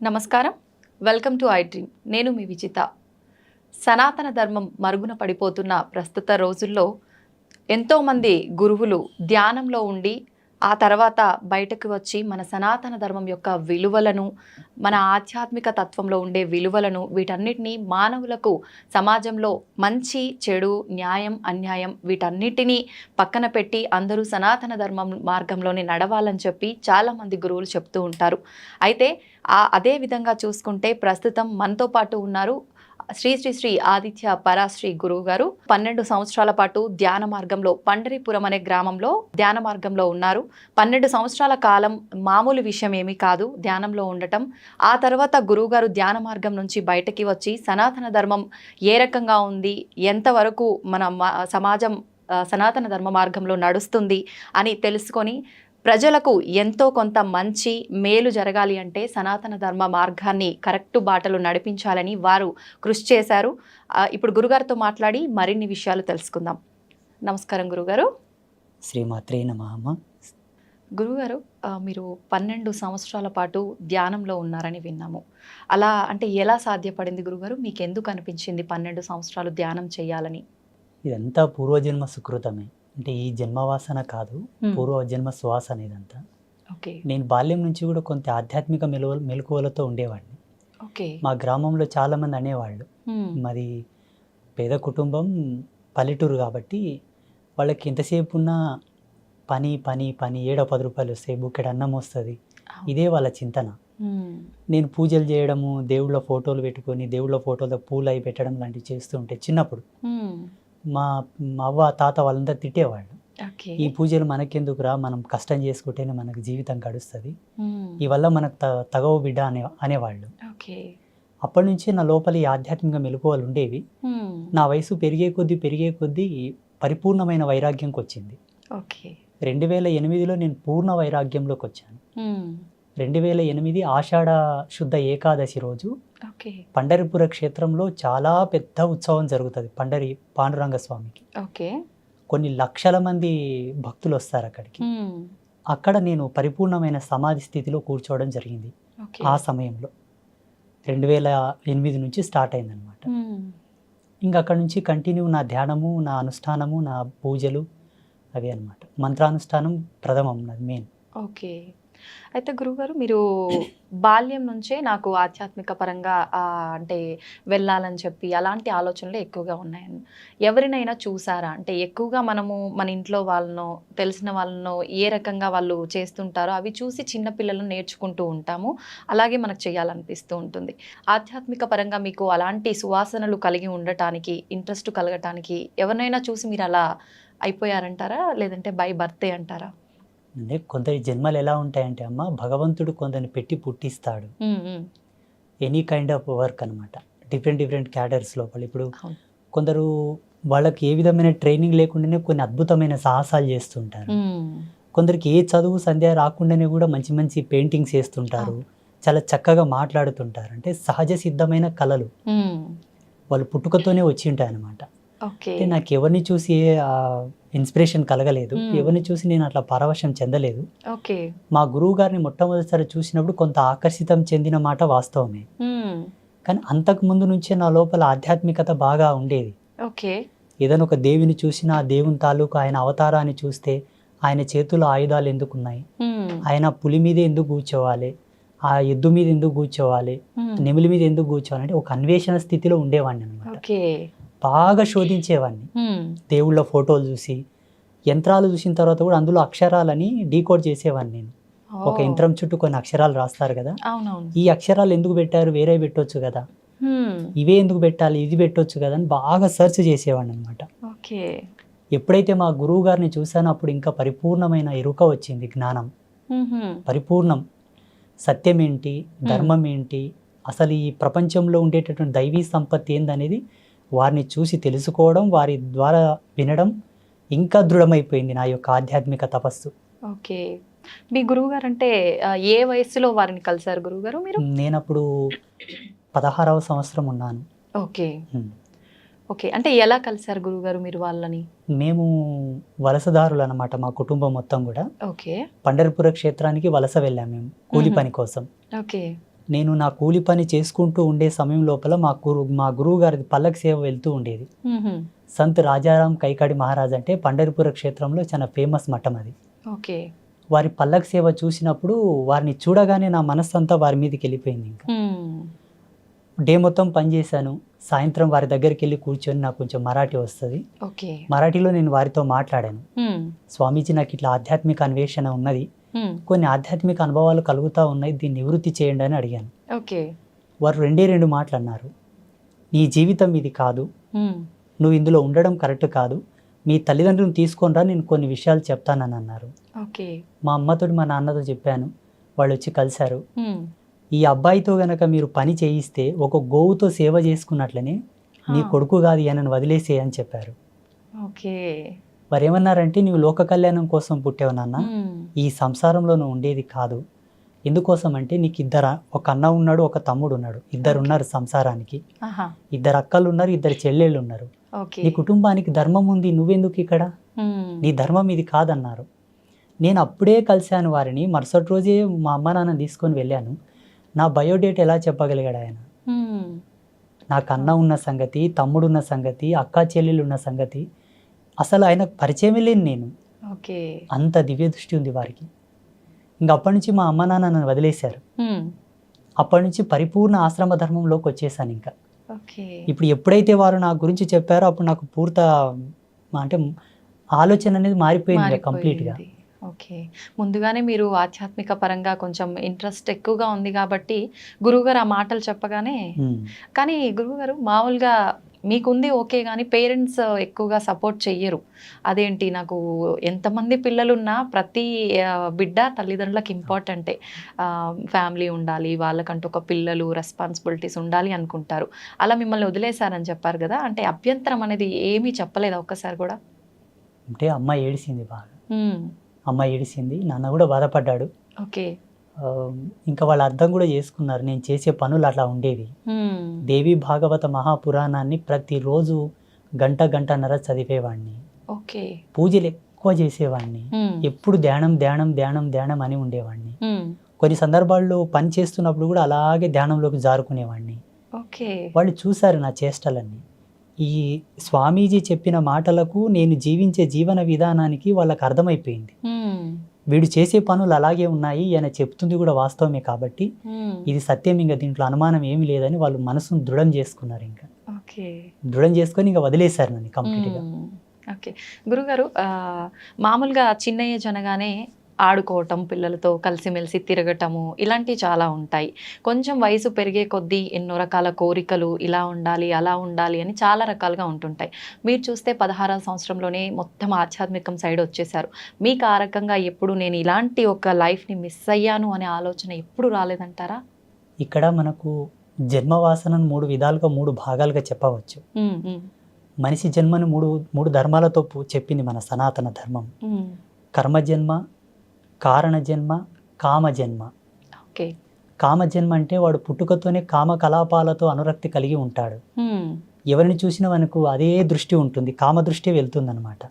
నమస్కారం, welcome to I dream. నేను మీ విజిత. సనాతన ధర్మం మరుగున పడిపోతున్న ప్రస్తుత రోజుల్లో ఎంతోమంది గురువులు ధ్యానంలో ఉండి ఆ తర్వాత బయటకు వచ్చి మన సనాతన ధర్మం యొక్క విలువలను, మన ఆధ్యాత్మిక తత్వంలో ఉండే విలువలను, వీటన్నిటినీ మానవులకు సమాజంలో మంచి, చెడు, న్యాయం, అన్యాయం వీటన్నిటినీ పక్కన పెట్టి అందరూ సనాతన ధర్మం మార్గంలోనే నడవాలని చెప్పి చాలామంది గురువులు చెప్తూ ఉంటారు. అయితే అదే విధంగా చూసుకుంటే ప్రస్తుతం మనతో పాటు ఉన్నారు శ్రీ శ్రీ శ్రీ ఆదిత్య పరాశ్రీ గురువు గారు. 12 సంవత్సరాల పాటు ధ్యాన మార్గంలో పండరిపురం అనే గ్రామంలో ధ్యాన మార్గంలో ఉన్నారు. 12 సంవత్సరాల కాలం మామూలు విషయం ఏమీ కాదు ధ్యానంలో ఉండటం. ఆ తర్వాత గురువుగారు ధ్యాన మార్గం నుంచి బయటకి వచ్చి సనాతన ధర్మం ఏ రకంగా ఉంది, ఎంతవరకు మన సమాజం సనాతన ధర్మ మార్గంలో నడుస్తుంది అని తెలుసుకొని ప్రజలకు ఎంతో కొంత మంచి మేలు జరగాలి అంటే సనాతన ధర్మ మార్గాన్ని కరెక్ట్ బాటలు నడిపించాలని వారు కృషి చేశారు. ఇప్పుడు గురుగారితో మాట్లాడి మరిన్ని విషయాలు తెలుసుకుందాం. నమస్కారం గురుగారు. శ్రీమాత్రే నమః. గురుగారు, మీరు 12 సంవత్సరాల పాటు ధ్యానంలో ఉన్నారని విన్నాము. అలా అంటే ఎలా సాధ్యపడింది గురుగారు? మీకు ఎందుకు అనిపించింది 12 సంవత్సరాలు ధ్యానం చేయాలని? ఇదంతా పూర్వజన్మ సుకృతమే. అంటే ఈ జన్మవాసన కాదు, పూర్వజన్మ సువాసన ఇదంతా. ఓకే. నేను బాల్యం నుంచి కూడా కొంత ఆధ్యాత్మిక మెలకువలతో ఉండేవాడిని. ఓకే. మా గ్రామంలో చాలామంది అనేవాళ్ళు, మాది పేద కుటుంబం, పల్లెటూరు కాబట్టి వాళ్ళకి ఎంతసేపు ఉన్నా పని పని పని, 7-10 రూపాయలు వస్తాయి, బుక్కెడు అన్నం వస్తుంది, ఇదే వాళ్ళ చింతన. నేను పూజలు చేయడము, దేవుళ్ళ ఫోటోలు పెట్టుకొని దేవుళ్ళ ఫోటోలో పూలు అవి పెట్టడం లాంటివి చేస్తూ ఉంటే చిన్నప్పుడు మా అవ్వ తాత వాళ్ళందరూ తిట్టేవాళ్ళు. ఈ పూజలు మనకెందుకురా, మనం కష్టం చేసుకుంటేనే మనకు జీవితం గడుస్తుంది, ఈ వల్ల మనకు తగవు బిడ్డ అనేవాళ్ళు. అప్పటి నుంచి నా లోపల ఈ ఆధ్యాత్మిక మెలకువలు ఉండేవి. నా వయసు పెరిగే కొద్దీ పరిపూర్ణమైన వైరాగ్యంకి వచ్చింది. 2008లో నేను పూర్ణ వైరాగ్యంలోకి వచ్చాను. 2008 ఆషాఢ శుద్ధ ఏకాదశి రోజు పండరిపుర క్షేత్రంలో చాలా పెద్ద ఉత్సవం జరుగుతుంది పాండురంగ స్వామికి. కొన్ని లక్షల మంది భక్తులు వస్తారు అక్కడికి. అక్కడ నేను పరిపూర్ణమైన సమాధి స్థితిలో కూర్చోవడం జరిగింది. ఆ సమయంలో 2008 నుంచి స్టార్ట్ అయిందనమాట. ఇంకా అక్కడ నుంచి కంటిన్యూ నా ధ్యానము, నా అనుష్ఠానము, నా పూజలు అవి అనమాట. మంత్రానుష్ఠానం ప్రథమం నాది మెయిన్. ఓకే. అయితే గురుగారు, మీరు బాల్యం నుంచే నాకు ఆధ్యాత్మిక పరంగా అంటే వెళ్ళాలని చెప్పి అలాంటి ఆలోచనలు ఎక్కువగా ఉన్నాయని ఎవరినైనా చూసారా? అంటే ఎక్కువగా మనము మన ఇంట్లో వాళ్ళనో తెలిసిన వాళ్ళనో ఏ రకంగా వాళ్ళు చేస్తుంటారో అవి చూసి చిన్నపిల్లలను నేర్చుకుంటూ ఉంటాము. అలాగే మనకు చేయాలనిపిస్తూ ఉంటుంది. ఆధ్యాత్మిక పరంగా మీకు అలాంటి సువాసనలు కలిగి ఉండటానికి, ఇంట్రెస్ట్ కలగటానికి ఎవరినైనా చూసి మీరు అలా అయిపోయారంటారా, లేదంటే బై బర్తే అంటారా? అంటే కొందరి జన్మలు ఎలా ఉంటాయంటే అమ్మ, భగవంతుడు కొందరిని పెట్టి పుట్టిస్తాడు. ఎనీ కైండ్ ఆఫ్ వర్క్ అనమాట. డిఫరెంట్ క్యాడర్స్ లోపల. ఇప్పుడు కొందరు వాళ్ళకి ఏ విధమైన ట్రైనింగ్ లేకుండానే కొన్ని అద్భుతమైన సాహసాలు చేస్తుంటారు. కొందరికి ఏ చదువు సంధ్య రాకుండానే కూడా మంచి పెయింటింగ్స్ వేస్తుంటారు, చాలా చక్కగా మాట్లాడుతుంటారు. అంటే సహజ సిద్ధమైన కళలు వాళ్ళు పుట్టుకతోనే వచ్చి ఉంటాయి అనమాట. అంటే నాకు ఎవరిని చూసి ఇన్స్పిరేషన్ కలగలేదు, ఎవరిని చూసి నేను అట్లా పరవశం చెందలేదు. మా గురువు గారిని మొట్టమొదటిసారి చూసినప్పుడు కొంత ఆకర్షితం చెందిన మాట వాస్తవమే. కానీ అంతకు ముందు నుంచే నా లోపల ఆధ్యాత్మికత బాగా ఉండేది. ఏదైనా ఒక దేవిని చూసినా ఆ దేవుని తాలూకు ఆయన అవతారాన్ని చూస్తే ఆయన చేతుల్లో ఆయుధాలు ఎందుకున్నాయి, ఆయన పులి మీద ఎందుకు కూర్చోవాలి, ఆ ఎద్దు మీద ఎందుకు కూర్చోవాలి, నెమిలి మీద ఎందుకు కూర్చోవాలి అంటే ఒక అన్వేషణ స్థితిలో ఉండేవాడిని అనమాట. బాగా శోధించేవాడిని. దేవుళ్ళ ఫోటోలు చూసి, యంత్రాలు చూసిన తర్వాత కూడా అందులో అక్షరాలని డీకోడ్ చేసేవాడిని నేను. ఒక యంత్రం చుట్టూ కొన్ని అక్షరాలు రాస్తారు కదా, ఈ అక్షరాలు ఎందుకు పెట్టారు, వేరే పెట్టొచ్చు కదా, ఇవే ఎందుకు పెట్టాలి, ఇది పెట్టొచ్చు కదా అని బాగా సెర్చ్ చేసేవాడిని అనమాట. ఎప్పుడైతే మా గురువు గారిని చూసానో అప్పుడు ఇంకా పరిపూర్ణమైన ఎరుక వచ్చింది, జ్ఞానం పరిపూర్ణం. సత్యం ఏంటి, ధర్మం ఏంటి, అసలు ఈ ప్రపంచంలో ఉండేటటువంటి దైవీ సంపత్తి ఏందనేది వారిని చూసి తెలుసుకోవడం, వారి ద్వారా వినడం ఇంకా దృఢమైపోయింది నా యొక్క ఆధ్యాత్మిక తపస్సు. ఓకే. మీ గురువు గారు అంటే ఏ వయసులో వారిని కలిసారు గురువు గారు మీరు? నేను అప్పుడు 16వ సంవత్సరం ఉన్నాను. ఓకే. అంటే ఎలా కలిసారు గురువు గారు మీరు వాళ్ళని? మేము వలసదారులు అనమాట, మా కుటుంబం మొత్తం కూడా. పండరిపుర క్షేత్రానికి వలస వెళ్ళాము మేము కూలి పని కోసం. నేను నా కూలి పని చేసుకుంటూ ఉండే సమయం లోపల మా గురువు గారి పల్లకి సేవ వెళ్తూ ఉండేది. సంత్ రాజారాం కైకాడి మహారాజ్ అంటే పండరిపుర క్షేత్రంలో చాలా ఫేమస్ మఠం అది. ఓకే. వారి పల్లకి సేవ చూసినప్పుడు వారిని చూడగానే నా మనస్సు అంతా వారి మీదకి వెళ్ళిపోయింది. ఇంకా డే మొత్తం పనిచేశాను. సాయంత్రం వారి దగ్గరికి వెళ్ళి కూర్చొని నాకు కొంచెం మరాఠీ వస్తుంది. ఓకే. మరాఠీలో నేను వారితో మాట్లాడాను. స్వామీజీ, నాకు ఇట్లా ఆధ్యాత్మిక అన్వేషణ ఉన్నది, కొన్ని ఆధ్యాత్మిక అనుభవాలు కలుగుతూ ఉన్నాయి, దీన్ని నివృత్తి చేయండి అని అడిగాను. ఓకే. వారు 2 మాటలు అన్నారు. నీ జీవితం ఇది కాదు, నువ్వు ఇందులో ఉండడం కరెక్ట్ కాదు, మీ తల్లిదండ్రులను తీసుకొని రా, నేను కొన్ని విషయాలు చెప్తానని అన్నారు. ఓకే. మా అమ్మతో మా నాన్నతో చెప్పాను. వాళ్ళు వచ్చి కలిశారు. ఈ అబ్బాయితో గనక మీరు పని చేయిస్తే ఒక గోవుతో సేవ చేసుకున్నట్లనే నీ కొడుకు కాదు అని వదిలేసే అని చెప్పారు. ఓకే. వారు ఏమన్నారంటే, నువ్వు లోక కళ్యాణం కోసం పుట్టావు నాన్న, ఈ సంసారంలో నువ్వు ఉండేది కాదు. ఎందుకోసం అంటే నీకు ఒక అన్న ఉన్నాడు, ఒక తమ్ముడు ఉన్నాడు, 2 ఉన్నారు సంసారానికి, 2 అక్కలు ఉన్నారు, 2 చెల్లెళ్ళు ఉన్నారు. నీ కుటుంబానికి ధర్మం ఉంది, నువ్వెందుకు ఇక్కడ, నీ ధర్మం ఇది కాదన్నారు. నేను అప్పుడే కలిశాను వారిని. మరుసటి రోజే మా అమ్మ నాన్న తీసుకొని వెళ్ళాను. నా బయోడేట్ ఎలా చెప్పగలిగాడు ఆయన? నాకు అన్న ఉన్న సంగతి, తమ్ముడు ఉన్న సంగతి, అక్క చెల్లెళ్ళు ఉన్న సంగతి అసలు ఆయనకు పరిచయం లేని నేను. ఓకే. అంత దివ్య దృష్టి ఉంది వారికి. ఇంక అప్పటి నుంచి మా అమ్మ నాన్న నన్ను వదిలేశారు. అప్పటి నుంచి పరిపూర్ణ ఆశ్రమ ధర్మంలోకి వచ్చేసాను. ఇంకా ఇప్పుడు ఎప్పుడైతే వారు నా గురించి చెప్పారో అప్పుడు నాకు అంటే ఆలోచన అనేది మారిపోయింది కంప్లీట్గా. ఓకే. ముందుగానే మీరు ఆధ్యాత్మిక పరంగా కొంచెం ఇంట్రెస్ట్ ఎక్కువగా ఉంది కాబట్టి గురువుగారు ఆ మాటలు చెప్పగానే, కానీ గురువుగారు మామూలుగా మీకుంది ఓకే, కానీ పేరెంట్స్ ఎక్కువగా సపోర్ట్ చెయ్యరు. అదేంటి, నాకు ఎంతమంది పిల్లలున్నా ప్రతి బిడ్డ తల్లిదండ్రులకు ఇంపార్టెంటే, ఫ్యామిలీ ఉండాలి, వాళ్ళకంటూ ఒక పిల్లలు రెస్పాన్సిబిలిటీస్ ఉండాలి అనుకుంటారు. అలా మిమ్మల్ని వదిలేశారని చెప్పారు కదా, అంటే అభ్యంతరం అనేది ఏమీ చెప్పలేదా ఒక్కసారి కూడా? అంటే అమ్మ ఏడిసింది బాగా. అమ్మ ఏడిసింది, నాన్న కూడా బాధపడ్డాడు. ఓకే. ఇంకా వాళ్ళు అర్థం కూడా చేసుకున్నారు నేను చేసే పనులు అట్లా ఉండేవి. దేవి భాగవత మహాపురాణాన్ని ప్రతిరోజు గంటన్నర చదివేవాడిని. ఓకే. పూజలు ఎక్కువ చేసేవాడిని. ఎప్పుడు ధ్యానం ధ్యానం ధ్యానం ధ్యానం అని ఉండేవాడిని. కొన్ని సందర్భాల్లో పని చేస్తున్నప్పుడు కూడా అలాగే ధ్యానంలోకి జారుకునేవాడిని. ఓకే. వాళ్ళు చూశారు నా చేష్టలన్నీ. ఈ స్వామీజీ చెప్పిన మాటలకు, నేను జీవించే జీవన విధానానికి వాళ్ళకి అర్థమైపోయింది. వీడు చేసే పనులు అలాగే ఉన్నాయి, ఈయన చెప్తుంది కూడా వాస్తవమే కాబట్టి ఇది సత్యం, ఇంకా దీంట్లో అనుమానం ఏమీ లేదని వాళ్ళు మనసును దృఢం చేసుకున్నారు. ఇంకా దృఢం చేసుకొని ఇంకా వదిలేశారు నన్ను కంప్లీట్గా. ఓకే. గురుగారు, మామూలుగా చిన్న ఏజ్ అనగానే ఆడుకోవటం, పిల్లలతో కలిసిమెలిసి తిరగటము, ఇలాంటివి చాలా ఉంటాయి. కొంచెం వయసు పెరిగే కొద్దీ ఎన్నో రకాల కోరికలు, ఇలా ఉండాలి అలా ఉండాలి అని చాలా రకాలుగా ఉంటుంటాయి. మీరు చూస్తే 16వ సంవత్సరంలోనే మొత్తం ఆధ్యాత్మికం సైడ్ వచ్చేసారు. మీకు ఆ రకంగా ఎప్పుడు నేను ఇలాంటి ఒక లైఫ్ని మిస్ అయ్యాను అనే ఆలోచన ఎప్పుడు రాలేదంటారా? ఇక్కడ మనకు జన్మవాసనను 3 విధాలుగా 3 భాగాలుగా చెప్పవచ్చు. మనిషి జన్మను మూడు ధర్మాలతో చెప్పింది మన సనాతన ధర్మం. కర్మజన్మ, కారణజన్మ, కామజన్మ. ఓకే. కామజన్మ అంటే వాడు పుట్టుకతోనే కామ కలాపాలతో అనురక్తి కలిగి ఉంటాడు. ఎవరిని చూసినా మనకు అదే దృష్టి ఉంటుంది, కామ దృష్టి వెళ్తుంది అనమాట.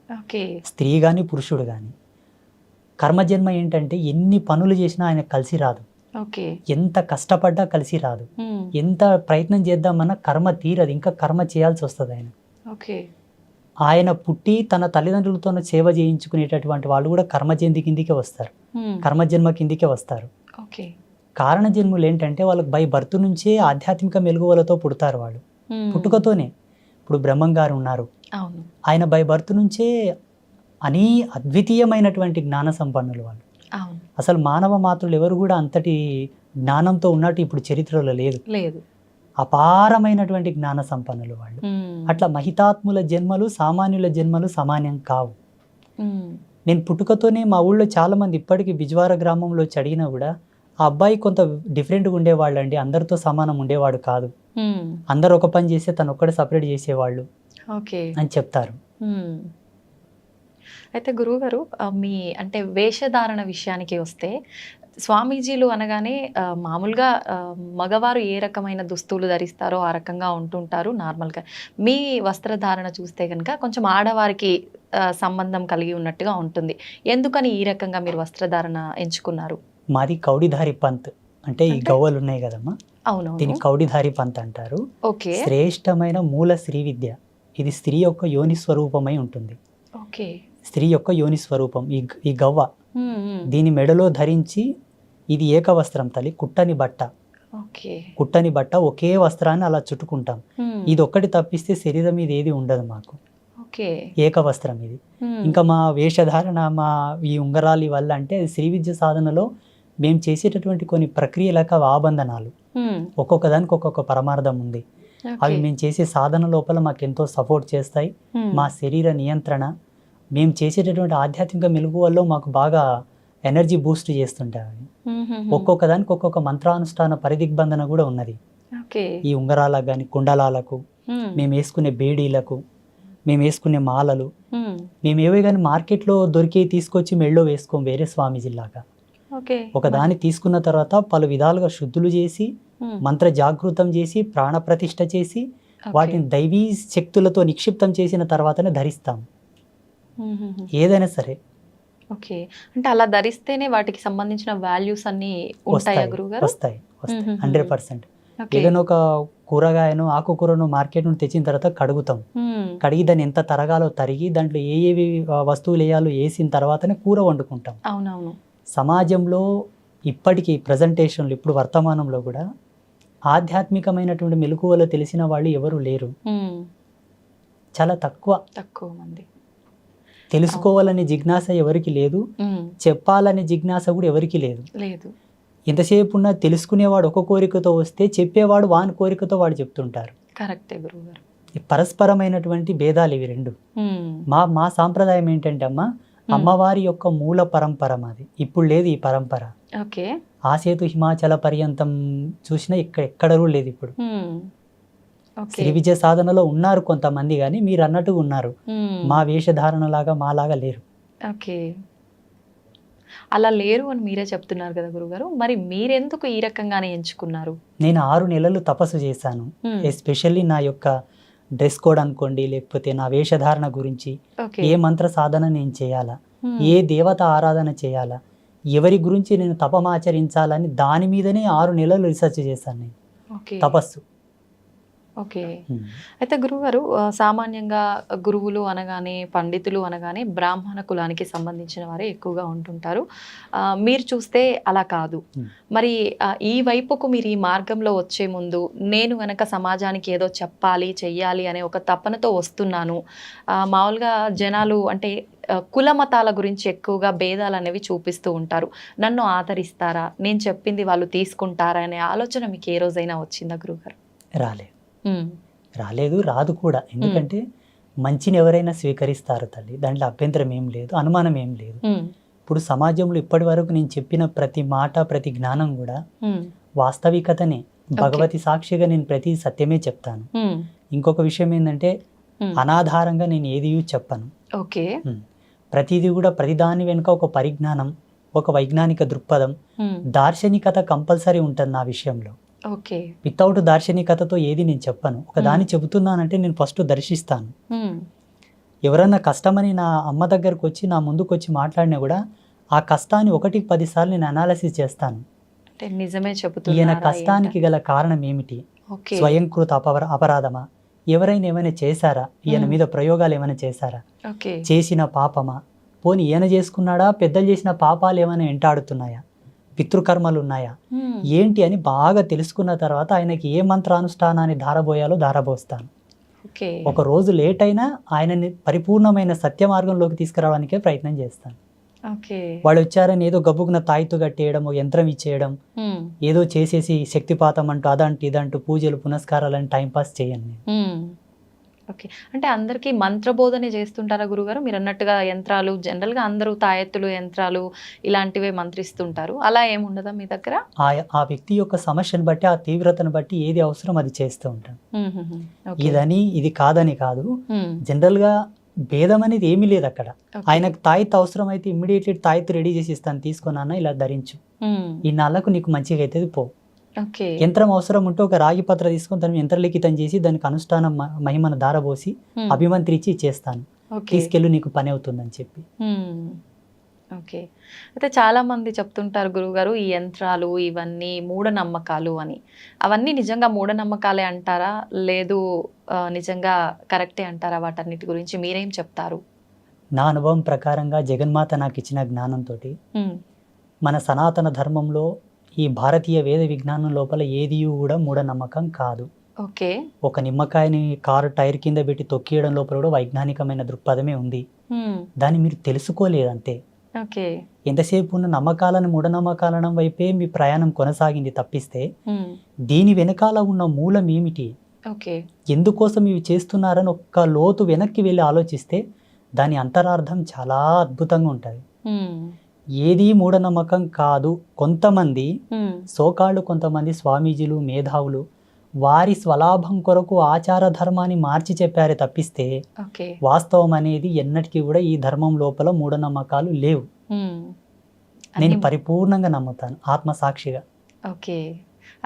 స్త్రీ కానీ పురుషుడు కానీ. కర్మజన్మ ఏంటంటే ఎన్ని పనులు చేసినా ఆయన కలిసి రాదు. ఎంత కష్టపడ్డా కలిసి రాదు. ఎంత ప్రయత్నం చేద్దామన్నా కర్మ తీరదు, ఇంకా కర్మ చేయాల్సి వస్తుంది ఆయన. ఆయన పుట్టి తన తల్లిదండ్రులతో సేవ చేయించుకునేటటువంటి వాళ్ళు కూడా కర్మజన్మ కిందికే వస్తారు, కర్మజన్మ కిందికే వస్తారు. కారణజన్ములు ఏంటంటే వాళ్ళకి బై బర్త్ నుంచే ఆధ్యాత్మిక మెలుగువలతో పుడతారు వాళ్ళు, పుట్టుకతోనే. ఇప్పుడు బ్రహ్మం గారు ఉన్నారు, ఆయన బై బర్త్ నుంచే అద్వితీయమైనటువంటి జ్ఞాన సంపన్నులు వాళ్ళు. అసలు మానవ మాతృలు ఎవరు కూడా అంతటి జ్ఞానంతో ఉన్నట్టు ఇప్పుడు చరిత్రలో లేదు. అపారమైనటువంటి జ్ఞాన సంపన్నులు వాళ్ళు. అట్లా మహితాత్ముల జన్మలు సామాన్యుల జన్మలు సమానం కావు. నేను పుట్టుకతోనే మా ఊళ్ళో చాలా మంది ఇప్పటికీ బిజ్వార గ్రామంలో అడిగినా కూడా ఆ అబ్బాయి కొంత డిఫరెంట్గా ఉండేవాళ్ళు అండి, అందరితో సమానం ఉండేవాడు కాదు, అందరు ఒక పని చేస్తే తను ఒక్కడే సపరేట్ చేసేవాళ్ళు అని చెప్తారు. అయితే గురువుగారు, మీ అంటే వేషధారణ విషయానికి వస్తే, స్వామీజీలు అనగానే మామూలుగా మగవారు ఏ రకమైన దుస్తులు ధరిస్తారో ఆ రకంగా ఉంటుంటారు నార్మల్గా. మీ వస్త్రధారణ చూస్తే కనుక కొంచెం ఆడవారికి సంబంధం కలిగి ఉన్నట్టుగా ఉంటుంది. ఎందుకని ఈ రకంగా మీరు వస్త్రధారణ ఎంచుకున్నారు? మాది కౌడిధారి పంత్ అంటే ఈ అంటే? గవ్వలు ఉన్నాయి కదమ్మా, అవునవును. దీన్ని కౌడిధారి పంత్ అంటారు. ఓకే. శ్రేష్టమైన మూల స్త్రీ విద్య. ఇది స్త్రీ యొక్క యోని స్వరూపమై ఉంటుంది. ఓకే. స్త్రీ యొక్క యోని స్వరూపం ఈ గవ్వ. హ్మ్. హ్మ్. దీని మెడలో ధరించి, ఇది ఏకవస్త్రం తల్లి, కుట్టని బట్ట. ఓకే. కుట్టని బట్ట, ఒకే వస్త్రాన్ని అలా చుట్టుకుంటాం. హ్మ్. ఇది ఒక్కటి తప్పిస్తే శరీరం మీద ఏది ఉండదు మాకు. ఓకే. ఏకవస్త్రం ఇది. హ్మ్. ఇంకా మా వేషధారణ, మా ఈ ఉంగరాలు వల్ల అంటే అది శ్రీ విద్య సాధనలో మేము చేసేటటువంటి కొన్ని ప్రక్రియలకు అవి ఆబంధనాలు. హ్మ్. ఒక్కొక్క దానికి ఒక్కొక్క పరమార్థం ఉంది. అవి ఓకే. మేము చేసే సాధన లోపల మాకు ఎంతో సపోర్ట్ చేస్తాయి. హ్మ్. మా శరీర నియంత్రణ, మేము చేసేటటువంటి ఆధ్యాత్మిక మెలకువల్లో మాకు బాగా ఎనర్జీ బూస్ట్ చేస్తుంటాయి అవి. హుహుహు. ఒక్కొక్క దానికి ఒక్కొక్క మంత్రానుష్ఠాన పరిదిగ్బంధన కూడా ఉన్నది. ఓకే. ఈ ఉంగరాలకు కానీ, కుండలాలకు, హ్మ్. మేము వేసుకునే బేడీలకు, మేము వేసుకునే మాలలు, హ్మ్. మేము ఏవే కానీ మార్కెట్లో దొరికి తీసుకొచ్చి మెళ్ళో వేసుకోం వేరే స్వామీజీలాగా. ఓకే. ఒకదాన్ని తీసుకున్న తర్వాత పలు విధాలుగా శుద్ధులు చేసి, హ్మ్. మంత్ర జాగృతం చేసి, ప్రాణప్రతిష్ఠ చేసి, ఓకే. వాటిని దైవీ శక్తులతో నిక్షిప్తం చేసిన తర్వాతనే ధరిస్తాం హుహుహు. ఏదైనా సరే. ఓకే. అంటే అలా ధరిస్తేనే వాటికి సంబంధించిన వాల్యూస్ అన్నీ ఉంటాయా వస్తాయి గురువుగారు? వస్తాయి వస్తాయి మ్మ్. 100%. ఓకే. ఏదైనా ఒక కూరగాయను, ఆకుకూరను మార్కెట్ నుండి తెచ్చిన తర్వాత కడుగుతాం. హ్మ్. కడిగి దాన్ని ఎంత తరగాలో తరిగి, దాంట్లో ఏవి వస్తువులు వేయాలో వేసిన తర్వాతనే కూర వండుకుంటాం. అవునవును. సమాజంలో ఇప్పటికీ ప్రజెంటేషన్లు, ఇప్పుడు వర్తమానంలో కూడా ఆధ్యాత్మికమైనటువంటి మెలకువలు తెలిసిన వాళ్ళు ఎవరు లేరు. హ్మ్. చాలా తక్కువ. తక్కువ మంది. తెలుసుకోవాలనే జిజ్ఞాస ఎవరికి లేదు. హ్మ్. చెప్పాలనే జిజ్ఞాస కూడా ఎవరికి లేదు. లేదు. ఎంతసేపు ఉన్నా తెలుసుకునేవాడు ఒక కోరికతో వస్తే, చెప్పేవాడు వాని కోరికతో వాడు చెప్తుంటారు. కరెక్టే గురువుగారు. ఈ పరస్పరమైనటువంటి భేదాలు ఇవి రెండు. హ్మ్. మా సాంప్రదాయం ఏంటంటే అమ్మ, అమ్మవారి యొక్క మూల పరంపర మాది. ఇప్పుడు లేదు ఈ పరంపర. ఓకే. ఆసేతు హిమాచల పర్యంతం చూసినా ఎక్కడ కూడా లేదు ఇప్పుడు. హ్మ్. ఓకే. శ్రీ విద్య సాధనలో ఉన్నారు కొంతమంది, కానీ మీరు అన్నట్టుగా ఉన్నారు. హ్మ్. మా వేషధారణలాగా మాలాగా లేరు. ఓకే. అలా లేరు అని మీరే చెప్తున్నారు కదా గురుగారు. మరి మీరెందుకు ఈ రకంగానే ఎంచుకున్నారు? నేను 6 నెలలు తపస్సు చేశాను. హ్మ్. ఎస్పెషల్లీ నా యొక్క డ్రెస్ కోడ్ అనుకోండి, లేకపోతే నా వేషధారణ గురించి, ఓకే. ఏ మంత్ర సాధన నేను చేయాలా, హ్మ్. ఏ దేవత ఆరాధన చేయాలా, ఎవరి గురించి నేను తపమాచరించాలని దాని మీదనే 6 నెలలు రీసెర్చ్ చేశాను నేను. ఓకే. తపస్సు. ఓకే. అయితే గురువుగారు సామాన్యంగా గురువులు అనగానే, పండితులు అనగానే బ్రాహ్మణ కులానికి సంబంధించిన వారే ఎక్కువగా ఉంటుంటారు. మీరు చూస్తే అలా కాదు. మరి ఈ వైపుకు మీరు ఈ మార్గంలో వచ్చే ముందు నేను గనక సమాజానికి ఏదో చెప్పాలి, చెయ్యాలి అనే ఒక తపనతో వస్తున్నాను. మామూలుగా జనాలు అంటే కుల మతాల గురించి ఎక్కువగా భేదాలు అనేవి చూపిస్తూ ఉంటారు. నన్ను ఆదరిస్తారా, నేను చెప్పింది వాళ్ళు తీసుకుంటారా అనే ఆలోచన మీకు ఏ రోజైనా వచ్చిందా గురువుగారు? రాలేదు. రాలేదు, రాదు కూడా. ఎందుకంటే మంచిని ఎవరైనా స్వీకరిస్తారు తల్లి, దాంట్లో అభ్యంతరం ఏం లేదు, అనుమానం ఏం లేదు. ఇప్పుడు సమాజంలో ఇప్పటి వరకు నేను చెప్పిన ప్రతి మాట, ప్రతి జ్ఞానం కూడా వాస్తవికతనే. భగవతి సాక్షిగా నేను ప్రతి సత్యమే చెప్తాను. ఇంకొక విషయం ఏంటంటే, అనాధారంగా నేను ఏది చెప్పను. ఓకే. ప్రతిదీ కూడా, ప్రతిదాని వెనుక ఒక పరిజ్ఞానం, ఒక వైజ్ఞానిక దృక్పథం, దార్శనికత కంపల్సరీ ఉంటుంది నా విషయంలో. ఓకే. వితౌట్ దార్శనికతతో ఏది నేను చెప్పను. ఒక దాన్ని చెబుతున్నానంటే నేను ఫస్ట్ దర్శిస్తాను. ఎవరన్నా కష్టమని నా అమ్మ దగ్గరకు వచ్చి, నా ముందుకు వచ్చి మాట్లాడినా కూడా ఆ కష్టాన్ని 1కి 10 సార్లు నేను అనాలసిస్ చేస్తాను. నిజమే ఈయన చెబుతున్నారా కష్టానికి గల కారణం ఏమిటి? స్వయంకృత అపరాధమా? ఎవరైనా ఏమైనా చేశారా? ఈయన మీద ప్రయోగాలు ఏమైనా చేశారా? చేసిన పాపమా? పోనీ ఈయన చేసుకున్నాడా? పెద్దలు చేసిన పాపాలు ఏమైనా వెంటాడుతున్నాయా? పితృకర్మలు ఉన్నాయా? ఏంటి అని బాగా తెలుసుకున్న తర్వాత ఆయనకి ఏ మంత్రానుష్ఠానాన్ని ధారబోయాలో ధారబోస్తాను. ఒక రోజు లేట్ అయినా ఆయనని పరిపూర్ణమైన సత్య మార్గంలోకి తీసుకురావడానికే ప్రయత్నం చేస్తాను. వాళ్ళు వచ్చారని ఏదో గబ్బుకున్న తాయితు కట్టేయడం, ఒక యంత్రం ఇచ్చేయడం, ఏదో చేసేసి శక్తిపాతం అంటూ అదంటూ ఇదంటూ పూజలు పునస్కారాలని టైంపాస్ చేయను నేను. ఓకే. అంటే అందరికీ మంత్రబోధనే చేస్తుంటారా గురుగారు? మీరు అన్నట్టుగా యంత్రాలు, జనరల్గా అందరూ తాయెత్తులు, యంత్రాలు ఇలాంటివే మంత్రిస్తుంటారు. అలా ఏముండదా మీ దగ్గర? ఆ వ్యక్తి యొక్క సమస్యను బట్టి, ఆ తీవ్రతను బట్టి ఏది అవసరం అది చేస్తూ ఉంటాను. ఇదని ఇది కాదని కాదు. జనరల్గా భేదం అనేది ఏమీ లేదు అక్కడ. ఆయనకు తాయెత్తు అవసరం అయితే ఇమ్మీడియట్లీ తాయెత్తు రెడీ చేసి ఇస్తాను, తీసుకున్నానా ఇలా ధరించు, ఈ నాళ్ళకు నీకు మంచిగా అవుతుంది పో. యంత్రం అవసరం ఉంటే ఒక రాగి పత్ర తీసుకొని దాన్ని యంత్రలిఖితం చేసి దానికి అనుష్ఠానం మహిమను దారబోసి అభిమంత్రించి చేస్తాను, తీసుకెళ్ళి నీకు పని అవుతుందని చెప్పి. ఓకే. అయితే చాలామంది చెప్తుంటారు గురువుగారు, ఈ యంత్రాలు ఇవన్నీ మూఢనమ్మకాలు అని. అవన్నీ నిజంగా మూఢనమ్మకాలే అంటారా? లేదు నిజంగా కరెక్టే అంటారా? వాటన్నిటి గురించి మీరేం చెప్తారు? నా అనుభవం ప్రకారంగా జగన్మాత నాకు ఇచ్చిన జ్ఞానంతోటి హ్మ్. మన సనాతన ధర్మంలో ఈ భారతీయ వేద విజ్ఞానం లోపల ఏది కూడా మూఢనమ్మకం కాదు. ఓకే. ఒక నిమ్మకాయని కారు టైర్ కింద పెట్టి తొక్కియడం లోపల కూడా వైజ్ఞానికమైన దృక్పథమే ఉంది. హ్మ్. దాన్ని మీరు తెలుసుకోలేదంతే. ఓకే. ఎంతసేపు ఉన్న నమ్మకాలను మూఢనమ్మకాలను వైపే మీ ప్రయాణం కొనసాగింది తప్పిస్తే హ్మ్. దీని వెనకాల ఉన్న మూలం ఏమిటి, ఓకే. ఎందుకోసం ఇవి చేస్తున్నారని ఒక్క లోతు వెనక్కి వెళ్ళి ఆలోచిస్తే దాని అంతరార్థం చాలా అద్భుతంగా ఉంటుంది. హ్మ్. ఏది మూఢనమ్మకం కాదు. కొంతమంది హ్మ్. సోకాళ్ళు కొంతమంది స్వామీజీలు మేధావులు వారి స్వలాభం కొరకు ఆచార ధర్మాన్ని మార్చి చెప్పారే తప్పిస్తే ఓకే. వాస్తవం అనేది ఎన్నటికీ కూడా ఈ ధర్మం లోపల మూఢనమ్మకాలు లేవు. హ్మ్. నేను అన్నీ పరిపూర్ణంగా నమ్ముతాను ఆత్మసాక్షిగా. ఓకే.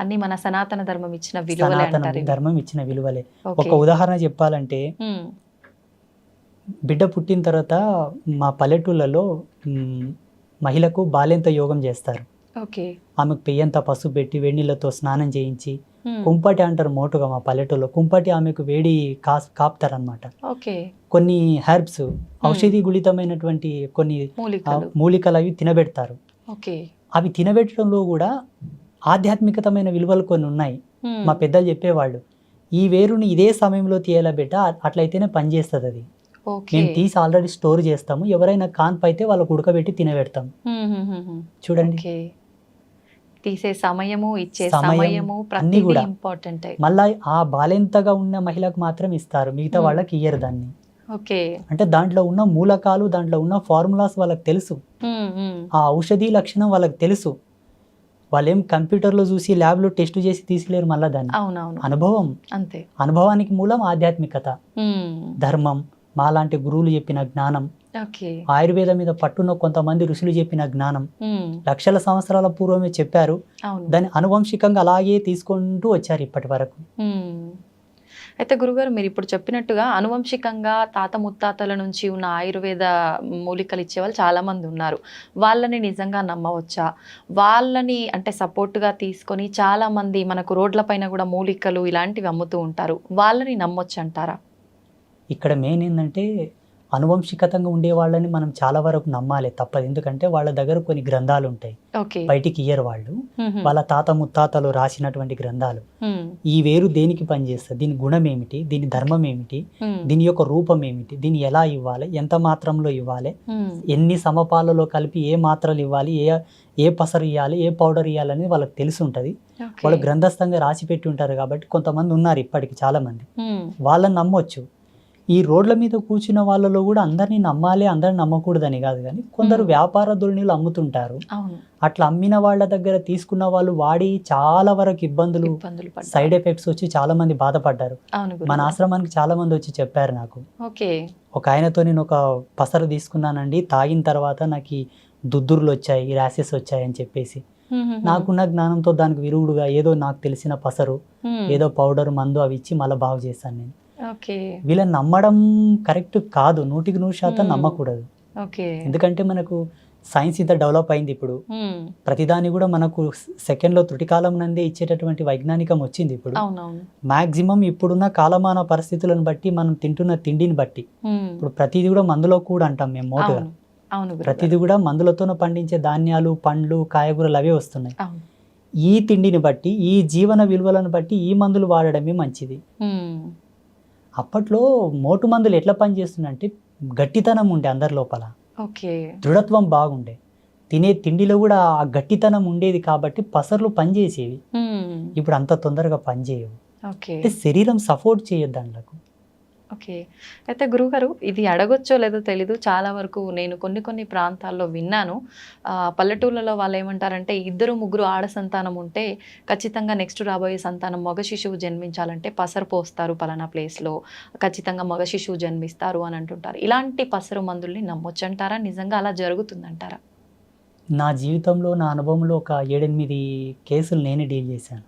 అన్నీ మన సనాతన ధర్మం ఇచ్చిన విలువలే సనాతన అంటారు ఇవి. ధర్మం ఇచ్చిన విలువలే. ఒక ఓకే. ఉదాహరణ చెప్పాలంటే హ్మ్. బిడ్డ పుట్టిన తర్వాత మా పల్లెటూళ్ళలో మహిళకు బాల్యంత యోగం చేస్తారు. ఓకే. ఆమెకు పెయ్యంత పసుపు పెట్టి వేడినీళ్ళతో స్నానం చేయించి హ్మ్. కుంపటి అంటారు మోటుగా మా పల్లెటూరులో. కుంపటి ఆమెకు వేడి కాపుతారనమాట. ఓకే. కొన్ని హెర్బ్స్ ఔషధి గుళితమైనటువంటి కొన్ని మూలికలు. మూలికలు అవి తినబెడతారు. ఓకే. అవి తినబెట్టడంలో కూడా ఆధ్యాత్మికతమైన విలువలు కొన్ని ఉన్నాయి. హ్మ్. మా పెద్దలు చెప్పేవాళ్ళు, ఈ వేరుని ఇదే సమయంలో తీయాల బిడ్డ, అట్లయితేనే పనిచేస్తుంది అది. ఓకే. మేము తీసి ఆల్రెడీ స్టోర్ చేస్తాము, ఎవరైనా కాన్పు అయితే వాళ్ళకు ఉడకబెట్టి తినబెడతాం. చూడండి, ఓకే. తీసే సమయము, ఇచ్చే సమయం సమయము అన్నీ ప్రతిదీ కూడా. ఇంపార్టెంట్. మళ్ళా ఆ బాలెంతగా ఉన్న మహిళకు మాత్రం ఇస్తారు, మిగతా వాళ్ళకి ఇయ్యరు దాన్ని. ఓకే. అంటే దాంట్లో ఉన్న మూలకాలు, దాంట్లో ఉన్న ఫార్ములాస్ వాళ్ళకి తెలుసు, ఆ ఔషధి లక్షణం వాళ్ళకి తెలుసు. వాళ్ళేం కంప్యూటర్లో చూసి ల్యాబ్లో టెస్ట్ చేసి తీసిలేరు మళ్ళీ దాన్ని. అవునవును. అనుభవం. అంతే. అనుభవానికి మూలం ఆధ్యాత్మికత, ధర్మం, మాలాంటి గురువులు చెప్పిన జ్ఞానం, ఓకే. ఆయుర్వేదం మీద పట్టున్న కొంతమంది ఋషులు చెప్పిన జ్ఞానం లక్షల సంవత్సరాల పూర్వమే చెప్పారు. అవును. దాన్ని అనువంశికంగా అలాగే తీసుకుంటూ వచ్చారు ఇప్పటి వరకు. అయితే గురుగారు, మీరు ఇప్పుడు చెప్పినట్టుగా అనువంశికంగా తాత ముత్తాతల నుంచి ఉన్న ఆయుర్వేద మూలికలు ఇచ్చేవాళ్ళు చాలా మంది ఉన్నారు. వాళ్ళని నిజంగా నమ్మవచ్చా? వాళ్ళని అంటే సపోర్ట్గా తీసుకొని చాలా మంది మనకు రోడ్ల పైన కూడా మూలికలు ఇలాంటివి అమ్ముతూ ఉంటారు. వాళ్ళని నమ్మొచ్చు అంటారా? ఇక్కడ మెయిన్ ఏంటంటే అనువంశికతంగా ఉండే వాళ్ళని మనం చాలా వరకు నమ్మాలి తప్పదు. ఎందుకంటే వాళ్ళ దగ్గర కొన్ని గ్రంథాలు ఉంటాయి, ఓకే. బయటికి ఇయ్యరు వాళ్ళు. వాళ్ళ తాత ముత్తాతలు రాసినటువంటి గ్రంథాలు. ఈ వేరు దేనికి పనిచేస్తుంది, దీని గుణం ఏమిటి, దీని ధర్మం ఏమిటి, దీని యొక్క రూపం ఏమిటి, దీన్ని ఎలా ఇవ్వాలి, ఎంత మాత్రంలో ఇవ్వాలి, ఎన్ని సమపాలలో కలిపి ఏ మాత్రలు ఇవ్వాలి, ఏ పసరు ఇవ్వాలి, ఏ పౌడర్ ఇవ్వాలి అనేది వాళ్ళకి తెలిసి ఉంటుంది. వాళ్ళు గ్రంథస్థంగా రాసి పెట్టి ఉంటారు. కాబట్టి కొంతమంది ఉన్నారు ఇప్పటికి చాలా మంది, వాళ్ళని నమ్మొచ్చు. ఈ రోడ్ల మీద కూర్చున్న వాళ్ళలో కూడా అందరినీ నమ్మాలి, అందరిని నమ్మకూడదని కాదు, కానీ కొందరు వ్యాపార ధోరణిలు అమ్ముతుంటారు. అట్లా అమ్మిన వాళ్ళ దగ్గర తీసుకున్న వాళ్ళు వాడి చాలా వరకు ఇబ్బందులు, సైడ్ ఎఫెక్ట్స్ వచ్చి చాలా మంది బాధపడ్డారు. మన ఆశ్రమానికి చాలా మంది వచ్చి చెప్పారు నాకు. ఒక ఆయనతో నేను ఒక పసరు తీసుకున్నానండి, తాగిన తర్వాత నాకు దుద్దుర్లు వచ్చాయి, ర్యాసెస్ వచ్చాయి అని చెప్పేసి, నాకున్న జ్ఞానంతో దానికి విరుగుడుగా ఏదో నాకు తెలిసిన పసరు, ఏదో పౌడర్, మందు అవి ఇచ్చి మళ్ళీ బాగు చేశాను నేను. వీళ్ళని నమ్మడం కరెక్ట్ కాదు, 100% నమ్మకూడదు. ఎందుకంటే మనకు సైన్స్ ఇంత డెవలప్ అయింది ఇప్పుడు, ప్రతిదాని కూడా మనకు సెకండ్లో త్రుటికాలం నందే ఇచ్చేటటువంటి వైజ్ఞానికం వచ్చింది ఇప్పుడు. మాక్సిమం ఇప్పుడున్న కాలమాన పరిస్థితులను బట్టి, మనం తింటున్న తిండిని బట్టి, ఇప్పుడు ప్రతిదీ కూడా మందులో కూడా అంటాం మేము మోటుగా. ప్రతిదీ కూడా మందులతోనే పండించే ధాన్యాలు, పండ్లు, కాయగూరలు అవే వస్తున్నాయి. ఈ తిండిని బట్టి, ఈ జీవన విలువలను బట్టి ఈ మందులు వాడడమే మంచిది. అప్పట్లో మోటు మందులు ఎట్లా పనిచేస్తుందంటే గట్టితనం ఉండే అందరి లోపల, దృఢత్వం బాగుండే, తినే తిండిలో కూడా ఆ గట్టితనం ఉండేది కాబట్టి పసర్లు పనిచేసేవి. ఇప్పుడు అంత తొందరగా పనిచేయవు. అంటే శరీరం సపోర్ట్ చేయదు దాంట్లకు. ఓకే. అయితే గురువుగారు, ఇది అడగొచ్చో లేదో తెలీదు, చాలా వరకు నేను కొన్ని ప్రాంతాల్లో విన్నాను. పల్లెటూళ్ళలో వాళ్ళు ఏమంటారంటే, 2-3 ఆడ సంతానం ఉంటే ఖచ్చితంగా నెక్స్ట్ రాబోయే సంతానం మగ శిశువు జన్మించాలంటే పసరు పోస్తారు పలానా ప్లేస్లో, ఖచ్చితంగా మగ శిశువు జన్మిస్తారు అని అంటుంటారు. ఇలాంటి పసరు మందుల్ని నమ్మొచ్చంటారా? నిజంగా అలా జరుగుతుందంటారా? నా జీవితంలో, నా అనుభవంలో ఒక 7-8 కేసులు నేనే డీల్ చేశాను.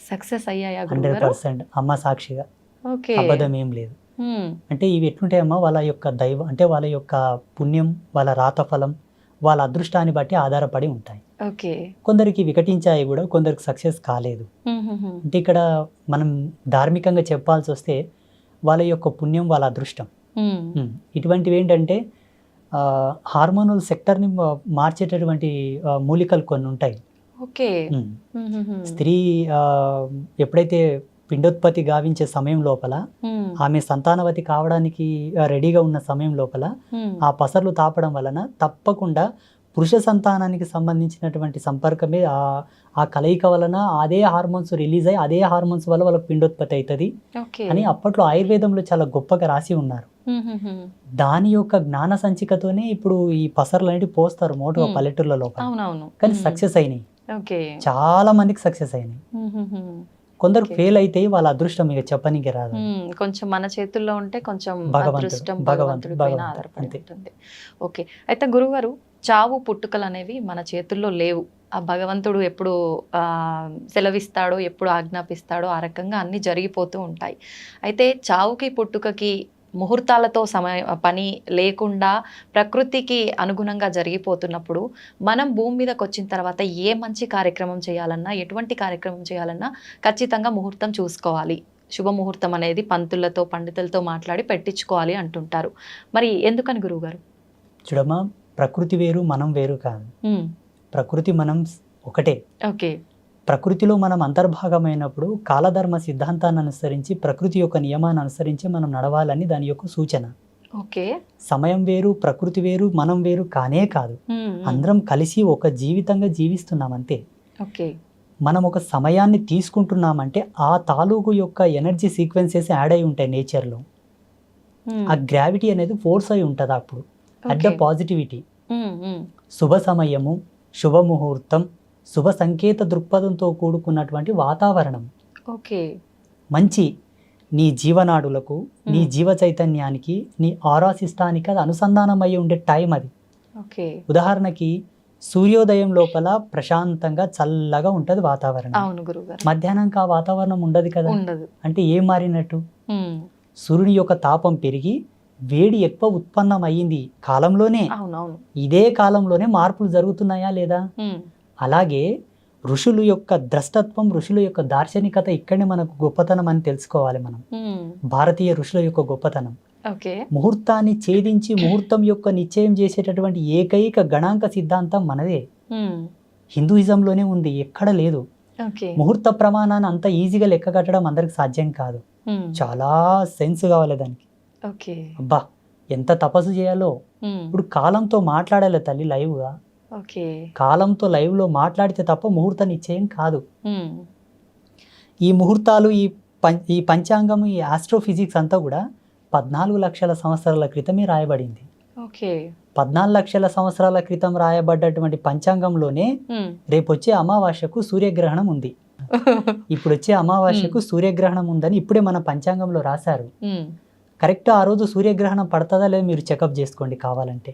సక్సెస్ అయ్యాయా? 100% అమ్మ సాక్షిగా, అబద్ధం ఏం లేదు. అంటే ఇవి ఎట్లుంటాయమ్మా, వాళ్ళ యొక్క దైవం అంటే వాళ్ళ యొక్క పుణ్యం, వాళ్ళ రాతఫలం, వాళ్ళ అదృష్టాన్ని బట్టి ఆధారపడి ఉంటాయి. ఓకే. కొందరికి వికటించాయి కూడా, కొందరికి సక్సెస్ కాలేదు. అంటే ఇక్కడ మనం ధార్మికంగా చెప్పాల్సి వస్తే వాళ్ళ యొక్క పుణ్యం, వాళ్ళ అదృష్టం. ఇటువంటివి ఏంటంటే హార్మోనల్ సెక్టర్ని మార్చేటటువంటి మూలికలు కొన్ని ఉంటాయి. ఓకే. స్త్రీ ఎప్పుడైతే పిండోత్పత్తి గావించే సమయం లోపల, ఆమె సంతానవతి కావడానికి రెడీగా ఉన్న సమయం లోపల ఆ పసర్లు తాపడం వలన తప్పకుండా పురుష సంతానానికి సంబంధించినటువంటి సంపర్కమే ఆ కలయిక వలన అదే హార్మోన్స్ రిలీజ్ అయ్యి అదే హార్మోన్స్ వల్ల వాళ్ళకి పిండోత్పత్తి అవుతుంది అని అప్పట్లో ఆయుర్వేదంలో చాలా గొప్పగా రాసి ఉన్నారు. దాని యొక్క జ్ఞాన సంచికతోనే ఇప్పుడు ఈ పసర్లు అనేవి పోస్తారు మోటుగా పల్లెటూర్ల లోపల. కానీ సక్సెస్ అయినాయి, చాలా మందికి సక్సెస్ అయినాయి. కొందరు ఫెయిల్ అయితే వాళ్ళ అదృష్టం ఇక చెప్పనీకి రాదు. కొంచెం మన చేతుల్లో ఉంటే కొంచెం అదృష్టం భగవంతుడి పైన ఆధారపడి ఉంటుంది. ఓకే. అయితే గురుగారు, చావు పుట్టుకలు అనేవి మన చేతుల్లో లేవు. ఆ భగవంతుడు ఎప్పుడు సెలవిస్తాడో, ఎప్పుడు ఆజ్ఞాపిస్తాడో ఆ రకంగా అన్నీ జరిగిపోతూ ఉంటాయి. అయితే చావుకి పుట్టుకకి ముహూర్తాలతో పని లేకుండా ప్రకృతికి అనుగుణంగా జరిగిపోతున్నప్పుడు మనం భూమి మీదకి వచ్చిన తర్వాత ఏ మంచి కార్యక్రమం చేయాలన్నా, ఎటువంటి కార్యక్రమం చేయాలన్నా ఖచ్చితంగా ముహూర్తం చూసుకోవాలి. శుభముహూర్తం అనేది పంతులతో, పండితులతో మాట్లాడి పెట్టించుకోవాలి అంటుంటారు. మరి ఎందుకని గురువుగారు? చూడమ్మా, ప్రకృతి వేరు, మనం వేరు కాదు. ప్రకృతి మనం ఒకటే. ఓకే. ప్రకృతిలో మనం అంతర్భాగమైనప్పుడు కాలధర్మ సిద్ధాంతాన్ని అనుసరించి, ప్రకృతి యొక్క నియమాన్ని అనుసరించి మనం నడవాలని దాని యొక్క సూచన. ఓకే. సమయం వేరు, ప్రకృతి వేరు, మనం వేరు కానే కాదు. అందరం కలిసి ఒక జీవితంగా జీవిస్తున్నాం అంతే. ఓకే. మనం ఒక సమయాన్ని తీసుకుంటున్నామంటే ఆ తాలూకు యొక్క ఎనర్జీ సీక్వెన్సెస్ యాడ్ అయి ఉంటాయి నేచర్లో. ఆ గ్రావిటీ అనేది ఫోర్స్ అయి ఉంటుంది అప్పుడు. అట్ ద పాజిటివిటీ, శుభ సమయము, శుభముహూర్తం, శుభ సంకేత దృక్పథంతో కూడుకున్నటువంటి వాతావరణం. ఓకే. మంచి నీ జీవనాడులకు, నీ జీవ చైతన్యానికి, నీ ఆరా సిస్టానికి అది అనుసంధానం అయ్యి ఉండే టైం అది. ఓకే. ఉదాహరణకి సూర్యోదయం లోపల ప్రశాంతంగా చల్లగా ఉంటది వాతావరణం. అవును గురుగారు. మధ్యాహ్నానికి ఆ వాతావరణం ఉండదు కదా. అంటే ఏం మారినట్టు? సూర్యుని యొక్క తాపం పెరిగి వేడి ఎక్కువ ఉత్పన్నం అయ్యింది కాలంలోనే. ఇదే కాలంలోనే మార్పులు జరుగుతున్నాయా లేదా? అలాగే ఋషుల యొక్క ద్రష్టత్వం, ఋషుల యొక్క దార్శనికత ఇక్కడనే మనకు గొప్పతనం అని తెలుసుకోవాలి మనం. భారతీయ ఋషుల యొక్క గొప్పతనం. ముహూర్తాన్ని ఛేదించి ముహూర్తం యొక్క నిశ్చయం చేసేటటువంటి ఏకైక గణాంక సిద్ధాంతం మనదే. హిందూయిజంలోనే ఉంది, ఎక్కడ లేదు. ముహూర్త ప్రమాణాన్ని అంత ఈజీగా లెక్క కట్టడం అందరికి సాధ్యం కాదు. చాలా సెన్స్ కావాలి దానికి. అబ్బా, ఎంత తపస్సు చేయాలో. ఇప్పుడు కాలంతో మాట్లాడాలి తల్లి లైవ్గా. కాలంతో లైవ్ లో మాట్లాడితే తప్ప ముహూర్త నిశ్చయం కాదు. ఈ ముహూర్తాలు, ఈ పంచాంగం, ఈ ఆస్ట్రోఫిజిక్స్ అంతా కూడా 14 లక్షల సంవత్సరాల క్రితమే రాయబడింది. 14 లక్షల సంవత్సరాల క్రితం రాయబడ్డటువంటి పంచాంగంలోనే రేపు వచ్చే అమావాస్యకు సూర్యగ్రహణం ఉంది, ఇప్పుడు వచ్చే అమావాస్యకు సూర్యగ్రహణం ఉందని ఇప్పుడే మన పంచాంగంలో రాశారు. కరెక్ట్ ఆ రోజు సూర్యగ్రహణం పడుతుందా లేదా మీరు చెకప్ చేసుకోండి కావాలంటే.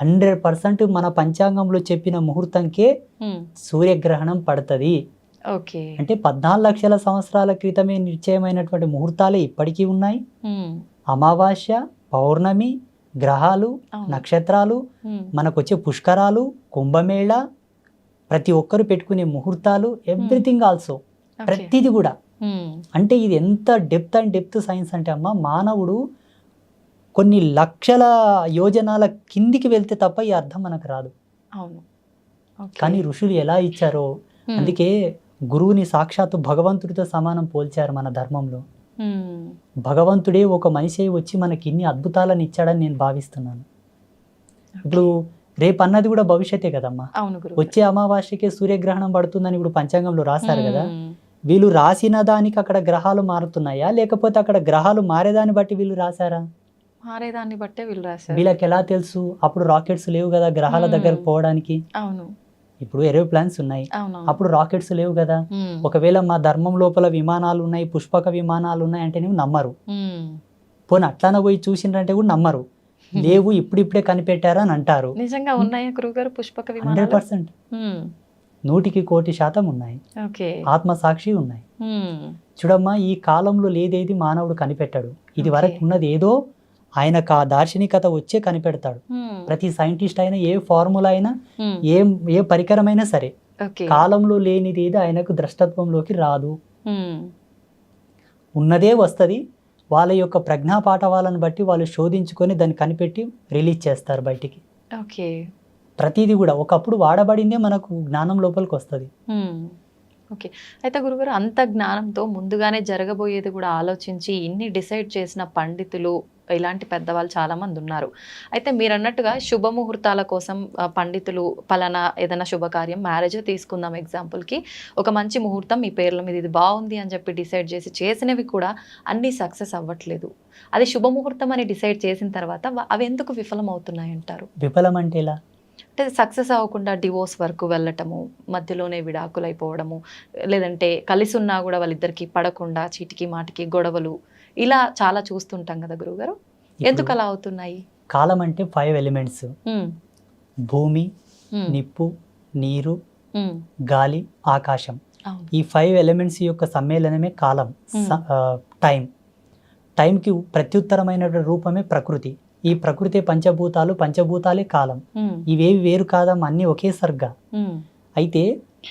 100% మన పంచాంగంలో చెప్పిన ముహూర్తంకే సూర్యగ్రహణం పడుతుంది. అంటే 14 లక్షల సంవత్సరాల క్రితమే నిశ్చయమైనటువంటి ముహూర్తాలే ఇప్పటికీ ఉన్నాయి. అమావాస్య, పౌర్ణమి, గ్రహాలు, నక్షత్రాలు, మనకొచ్చే పుష్కరాలు, కుంభమేళ, ప్రతి ఒక్కరు పెట్టుకునే ముహూర్తాలు, ఎవ్రీథింగ్ ఆల్సో, ప్రతిది కూడా. అంటే ఇది ఎంత డెప్త్ అండ్ డెప్త్ సైన్స్ అంటే అమ్మ, మానవుడు కొన్ని లక్షల యోజనాల కిందికి వెళ్తే తప్ప ఈ అర్థం మనకు రాదు. కానీ ఋషులు ఎలా ఇచ్చారో, అందుకే గురువుని సాక్షాత్తు భగవంతుడితో సమానం పోల్చారు మన ధర్మంలో. భగవంతుడే ఒక మనిషి వచ్చి మనకి ఇన్ని అద్భుతాలను ఇచ్చాడని నేను భావిస్తున్నాను. ఇప్పుడు రేపు అన్నది కూడా భవిష్యత్తే కదమ్మా. వచ్చే అమావాస్యకే సూర్యగ్రహణం పడుతుందని ఇప్పుడు పంచాంగంలో రాశారు కదా. వీళ్ళు రాసిన దానికి అక్కడ గ్రహాలు మారుతున్నాయా, లేకపోతే అక్కడ గ్రహాలు మారేదాన్ని బట్టి వీళ్ళు రాశారా? మారేదాన్ని బట్టే వీళ్ళు రాశారు. వీళ్ళకి ఎలా తెలుసు? అప్పుడు రాకెట్స్ లేవు కదా గ్రహాల దగ్గరకు పోవడానికి. ఇప్పుడు ఏరోప్లాన్స్ ఉన్నాయి, అప్పుడు రాకెట్స్ లేవు కదా. ఒకవేళ మా ధర్మం లోపల విమానాలు ఉన్నాయి, పుష్పక విమానాలు ఉన్నాయి అంటే నువ్వు నమ్మరు. పోనీ అట్లానే పోయి చూసిండ్రంటే కూడా నమ్మరు. లేవు, ఇప్పుడిప్పుడే కనిపెట్టారా అని అంటారు. నిజంగా ఉన్నాయా గురుగారు పుష్పక విమానాలు? 100%, 100% ఉన్నాయి. ఆత్మసాక్షి ఉన్నాయి. చూడమ్మా, ఈ కాలంలో లేదేది మానవుడు కనిపెట్టాడు. ఇది వరకు ఉన్నది ఏదో ఆయనకు ఆ దార్శనికత వచ్చే కనిపెడతాడు. ప్రతి సైంటిస్ట్ అయినా ఏ ఫార్ములా అయినా ఏ పరికరమైనా సరే ఓకే. కాలంలో లేనిది ఏది ఆయనకు ద్రష్టత్వంలోకి రాదు. ఉన్నదే వస్తుంది. వాళ్ళ యొక్క ప్రజ్ఞా పాఠవాలను బట్టి వాళ్ళు శోధించుకొని దాన్ని కనిపెట్టి రిలీజ్ చేస్తారు బయటికి. ఓకే. ప్రతిదీ కూడా ఒకప్పుడు వాడబడిందే మనకు జ్ఞానం లోపలికి వస్తుంది. ఓకే. అయితే గురుగారు అంత జ్ఞానంతో ముందుగానే జరగబోయేది కూడా ఆలోచించి ఇన్ని డిసైడ్ చేసిన పండితులు ఇలాంటి పెద్దవాళ్ళు చాలా మంది ఉన్నారు. అయితే మీరు అన్నట్టుగా శుభముహూర్తాల కోసం పండితులు పలానా ఏదైనా శుభకార్యం మ్యారేజ్ తీసుకుందాం ఎగ్జాంపుల్కి, ఒక మంచి ముహూర్తం మీ పేర్ల మీద ఇది బాగుంది అని చెప్పి డిసైడ్ చేసి చేసినవి కూడా అన్నీ సక్సెస్ అవ్వట్లేదు. అది శుభముహూర్తం అని డిసైడ్ చేసిన తర్వాత అవి ఎందుకు విఫలం అవుతున్నాయి అంటారు? విఫలం అంటే ఎలా? అంటే సక్సెస్ అవ్వకుండా డివోర్స్ వరకు వెళ్ళటము, మధ్యలోనే విడాకులు అయిపోవడము, లేదంటే కలిసి ఉన్నా కూడా వాళ్ళిద్దరికి పడకుండా చీటికి మాటికి గొడవలు, ఇలా చాలా చూస్తుంటాం కదా గురువుగారు. ఎందుకు అలా అవుతున్నాయి? కాలం అంటే 5 ఎలిమెంట్స్: భూమి, నిప్పు, నీరు, గాలి, ఆకాశం. ఈ 5 ఎలిమెంట్స్ యొక్క సమ్మేళనమే కాలం. టైంకి ప్రత్యుత్తరమైన రూపమే ప్రకృతి. ఈ ప్రకృతి పంచభూతాలు, పంచభూతాలే కాలం. ఇవేవి వేరు కాదమ్మా, అన్నీ ఒకే సర్గ. అయితే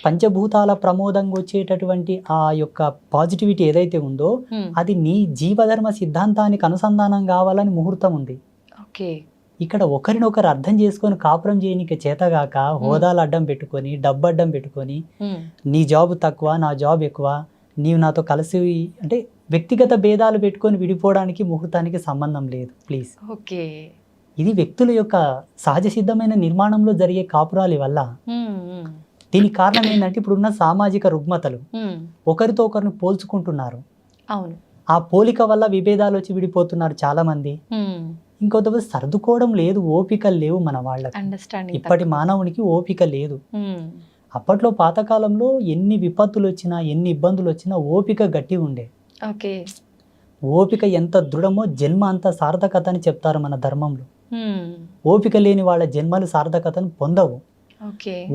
పంచభూతాల ప్రమోదంగా వచ్చేటటువంటి ఆ యొక్క పాజిటివిటీ ఏదైతే ఉందో అది నీ జీవధర్మ సిద్ధాంతానికి అనుసంధానం కావాలని ముహూర్తం ఉంది. ఇక్కడ ఒకరినొకరు అర్థం చేసుకొని కాపురం చేయనికి చేతగాక హోదాలు అడ్డం పెట్టుకొని, డబ్బు అడ్డం పెట్టుకొని, నీ జాబ్ తక్కువ నా జాబ్ ఎక్కువ, నీవు నాతో కలిసి అంటే వ్యక్తిగత భేదాలు పెట్టుకొని విడిపోవడానికి ముహూర్తానికి సంబంధం లేదు. ప్లీజ్. ఓకే. ఇది వ్యక్తుల యొక్క సహజ సిద్ధమైన నిర్మాణంలో జరిగే కాపురాలి వల్ల. దీనికి కారణం ఏంటంటే ఇప్పుడున్న సామాజిక రుగ్మతలు, ఒకరితో ఒకరిని పోల్చుకుంటున్నారు. అవును. ఆ పోలిక వల్ల విభేదాలు వచ్చి విడిపోతున్నారు చాలా మంది. ఇంకొంతమంది సర్దుకోవడం లేదు, ఓపికలు లేవు మన వాళ్ళకి. ఇప్పటి మానవునికి ఓపిక లేదు. అప్పట్లో పాతకాలంలో ఎన్ని విపత్తులు వచ్చినా, ఎన్ని ఇబ్బందులు వచ్చినా ఓపిక గట్టి ఉండే. ఓపిక ఎంత దృఢమో జన్మ అంత సార్థకత అని చెప్తారు మన ధర్మంలో. ఓపిక లేని వాళ్ళ జన్మలు సార్థకతను పొందవు.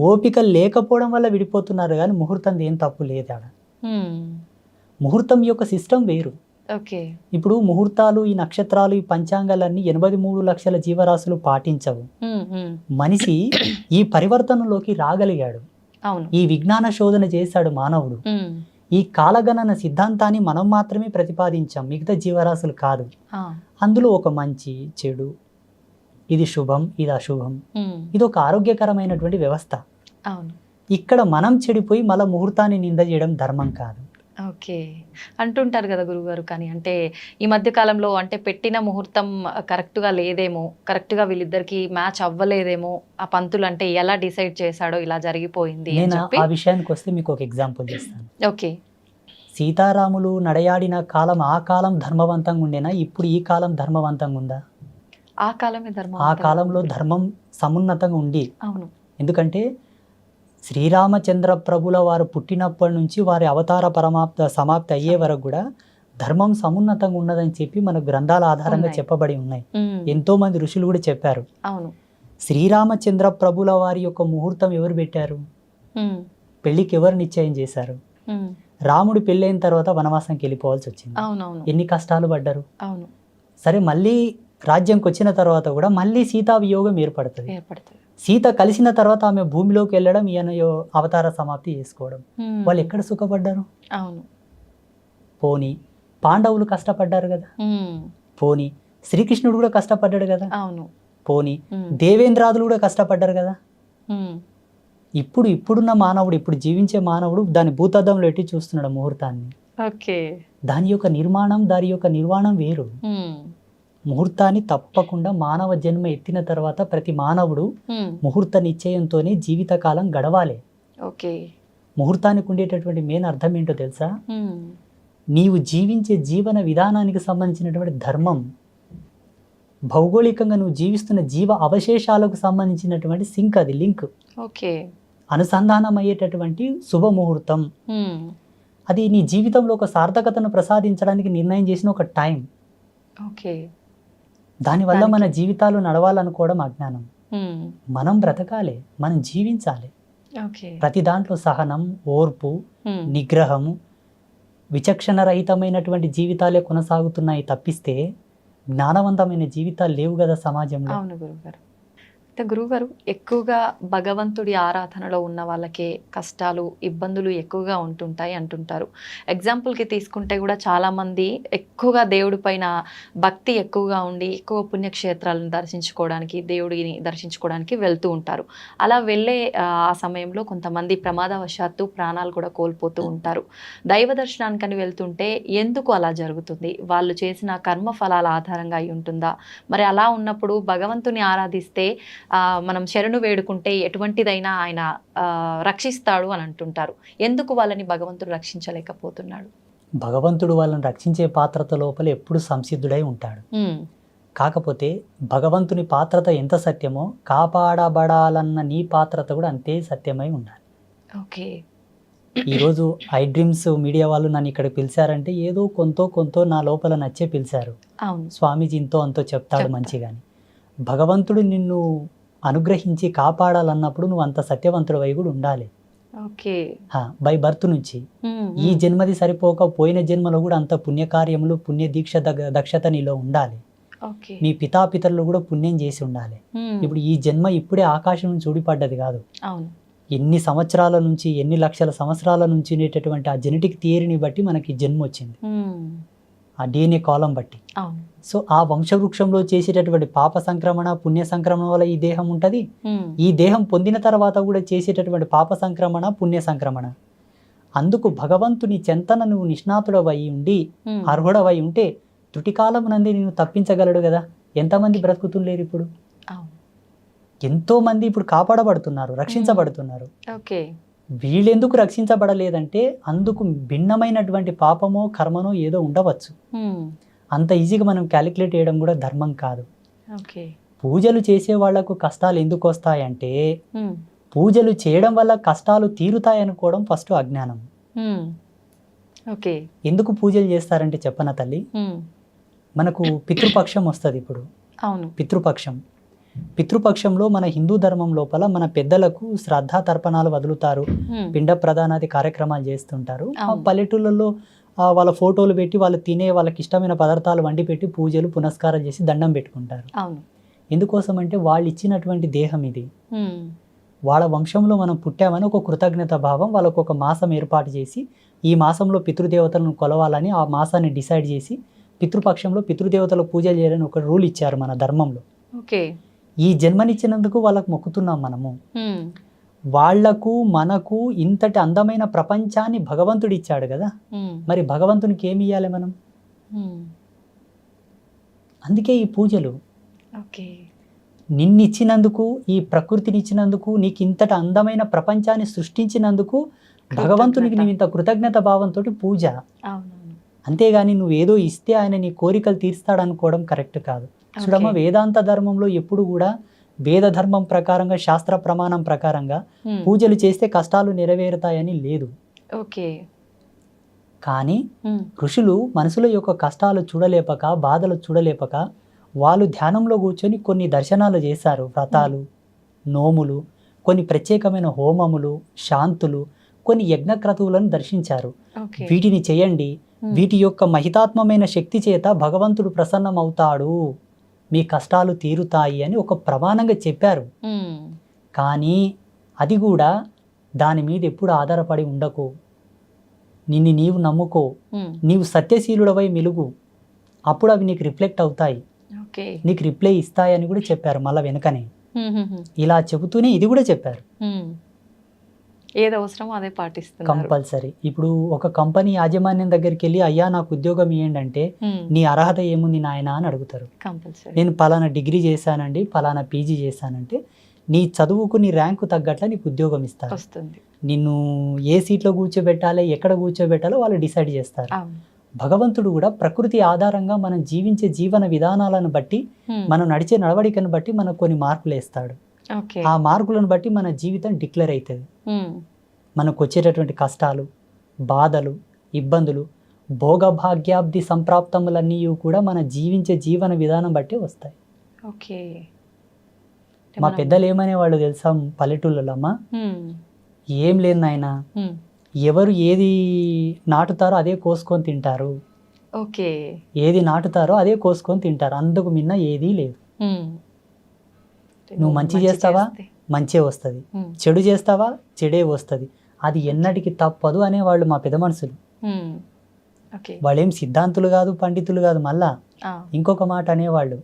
ఓపిక లేకపోవడం వల్ల విడిపోతున్నారు కానీ ముహూర్తం ఏం తప్పు లేదు ఆడ. ముహూర్తం యొక్క సిస్టమ్ వేరు. ఇప్పుడు ముహూర్తాలు, ఈ నక్షత్రాలు, ఈ పంచాంగాలన్నీ 83 లక్షల జీవరాశులు పాటించవు. మనిషి ఈ పరివర్తనలోకి రాగలిగాడు. ఈ విజ్ఞాన శోధన చేశాడు మానవుడు. ఈ కాలగణన సిద్ధాంతాన్ని మనం మాత్రమే ప్రతిపాదించాం, మిగతా జీవరాశులు కాదు. అందులో ఒక మంచి చెడు, ఇది శుభం, ఇది అశుభం, ఇది ఒక ఆరోగ్యకరమైనటువంటి వ్యవస్థ. ఇక్కడ మనం చెడిపోయి మళ్ళీ ముహూర్తాన్ని నింద చేయడం ధర్మం కాదు. ఓకే. అంటుంటారు కదా గురుగారు, కానీ అంటే ఈ మధ్య కాలంలో అంటే పెట్టిన ముహూర్తం కరెక్ట్గా లేదేమో, కరెక్ట్గా వీళ్ళిద్దరికి మ్యాచ్ అవ్వలేదేమో, ఆ పంతులు అంటే ఎలా డిసైడ్ చేశాడో ఇలా జరిగిపోయింది. నేను ఆ విషయానికి వస్తే మీకు ఒక ఎగ్జాంపుల్ చేస్తాను. ఓకే. సీతారాములు నడయాడిన కాలం ఆ కాలం ధర్మవంతంగా ఉండేనా? ఇప్పుడు ఈ కాలం ధర్మవంతంగా ఉందా? ఆ కాలమే ధర్మం. ఆ కాలంలో ధర్మం సమున్నతంగా ఉంది. అవును. ఎందుకంటే శ్రీరామచంద్ర ప్రభుల వారు పుట్టినప్పటి నుంచి వారి అవతార సమాప్తి అయ్యే వరకు కూడా ధర్మం సమున్నతంగా ఉన్నదని చెప్పి మన గ్రంథాల ఆధారంగా చెప్పబడి ఉన్నాయి. ఎంతో మంది ఋషులు కూడా చెప్పారు. అవును. శ్రీరామచంద్ర ప్రభుల వారి యొక్క ముహూర్తం ఎవరు పెట్టారు? పెళ్లికి ఎవరు నిశ్చయం చేశారు? రాముడు పెళ్ళైన తర్వాత వనవాసానికి వెళ్ళిపోవాల్సి వచ్చింది. ఎన్ని కష్టాలు పడ్డారు. సరే, మళ్ళీ రాజ్యంకి వచ్చిన తర్వాత కూడా మళ్ళీ సీతా వియోగం ఏర్పడుతుంది. సీత కలిసిన తర్వాత ఆమె భూమిలోకి వెళ్ళడం, ఈయన అవతార సమాప్తి చేసుకోవడం. వాళ్ళు ఎక్కడ సుఖపడ్డారు? పోనీ పాండవులు కష్టపడ్డారు కదా. పోనీ శ్రీకృష్ణుడు కూడా కష్టపడ్డాడు కదా. పోనీ దేవేంద్రాదులు కూడా కష్టపడ్డారు కదా. ఇప్పుడున్న మానవుడు, ఇప్పుడు జీవించే మానవుడు దాని భూతద్దంలో ఎట్టి చూస్తున్నాడు ముహూర్తాన్ని. దాని యొక్క నిర్మాణం, దాని యొక్క నిర్వాణం వేరు. ముహూర్తాన్ని తప్పకుండా మానవ జన్మ ఎత్తిన తర్వాత ప్రతి మానవుడు ముహూర్త నిశ్చయంతోనే జీవితకాలం గడవాలి. ముహూర్తానికి ఉండేటటువంటి మెయిన్ అర్థం ఏంటో తెలుసా? నీవు జీవించే జీవన విధానానికి సంబంధించినటువంటి ధర్మం, భౌగోళికంగా నువ్వు జీవిస్తున్న జీవ అవశేషాలకు సంబంధించినటువంటి సింక్, అది లింక్, అనుసంధానం అయ్యేటటువంటి శుభముహూర్తం. అది నీ జీవితంలో ఒక సార్థకతను ప్రసాదించడానికి నిర్ణయం చేసిన ఒక టైం. దానివల్ల మన జీవితాలు నడవాలనుకోవడం అజ్ఞానం. మనం బ్రతకాలి, మనం జీవించాలి. ప్రతి దాంట్లో సహనం, ఓర్పు, నిగ్రహము, విచక్షణ రహితమైనటువంటి జీవితాలే కొనసాగుతున్నాయి తప్పిస్తే జ్ఞానవంతమైన జీవితాలు లేవు కదా సమాజంలో. అవును గురుగారు. అయితే గురుగారు, ఎక్కువగా భగవంతుడి ఆరాధనలో ఉన్న వాళ్ళకే కష్టాలు, ఇబ్బందులు ఎక్కువగా ఉంటుంటాయి అంటుంటారు. ఎగ్జాంపుల్కి తీసుకుంటే కూడా చాలామంది ఎక్కువగా దేవుడి పైన భక్తి ఎక్కువగా ఉండి ఎక్కువ పుణ్యక్షేత్రాలను దర్శించుకోవడానికి, దేవుడిని దర్శించుకోవడానికి వెళ్తూ ఉంటారు. అలా వెళ్ళే ఆ సమయంలో కొంతమంది ప్రమాదవశాత్తు ప్రాణాలు కూడా కోల్పోతూ ఉంటారు. దైవ దర్శనానికని వెళ్తుంటే ఎందుకు అలా జరుగుతుంది? వాళ్ళు చేసిన కర్మ ఫలాల ఆధారంగా అయి ఉంటుందా? మరి అలా ఉన్నప్పుడు భగవంతుని ఆరాధిస్తే మనం శరణు వేడుకుంటే ఎటువంటిదైనా ఆయన రక్షిస్తాడు అని అంటుంటారు. ఎందుకు వాళ్ళని భగవంతుడు రక్షించలేకపోతున్నాడు? భగవంతుడు వాళ్ళని రక్షించే పాత్రత లోపల ఎప్పుడు సంసిద్ధుడై ఉంటాడు. కాకపోతే భగవంతుని పాత్రత ఎంత సత్యమో కాపాడబడాలన్న నీ పాత్రత కూడా అంతే సత్యమై ఉండాలి. ఓకే. ఈరోజు ఐ డ్రీమ్స్ మీడియా వాళ్ళు నన్ను ఇక్కడ పిలిచారంటే ఏదో కొంతో నా లోపల నచ్చే పిలిచారు. అవును, స్వామీజీ ఇంతో అంతో చెప్తాడు మంచిగాని. భగవంతుడు నిన్ను అనుగ్రహించి కాపాడాలన్నప్పుడు నువ్వు అంత సత్యవంతుడు అయి కూడా ఉండాలి. ఓకే. బై బర్త్ నుంచి ఈ జన్మది సరిపోక పోయిన జన్మలో కూడా అంత పుణ్యకార్యములు, పుణ్య దీక్ష దక్షత నీలో ఉండాలి. మీ పితాపితరులు కూడా పుణ్యం చేసి ఉండాలి. ఇప్పుడు ఈ జన్మ ఇప్పుడే ఆకాశం నుంచి ఊడిపడ్డది కాదు. ఎన్ని సంవత్సరాల నుంచి, ఎన్ని లక్షల సంవత్సరాల నుంచి ఉండేటటువంటి ఆ జెనెటిక్ థియరీని బట్టి మనకి జన్మ వచ్చింది, ఆ DNA కాలం బట్టి. సో ఆ వంశవృక్షంలో చేసేటటువంటి పాప సంక్రమణ, పుణ్య సంక్రమణ వల్ల ఈ దేహం ఉంటుంది. ఈ దేహం పొందిన తర్వాత కూడా చేసేటటువంటి పాప సంక్రమణ, పుణ్య సంక్రమణ. అందుకు భగవంతుని చెంతన నువ్వు నిష్ణాతుడవై ఉండి, అర్హుడవై ఉంటే త్రుటికాలమునందే నేను తప్పించగలడు కదా. ఎంతమంది బ్రతుకుతుండలేరు ఇప్పుడు? ఎంతో మంది ఇప్పుడు కాపాడబడుతున్నారు, రక్షించబడుతున్నారు. వీళ్ళెందుకు రక్షించబడలేదంటే అందుకు భిన్నమైనటువంటి పాపమో కర్మనో ఏదో ఉండవచ్చు. అంత ఈజీగా మనం క్యాలిక్యులేట్ చేయడం కూడా ధర్మం కాదు. పూజలు చేసే వాళ్లకు కష్టాలు ఎందుకు వస్తాయంటే పూజలు చేయడం వల్ల కష్టాలు తీరుతాయనుకోవడం ఫస్ట్ అజ్ఞానం. ఎందుకు పూజలు చేస్తారంటే చెప్పన తల్లి, మనకు పితృపక్షం వస్తుంది ఇప్పుడు. పితృపక్షంలో మన హిందూ ధర్మం లోపల మన పెద్దలకు శ్రద్ధా తర్పణాలు వదులుతారు, పిండ ప్రదానాది కార్యక్రమాలు చేస్తుంటారు. ఆ పల్లెటూళ్ళలో వాళ్ళ ఫోటోలు పెట్టి వాళ్ళు తినే వాళ్ళకి ఇష్టమైన పదార్థాలు వండి పెట్టి పూజలు పునస్కారాలు చేసి దండం పెట్టుకుంటారు. ఎందుకోసం అంటే వాళ్ళు ఇచ్చినటువంటి దేహం ఇది, వాళ్ళ వంశంలో మనం పుట్టామని ఒక కృతజ్ఞత భావం. వాళ్ళకు ఒక మాసం ఏర్పాటు చేసి ఈ మాసంలో పితృదేవతలను కొలవాలని ఆ మాసాన్ని డిసైడ్ చేసి పితృపక్షంలో పితృదేవతలకు పూజలు చేయాలని ఒక రూల్ ఇచ్చారు మన ధర్మంలో. ఈ జన్మనిచ్చినందుకు వాళ్ళకు మొక్కుతున్నాం మనము. వాళ్లకు మనకు ఇంతటి అందమైన ప్రపంచాన్ని భగవంతుడు ఇచ్చాడు కదా, మరి భగవంతునికి ఏమి ఇవ్వాలి మనం? అందుకే ఈ పూజలు. నిన్నిచ్చినందుకు, ఈ ప్రకృతిని ఇచ్చినందుకు, నీకు ఇంతటి అందమైన ప్రపంచాన్ని సృష్టించినందుకు భగవంతునికి నువ్వు ఇంత కృతజ్ఞత భావంతో పూజ. అంతేగాని నువ్వేదో ఇస్తే ఆయన నీ కోరికలు తీర్స్తాడనుకోవడం కరెక్ట్ కాదు. చూడమ్మ, వేదాంత ధర్మంలో ఎప్పుడు కూడా వేద ధర్మం ప్రకారంగా, శాస్త్ర ప్రమాణం ప్రకారంగా పూజలు చేస్తే కష్టాలు నెరవేరుతాయని లేదు. కానీ ఋషులు మనసుల యొక్క కష్టాలు చూడలేపక, బాధలు చూడలేపక వాళ్ళు ధ్యానంలో కూర్చొని కొన్ని దర్శనాలు చేశారు. వ్రతాలు, నోములు, కొన్ని ప్రత్యేకమైన హోమములు, శాంతులు, కొన్ని యజ్ఞక్రతువులను దర్శించారు. వీటిని చేయండి, వీటి యొక్క మహితాత్మమైన శక్తి చేత భగవంతుడు ప్రసన్నమవుతాడు, మీ కష్టాలు తీరుతాయి అని ఒక ప్రమాణంగా చెప్పారు. కానీ అది కూడా దాని మీద ఎప్పుడు ఆధారపడి ఉండకు. నిన్ను నీవు నమ్ముకో, నీవు సత్యశీలుడవై మెలుగు, అప్పుడు అవి నీకు రిఫ్లెక్ట్ అవుతాయి, నీకు రిప్లై ఇస్తాయని కూడా చెప్పారు. మళ్ళీ వెనుకనే ఇలా చెబుతూనే ఇది కూడా చెప్పారు, ఏది అవసరమో అదే పాటిస్తున్నారు కంపల్సరీ. ఇప్పుడు ఒక కంపెనీ యాజమాన్యం దగ్గరికి వెళ్ళి అయ్యా నాకు ఉద్యోగం ఇవ్వండి అంటే నీ అర్హత ఏముంది నాయన అని అడుగుతారు. నేను పలానా డిగ్రీ చేశానండి, పలానా పీజీ చేశానంటే నీ చదువుకు, నీ ర్యాంకు తగ్గట్ల నీకు ఉద్యోగం ఇస్తారు. నిన్ను ఏ సీట్లో కూర్చోబెట్టాలి, ఎక్కడ కూర్చోబెట్టాలో వాళ్ళు డిసైడ్ చేస్తారు. భగవంతుడు కూడా ప్రకృతి ఆధారంగా మనం జీవించే జీవన విధానాలను బట్టి, మనం నడిచే నడవడికను బట్టి మనకు కొన్ని మార్కులు వేస్తాడు. ఆ మార్కులను బట్టి మన జీవితం డిక్లేర్ అవుతుంది. మనకు వచ్చేటటువంటి కష్టాలు, బాధలు, ఇబ్బందులు, భోగభాగ్యాబ్ది సంప్రాప్తములన్నీ కూడా మన జీవించే జీవన విధానం బట్టి వస్తాయి. మా పెద్దలు ఏమనేవాళ్ళు తెలుసా పల్లెటూళ్ళలో, అమ్మా ఏం లేదు నాయన, ఎవరు ఏది నాటుతారో అదే కోసుకొని తింటారు. ఓకే. ఏది నాటుతారో అదే కోసుకొని తింటారు, అందుకు మిన్న ఏదీ లేదు. నువ్వు మంచి చేస్తావా చేస్తే. మంచే వస్తుంది, ఉమ్, చెడు చేస్తావా చెడే వస్తుంది, అది ఎన్నటికి తప్పదు అనేవాళ్ళు మా పెద్ద మనుషులు. ఉమ్, ఓకే. వాళ్ళేం సిద్ధాంతులు కాదు, పండితులు కాదు. మళ్ళా ఆ, ఇంకొక మాట అనేవాళ్ళు,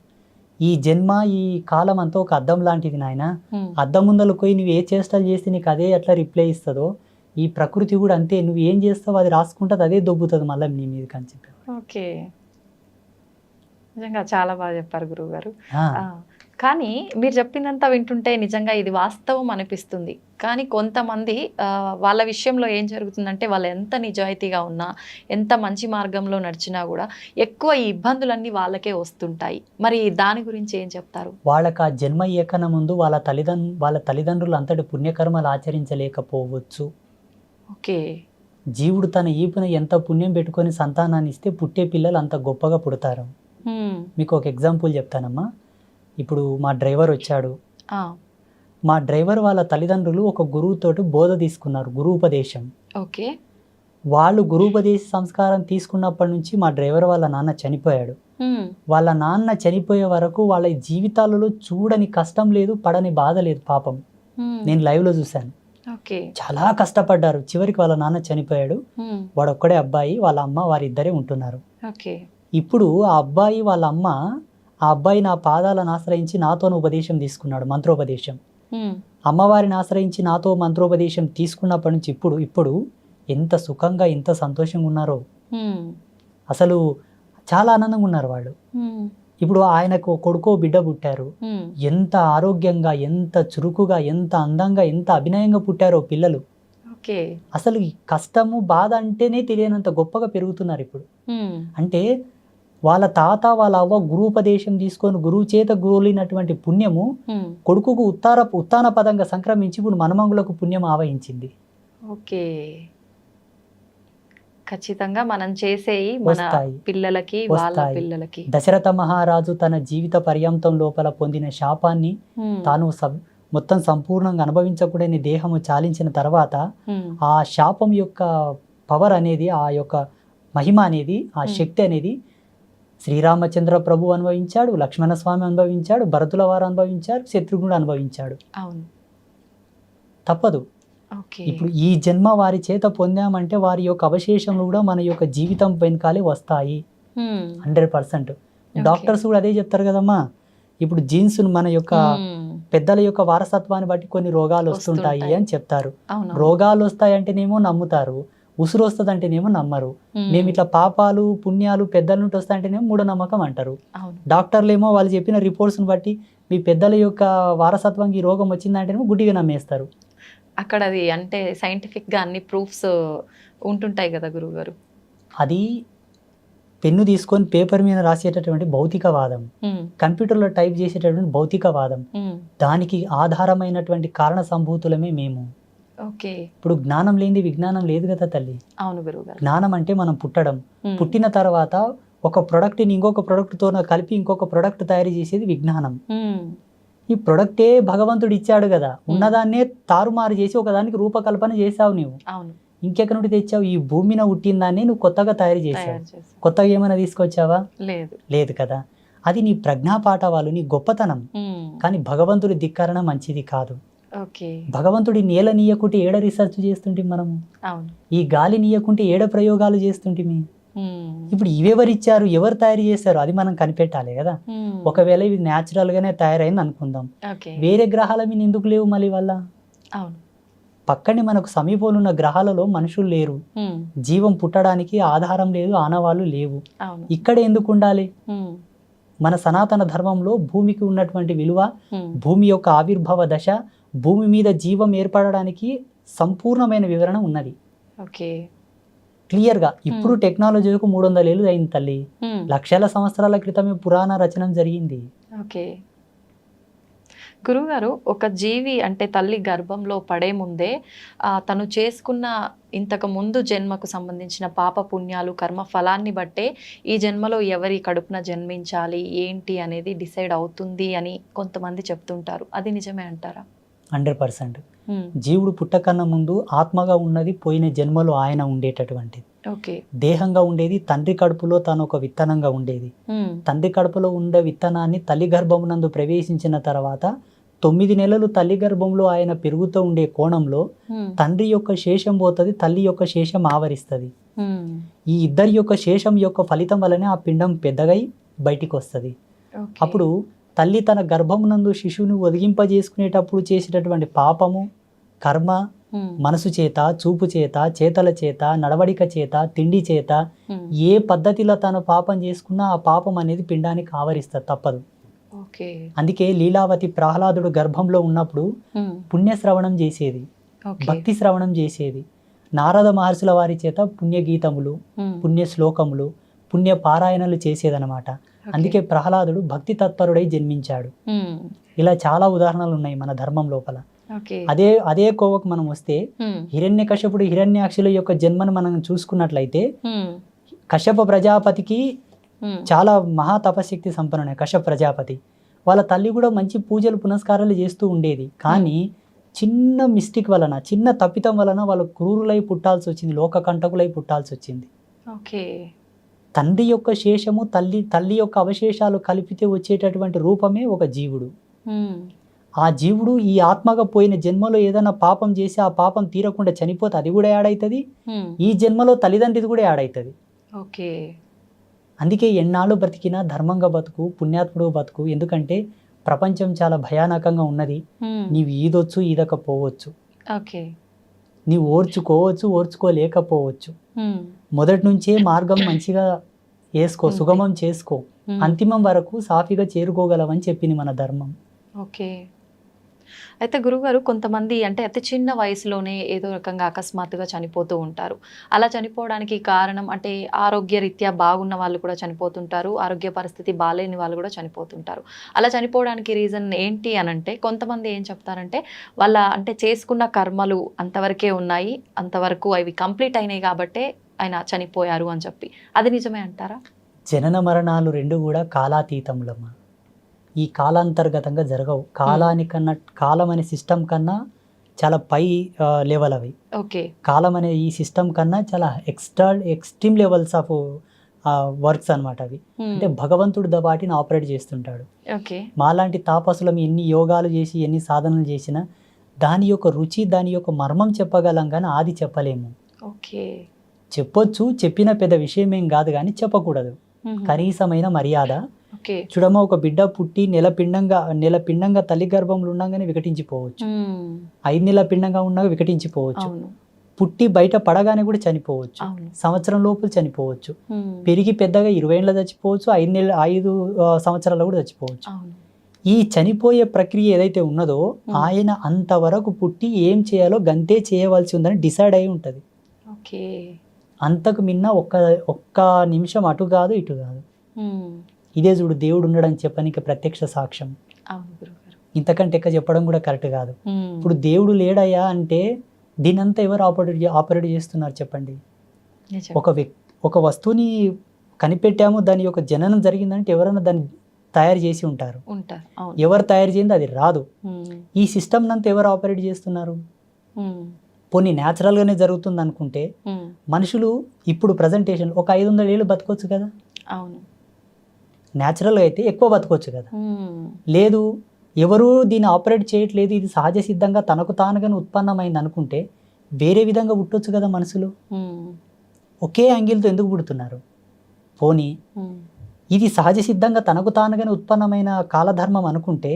ఈ జన్మ ఈ కాలం అంతా ఒక అద్దం లాంటిది నాయన. ఉమ్, అద్దం ముందరకు పోయి నువ్వు ఏ చేష్టలు చేస్తే నీకు అదే ఎట్లా రిప్లై ఇస్తుందో, ఈ ప్రకృతి కూడా అంతే, నువ్వు ఏం చేస్తావో అది రాసుకుంటుంది, అదే దొబ్బుతుంది మళ్ళీ నీ మీదకి అని చెప్పారు. ఓకే. నిజంగా చాలా బాగా చెప్పారు గురువుగారు. ఆ, కానీ మీరు చెప్పినంత వింటుంటే నిజంగా ఇది వాస్తవం అనిపిస్తుంది. కానీ కొంతమంది వాళ్ళ విషయంలో ఏం జరుగుతుందంటే, వాళ్ళు ఎంత నిజాయితీగా ఉన్నా, ఎంత మంచి మార్గంలో నడిచినా కూడా ఎక్కువ ఈ ఇబ్బందులన్నీ వాళ్ళకే వస్తుంటాయి. మరి దాని గురించి ఏం చెప్తారు? వాళ్ళకి ఆ జన్మ ఎక్కన ముందు వాళ్ళ తల్లిదండ్రులు అంతటి పుణ్యకర్మలు ఆచరించలేకపోవచ్చు. ఓకే. జీవుడు తన ఈపున ఎంత పుణ్యం పెట్టుకొని సంతానాన్ని ఇస్తే పుట్టే పిల్లలు అంత గొప్పగా పుడతారు. ఉమ్, మీకు ఒక ఎగ్జాంపుల్ చెప్తానమ్మా. ఇప్పుడు మా డ్రైవర్ వచ్చాడు, ఆ, మా డ్రైవర్ వాళ్ళ తల్లిదండ్రులు ఒక గురువుతోటి బోధ తీసుకున్నారు, గురూపదేశం. ఓకే. వాళ్ళు గురూపదేశ సంస్కారం తీసుకున్నప్పటి నుంచి మా డ్రైవర్ వాళ్ళ నాన్న చనిపోయాడు. ఉమ్, వాళ్ళ నాన్న చనిపోయే వరకు వాళ్ళ జీవితాలలో చూడని కష్టం లేదు, పడని బాధ లేదు పాపం. ఉమ్, నేను లైవ్లో చూశాను. ఓకే. చాలా కష్టపడ్డారు. చివరికి వాళ్ళ నాన్న చనిపోయాడు. ఉమ్, వాడొక్కడే అబ్బాయి, వాళ్ళ అమ్మ, వారిద్దరే ఉంటున్నారు. ఓకే. ఇప్పుడు ఆ అబ్బాయి వాళ్ళ అమ్మ, ఆ అబ్బాయి నా పాదాలను ఆశ్రయించి నాతోను ఉపదేశం తీసుకున్నాడు, మంత్రోపదేశం. ఉమ్, అమ్మవారిని ఆశ్రయించి నాతో మంత్రోపదేశం తీసుకున్నప్పటి నుంచి ఇప్పుడు ఎంత సుఖంగా ఎంత సంతోషంగా ఉన్నారో. ఉమ్, అసలు చాలా ఆనందంగా ఉన్నారు వాళ్ళు. ఉమ్, ఇప్పుడు ఆయనకు కొడుకో బిడ్డ పుట్టారు. ఉమ్, ఎంత ఆరోగ్యంగా, ఎంత చురుకుగా, ఎంత అందంగా, ఎంత అభినయంగా పుట్టారో పిల్లలు. ఓకే. అసలు ఈ కష్టము బాధ అంటేనే తెలియనంత గొప్పగా పెరుగుతున్నారు ఇప్పుడు. ఉమ్, అంటే వాళ్ళ తాత వాళ్ళ అవ్వ గురూపదేశం తీసుకొని గురువు చేత గురువులినటువంటి పుణ్యము ఉమ్, కొడుకుకు ఉత్తాన పదంగా సంక్రమించి ఇప్పుడు మనమంగులకు పుణ్యం ఆవహించింది. ఓకే. ఖచ్చితంగా మనం చేసేవి మన వస్తాయి. పిల్లలకి, వాళ్ళ వస్తాయి. పిల్లలకి. దశరథ మహారాజు తన జీవిత పర్యంతం లోపల పొందిన శాపాన్ని ఉమ్, తాను మొత్తం సంపూర్ణంగా అనుభవించకూడని దేహము చాలించిన తర్వాత ఉమ్, ఆ శాపం యొక్క పవర్ అనేది, ఆ యొక్క మహిమ అనేది, ఆ శక్తి అనేది శ్రీరామచంద్ర ప్రభు అనుభవించాడు, లక్ష్మణస్వామి అనుభవించాడు, భరతుల వారు అనుభవించారు, శత్రుఘ్నుడు అనుభవించాడు. అవును. తప్పదు. ఓకే. ఇప్పుడు ఈ జన్మ వారి చేత పొందామంటే వారి యొక్క అవశేషములు కూడా మన యొక్క జీవితం వెనకాలే వస్తాయి. ఉమ్, 100%. డాక్టర్స్ కూడా అదే చెప్తారు కదమ్మా. ఇప్పుడు జీన్స్ మన యొక్క ఉమ్, పెద్దల యొక్క వారసత్వాన్ని బట్టి కొన్ని రోగాలు వస్తుంటాయి అని చెప్తారు. అవును. రోగాలు వస్తాయంటేనేమో నమ్ముతారు, ఉసురు వస్తుందంటేనేమో నమ్మరు. ఉమ్, మేము ఇట్లా పాపాలు పుణ్యాలు పెద్దల నుండి వస్తాయంటేనేమో మూఢనమ్మకం అంటారు. అవును. డాక్టర్లు ఏమో వాళ్ళు చెప్పిన రిపోర్ట్స్ని బట్టి మీ పెద్దల యొక్క వారసత్వంకి ఈ రోగం వచ్చిందంటేనేమో గుడ్డిగా నమ్మేస్తారు. అక్కడ అది అంటే సైంటిఫిక్ గా అన్ని ప్రూఫ్స్ ఉంటుంటాయి కదా గురువుగారు. అది పెన్ను తీసుకొని పేపర్ మీద రాసేటటువంటి భౌతికవాదం, ఉమ్, కంప్యూటర్లో టైప్ చేసేటటువంటి భౌతికవాదం, ఉమ్, దానికి ఆధారమైనటువంటి కారణ సంభూతులమే మేము. ఓకే. ఇప్పుడు జ్ఞానం లేనిది విజ్ఞానం లేదు కదా తల్లి. అవును గురువుగారు. జ్ఞానం అంటే మనం పుట్టడం, ఉమ్, పుట్టిన తర్వాత ఒక ప్రోడక్ట్ని ఇంకొక ప్రోడక్ట్తో కలిపి ఇంకొక ప్రోడక్ట్ తయారు చేసేది విజ్ఞానం. ఉమ్, ఈ ప్రోడక్టే భగవంతుడు ఇచ్చాడు కదా, ఉన్నదాన్నే తారుమారు చేసి ఒకదానికి రూపకల్పన చేసావు నువ్వు. అవును. ఇంకెక్కడి నుండి తెచ్చావు? ఈ భూమిన పుట్టిన దాన్ని నువ్వు కొత్తగా తయారు చేసావు. తయారు చేశారు. కొత్తగా ఏమైనా తీసుకొచ్చావా? లేదు. లేదు కదా. అది నీ ప్రజ్ఞాపాఠవాలు, నీ గొప్పతనం. ఉమ్, కానీ భగవంతుడి ధిక్కరణ మంచిది కాదు. ఓకే. భగవంతుడి నేల నీయకుంటే ఏడ రీసెర్చ్ చేస్తుంటే మనము, అవును. ఈ గాలి నీయకుంటే ఏడ ప్రయోగాలు చేస్తుంటిమి. ఉమ్, ఇప్పుడు ఇవెవరిచ్చారు, ఎవరు తయారు చేశారు, అది మనం కనిపెట్టాలి కదా. ఉమ్, ఒకవేళ ఇవి న్యాచురల్గానే తయారైంది అనుకుందాం, ఓకే. వేరే గ్రహాల మీద ఎందుకు లేవు మళ్ళీ వల్ల? అవును. పక్కనే మనకు సమీపంలో ఉన్న గ్రహాలలో మనుషులు లేరు, ఉమ్, జీవం పుట్టడానికి ఆధారం లేదు, ఆనవాళ్ళు లేవు. అవును. ఇక్కడ ఎందుకు ఉండాలి? ఉమ్, మన సనాతన ధర్మంలో భూమికి ఉన్నటువంటి విలువ, ఉమ్, భూమి యొక్క ఆవిర్భావ దశ, భూమి మీద జీవం ఏర్పడడానికి సంపూర్ణమైన వివరణ ఉన్నది ఓకే. క్లియర్గా. ఇప్పుడు టెక్నాలజీకు 300 ఏళ్ళు అయింది తల్లి. ఉమ్, లక్షల సంవత్సరాల క్రితమే పురాణ రచన జరిగింది. ఓకే. గురువుగారు, ఒక జీవి అంటే తల్లి గర్భంలో పడే ముందే తను చేసుకున్న ఇంతకు ముందు జన్మకు సంబంధించిన పాప పుణ్యాలు కర్మ ఫలాన్ని బట్టే ఈ జన్మలో ఎవరి కడుపున జన్మించాలి ఏంటి అనేది డిసైడ్ అవుతుంది అని కొంతమంది చెప్తుంటారు. అది నిజమే అంటారా? 100%. జీవుడు పుట్టకన్నా ముందు ఆత్మగా ఉన్నది పోయిన జన్మలో ఆయన ఉండేటటువంటిది. ఓకే. దేహంగా ఉండేది తండ్రి కడుపులో తాను ఒక విత్తనంగా ఉండేది. తండ్రి కడుపులో ఉండే విత్తనాన్ని తల్లి గర్భమునందు ప్రవేశించిన తర్వాత 9 నెలలు తల్లి గర్భంలో ఆయన పెరుగుతూ ఉండే కోణంలో తండ్రి యొక్క శేషం పోతుంది, తల్లి యొక్క శేషం ఆవరిస్తుంది. ఈ ఇద్దరి యొక్క శేషం యొక్క ఫలితం వల్లనే ఆ పిండం పెద్దగై బయటికి వస్తుంది. అప్పుడు తల్లి తన గర్భమునందు శిశువుని ఒదిగింపజేసుకునేటప్పుడు చేసేటటువంటి పాపము, కర్మ, మనసు చేత, చూపు చేత, చేతల చేత, నడవడిక చేత, తిండి చేత ఏ పద్ధతిలో తను పాపం చేసుకున్నా ఆ పాపం అనేది పిండానికి ఆవరిస్తుంది, తప్పదు. అందుకే లీలావతి ప్రహ్లాదుడు గర్భంలో ఉన్నప్పుడు పుణ్యశ్రవణం చేసేది, భక్తి శ్రవణం చేసేది. నారద మహర్షుల వారి చేత పుణ్యగీతములు, పుణ్య శ్లోకములు, పుణ్య పారాయణలు చేసేదనమాట. అందుకే ప్రహ్లాదుడు భక్తి తత్పరుడై జన్మించాడు. ఇలా చాలా ఉదాహరణలు ఉన్నాయి మన ధర్మం లోపల. అదే కోవకు మనం వస్తే హిరణ్యకశ్యపుడు, హిరణ్యాక్షుల యొక్క జన్మను మనం చూసుకున్నట్లయితే కశ్యప ప్రజాపతికి చాలా మహా తపశక్తి సంపన్నుడే కశ్యప ప్రజాపతి. వాళ్ళ తల్లి కూడా మంచి పూజలు పునస్కారాలు చేస్తూ ఉండేది. కానీ చిన్న మిస్టేక్ వలన, చిన్న తప్పితం వలన వాళ్ళు క్రూరులై పుట్టాల్సి వచ్చింది, లోక కంటకులై పుట్టాల్సి వచ్చింది. తండ్రి యొక్క శేషము, తల్లి యొక్క అవశేషాలు కలిపితే వచ్చేటటువంటి రూపమే ఒక జీవుడు. ఆ జీవుడు ఈ ఆత్మగా పోయిన జన్మలో ఏదైనా పాపం చేసి ఆ పాపం తీరకుండా చనిపోతే అది కూడా యాడ్ అవుతుంది, ఈ జన్మలో తల్లిదండ్రిది కూడా యాడ్ అవుతుంది. అందుకే ఎన్నాళ్ళు బ్రతికినా ధర్మంగా బతుకు, పుణ్యాత్ముడు బతుకు. ఎందుకంటే ప్రపంచం చాలా భయానకంగా ఉన్నది. నీవు ఈదొచ్చు, ఈదకపోవచ్చు, నీవు ఓర్చుకోవచ్చు, ఓర్చుకోలేకపోవచ్చు. మొదటి నుంచే మార్గం మంచిగా వేసుకో, సుగమం చేసుకో, అంతిమం వరకు సాఫీగా చేరుకోగలవని చెప్పింది మన ధర్మం. అయితే గురుగారు, కొంతమంది అంటే అతి చిన్న వయసులోనే ఏదో రకంగా అకస్మాత్తుగా చనిపోతూ ఉంటారు. అలా చనిపోవడానికి కారణం అంటే ఆరోగ్య రీత్యా బాగున్న వాళ్ళు కూడా చనిపోతుంటారు, ఆరోగ్య పరిస్థితి బాగాలేని వాళ్ళు కూడా చనిపోతుంటారు. అలా చనిపోవడానికి రీజన్ ఏంటి అని అంటే, కొంతమంది ఏం చెప్తారంటే వాళ్ళ అంటే చేసుకున్న కర్మలు అంతవరకే ఉన్నాయి, అంతవరకు అవి కంప్లీట్ అయినాయి కాబట్టే ఆయన చనిపోయారు అని చెప్పి. అది నిజమే అంటారా? జనన మరణాలు రెండు కూడా కాలాతీతములమ్మా. ఈ కాలాంతర్గతంగా జరగవు. కాలానికన్నా, కాలం అనే సిస్టమ్ కన్నా చాలా పై లెవెల్ అవి. కాలం అనే ఈ సిస్టమ్ కన్నా చాలా ఎక్స్ట్రీమ్ లెవెల్స్ ఆఫ్ వర్క్స్ అనమాట అవి. అంటే భగవంతుడు వాటిని ఆపరేట్ చేస్తుంటాడు. మాలాంటి తాపసులం ఎన్ని యోగాలు చేసి ఎన్ని సాధనలు చేసినా దాని యొక్క రుచి, దాని యొక్క మర్మం చెప్పగలం కానీ ఆది చెప్పలేము. చెప్పొచ్చు, చెప్పిన పెద్ద విషయం ఏం కాదు కానీ చెప్పకూడదు. కనీసమైన మర్యాద. చూడమ్మా, ఒక బిడ్డ పుట్టి నెల పిండంగా తల్లి గర్భంలో ఉండగానే వికటించిపోవచ్చు, 5 నెలల పిండంగా ఉండగా వికటించిపోవచ్చు, పుట్టి బయట పడగానే కూడా చనిపోవచ్చు, సంవత్సరం లోపల చనిపోవచ్చు, పెరిగి పెద్దగా 20 ఏళ్ళ చచ్చిపోవచ్చు, 5 సంవత్సరాలు కూడా చచ్చిపోవచ్చు. ఈ చనిపోయే ప్రక్రియ ఏదైతే ఉన్నదో ఆయన అంతవరకు పుట్టి ఏం చేయాలో గంతే చేయవలసి ఉందని డిసైడ్ అయి ఉంటుంది. అంతకు మిన్న ఒక్క నిమిషం అటు కాదు ఇటు కాదు. ఇదే చూడు దేవుడు ఉన్నాడని చెప్పడానికి ప్రత్యక్ష సాక్ష్యం. ఇంతకంటే ఎక్క చెప్పడం కూడా కరెక్ట్ కాదు. ఇప్పుడు దేవుడు లేడయ్యా అంటే దీనంతా ఎవరు ఆపరేట్ చేస్తున్నారు చెప్పండి? ఒక వస్తువుని కనిపెట్టాము, దాని యొక్క జననం జరిగిందంటే ఎవరైనా దాన్ని తయారు చేసి ఉంటారు. ఎవరు తయారు చేసింది అది రాదు. ఈ సిస్టమ్ నంతా ఎవరు ఆపరేట్ చేస్తున్నారు? పోనీ న్యాచురల్గానే జరుగుతుంది అనుకుంటే మనుషులు ఇప్పుడు ప్రజెంటేషన్ ఒక 500 ఏళ్ళు బతకొచ్చు కదా. న్యాచురల్గా అయితే ఎక్కువ బతకొచ్చు కదా. లేదు, ఎవరు దీన్ని ఆపరేట్ చేయట్లేదు, ఇది సహజ సిద్ధంగా తనకు తానుగానే ఉత్పన్నమైంది అనుకుంటే వేరే విధంగా పుట్టొచ్చు కదా మనుషులు. ఒకే యాంగిల్తో ఎందుకు పుడుతున్నారు? పోనీ ఇది సహజ సిద్ధంగా తనకు తానుగానే ఉత్పన్నమైన కాలధర్మం అనుకుంటే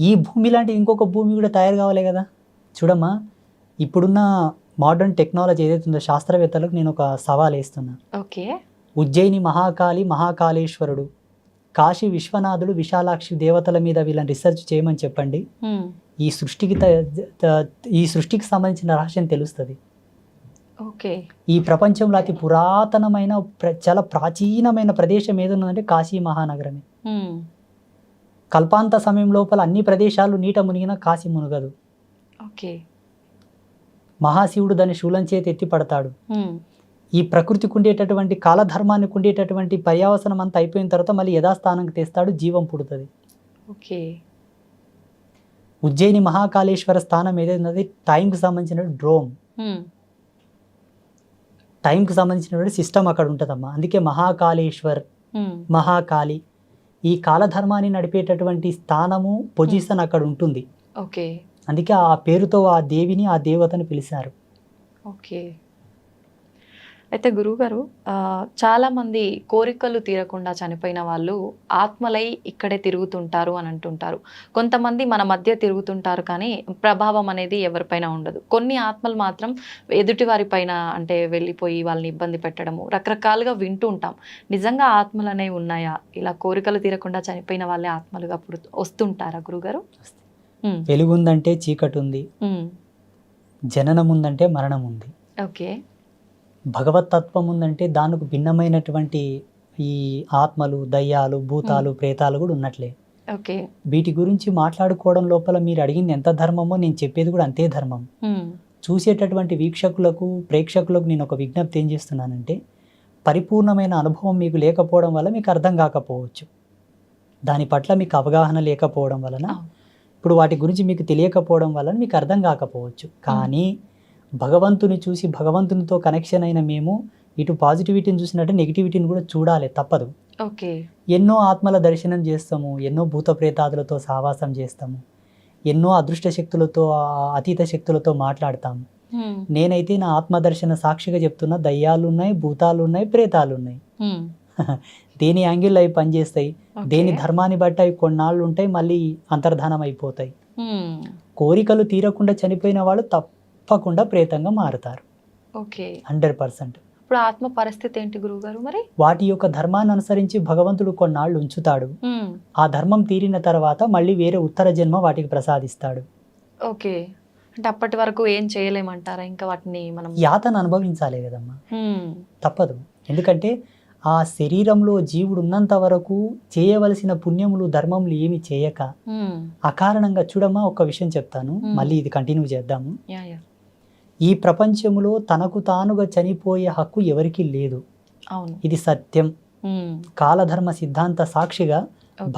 ఈ భూమి లాంటి ఇంకొక భూమి కూడా తయారు కావాలి కదా. చూడమ్మా, ఇప్పుడున్న మోడర్న్ టెక్నాలజీ ఏదైతే ఉందో శాస్త్రవేత్తలకు నేను ఒక సవాల్ వేస్తున్నా. ఉజ్జయిని మహాకాళి, మహాకాళేశ్వరుడు, కాశీ విశ్వనాథుడు, విశాలాక్షి దేవతల మీద వీళ్ళని రీసెర్చ్ చేయమని చెప్పండి. ఈ సృష్టికి సంబంధించిన రహస్యం తెలుస్తుంది. ఈ ప్రపంచంలో అతి పురాతనమైన చాలా ప్రాచీనమైన ప్రదేశం ఏదన్నదంటే కాశీ మహానగరమే. కల్పాంత సమయం లోపల అన్ని ప్రదేశాలు నీట మునిగిన కాశీ మునగదు. మహాశివుడు దాన్ని శూలం చేతి ఎత్తి పడతాడు. ఈ ప్రకృతికి ఉండేటటువంటి కాలధర్మానికి ఉండేటటువంటి పర్యావసనం అంతా అయిపోయిన తర్వాత మళ్ళీ యథాస్థానానికి తెస్తాడు, జీవం పుడుతుంది. ఉజ్జయిని మహాకాళేశ్వర స్థానం ఏదైతే టైంకి సంబంధించిన డ్రోమ్. టైంకి సంబంధించినటువంటి సిస్టమ్ అక్కడ ఉంటుందమ్మా. అందుకే మహాకాళేశ్వర్, మహాకాళి, ఈ కాలధర్మాన్ని నడిపేటటువంటి స్థానము, పొజిషన్ అక్కడ ఉంటుంది. ఓకే. అందుకే ఆ పేరుతో ఆ దేవిని, ఆ దేవతని పిలిచారు. ఓకే. అయితే గురువుగారు, చాలామంది కోరికలు తీరకుండా చనిపోయిన వాళ్ళు ఆత్మలై ఇక్కడే తిరుగుతుంటారు అని అంటుంటారు. కొంతమంది మన మధ్య తిరుగుతుంటారు కానీ ప్రభావం అనేది ఎవరిపైన ఉండదు. కొన్ని ఆత్మలు మాత్రం ఎదుటి వారి పైన అంటే వెళ్ళిపోయి వాళ్ళని ఇబ్బంది పెట్టడము రకరకాలుగా వింటూ ఉంటాం. నిజంగా ఆత్మలు అనేవి ఉన్నాయా? ఇలా కోరికలు తీరకుండా చనిపోయిన వాళ్ళే ఆత్మలుగా అప్పుడు వస్తుంటారా గురుగారు? వెలుగుందంటే చీకటి ఉంది, జననం ఉందంటే మరణం ఉంది. ఓకే. భగవతత్వం ఉందంటే దానికి భిన్నమైనటువంటి ఈ ఆత్మలు, దయ్యాలు, భూతాలు, ప్రేతాలు కూడా ఉన్నట్లే. ఓకే. వీటి గురించి మాట్లాడుకోవడం లోపల మీరు అడిగింది ఎంత ధర్మమో నేను చెప్పేది కూడా అంతే ధర్మం. చూసేటటువంటి వీక్షకులకు, ప్రేక్షకులకు నేను ఒక విజ్ఞప్తి ఏం చేస్తున్నానంటే, పరిపూర్ణమైన అనుభవం మీకు లేకపోవడం వల్ల మీకు అర్థం కాకపోవచ్చు, దాని పట్ల మీకు అవగాహన లేకపోవడం వలన, ఇప్పుడు వాటి గురించి మీకు తెలియకపోవడం వలన మీకు అర్థం కాకపోవచ్చు. కానీ భగవంతుని చూసి భగవంతునితో కనెక్షన్ అయిన మేము ఇటు పాజిటివిటీని చూసినట్టు నెగిటివిటీని కూడా చూడాలి, తప్పదు. ఓకే. ఎన్నో ఆత్మల దర్శనం చేస్తాము, ఎన్నో భూత ప్రేతాదులతో సహవాసం చేస్తాము, ఎన్నో అదృష్ట శక్తులతో, అతీత శక్తులతో మాట్లాడతాము. నేనైతే నా ఆత్మదర్శన సాక్షిగా చెప్తున్నా, దయ్యాలు ఉన్నాయి, భూతాలు ఉన్నాయి, ప్రేతాలు ఉన్నాయి. దేని యాంగిల్ అవి పనిచేస్తాయి, దేని ధర్మాన్ని బట్టి అవి కొన్నాళ్ళు ఉంటాయి, మళ్ళీ అంతర్ధానం అయిపోతాయి. కోరికలు తీరకుండా చనిపోయిన వాళ్ళు తప్పకుండా ప్రేతంగా మారుతారు. ఓకే. 100%. ఇప్పుడు ఆత్మ పరిస్థితి ఏంటి గురువుగారు మరి? వాటి యొక్క ధర్మాన్ని అనుసరించి భగవంతుడు కొన్నాళ్ళు ఉంచుతాడు. ఆ ధర్మం తీరిన తర్వాత మళ్ళీ వేరే ఉత్తర జన్మ వాటికి ప్రసాదిస్తాడు. ఓకే. అంటే అప్పటి వరకు ఏం చేయలేమంటారా? ఇంకా వాటిని మనం యాతన అనుభవించాలి కదమ్మా, తప్పదు. ఎందుకంటే ఆ శరీరంలో జీవుడు ఉన్నంత వరకు చేయవలసిన పుణ్యములు, ధర్మములు ఏమి చేయక అకారణంగా, చూడమ్మా ఒక విషయం చెప్తాను, మళ్ళీ ఇది కంటిన్యూ చేద్దాము. ఈ ప్రపంచంలో తనకు తానుగా చనిపోయే హక్కు ఎవరికీ లేదు. ఇది సత్యం. కాలధర్మ సిద్ధాంత సాక్షిగా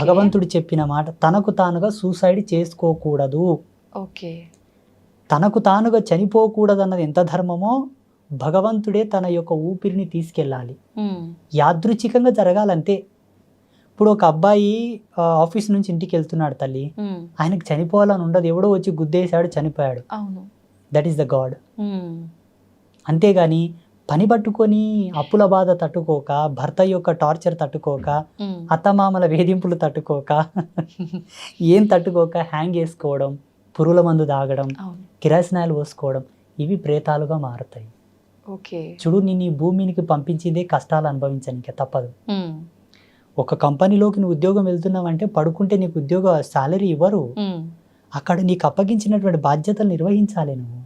భగవంతుడు చెప్పిన మాట, తనకు తానుగా సూసైడ్ చేసుకోకూడదు. ఓకే. తనకు తానుగా చనిపోకూడదు అన్నది ఎంత ధర్మమో, భగవంతుడే తన యొక్క ఊపిరిని తీసుకెళ్ళాలి, యాదృచ్ఛికంగా జరగాలంతే. ఇప్పుడు ఒక అబ్బాయి ఆఫీస్ నుంచి ఇంటికి వెళ్తున్నాడు తల్లి, ఆయనకు చనిపోవాలని ఉండదు, ఎవడో వచ్చి గుద్దేశాడు, చనిపోయాడు. That is the God. అంతేగాని పని పట్టుకొని అప్పుల బాధ తట్టుకోక, భర్త యొక్క టార్చర్ తట్టుకోక, అత్తమామల వేధింపులు తట్టుకోక, ఏం తట్టుకోక హ్యాంగ్ వేసుకోవడం, పురుగుల మందు తాగడం, కిరాసినాయలు పోసుకోవడం, ఇవి ప్రేతాలుగా మారుతాయి. చూడు, నేను ఈ భూమికి పంపించిందే కష్టాలు అనుభవించడానికి, తప్పదు. ఒక కంపెనీలోకి నువ్వు ఉద్యోగం వెళ్తున్నావంటే పడుకుంటే నీకు ఉద్యోగ సాలరీ ఇవ్వరు, అక్కడ నీకు అప్పగించినటువంటి బాధ్యతలు నిర్వహించాలి నువ్వు.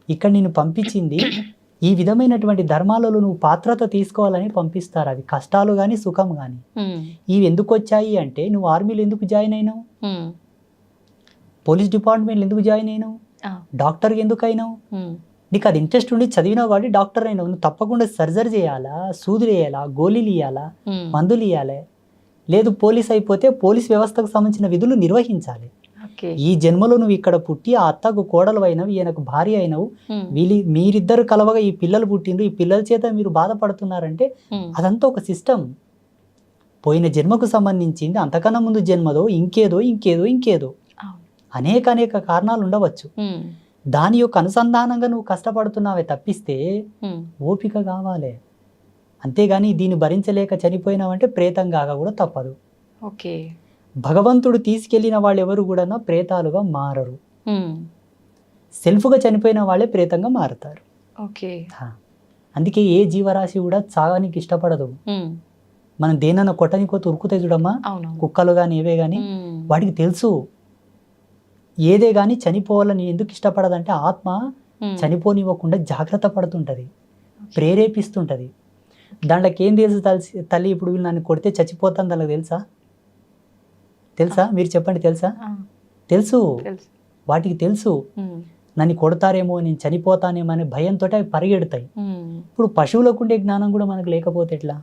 ఇక్కడ నేను పంపించింది ఈ విధమైనటువంటి ధర్మాలలో నువ్వు పాత్రత తీసుకోవాలని పంపిస్తారు. అవి కష్టాలు కానీ సుఖం కానీ. ఇవి ఎందుకు వచ్చాయి అంటే, నువ్వు ఆర్మీలో ఎందుకు జాయిన్ అయినావు, పోలీస్ డిపార్ట్మెంట్లో ఎందుకు జాయిన్ అయినావు, డాక్టర్కి ఎందుకు అయినావు, నీకు అది ఇంట్రెస్ట్ ఉండి చదివినావు కాబట్టి డాక్టర్ అయినావు. నువ్వు తప్పకుండా సర్జరీ చేయాలా, సూదులు వేయాలా, గోళీలు ఇవ్వాలా, మందులు ఇవ్వాలి. లేదు పోలీస్ అయిపోతే పోలీస్ వ్యవస్థకు సంబంధించిన విధులు నిర్వహించాలి. ఈ జన్మలో నువ్వు ఇక్కడ పుట్టి ఆ అత్తకు కోడలు అయినవు, ఈయనకు భార్య అయినవు, మీరిద్దరు కలవగా ఈ పిల్లలు పుట్టిండ్రు, ఈ పిల్లల చేత మీరు బాధపడుతున్నారంటే అదంతా ఒక సిస్టమ్. పోయిన జన్మకు సంబంధించింది, అంతకన్నా ముందు జన్మదో ఇంకేదో ఇంకేదో ఇంకేదో అనేక కారణాలు ఉండవచ్చు. దాని యొక్క అనుసంధానంగా నువ్వు కష్టపడుతున్నావే తప్పిస్తే ఓపిక కావాలి. అంతేగాని దీన్ని భరించలేక చనిపోయినావంటే ప్రేతం కాక కూడా తప్పదు. ఓకే. భగవంతుడు తీసుకెళ్లిన వాళ్ళు ఎవరు కూడా ప్రేతాలుగా మారరు. సెల్ఫ్గా చనిపోయిన వాళ్ళే ప్రేతంగా మారుతారు. ఓకే. అందుకే ఏ జీవరాశి కూడా చాగానికి ఇష్టపడదు. మనం దేనన్నా కొట్టనికోతే ఉరుకుతాయి చూడమ్మా, కుక్కలు కానీ ఏవే కానీ, వాటికి తెలుసు ఏదే కానీ చనిపోవాలని ఎందుకు ఇష్టపడదంటే ఆత్మ చనిపోనివ్వకుండా జాగ్రత్త పడుతుంటది, ప్రేరేపిస్తుంటది. దాంట్లోకి ఏం తెలుసు తల్లి, ఇప్పుడు వీళ్ళు నన్ను కొడితే చచ్చిపోతాను దానికి తెలుసా మీరు చెప్పండి, తెలుసు. వాటికి తెలుసు నన్ను కొడతారేమో, నేను చనిపోతానేమో అనే భయంతో అవి పరిగెడతాయి. ఇప్పుడు పశువులకు ఉండే జ్ఞానం కూడా మనకు లేకపోతే ఎట్లా?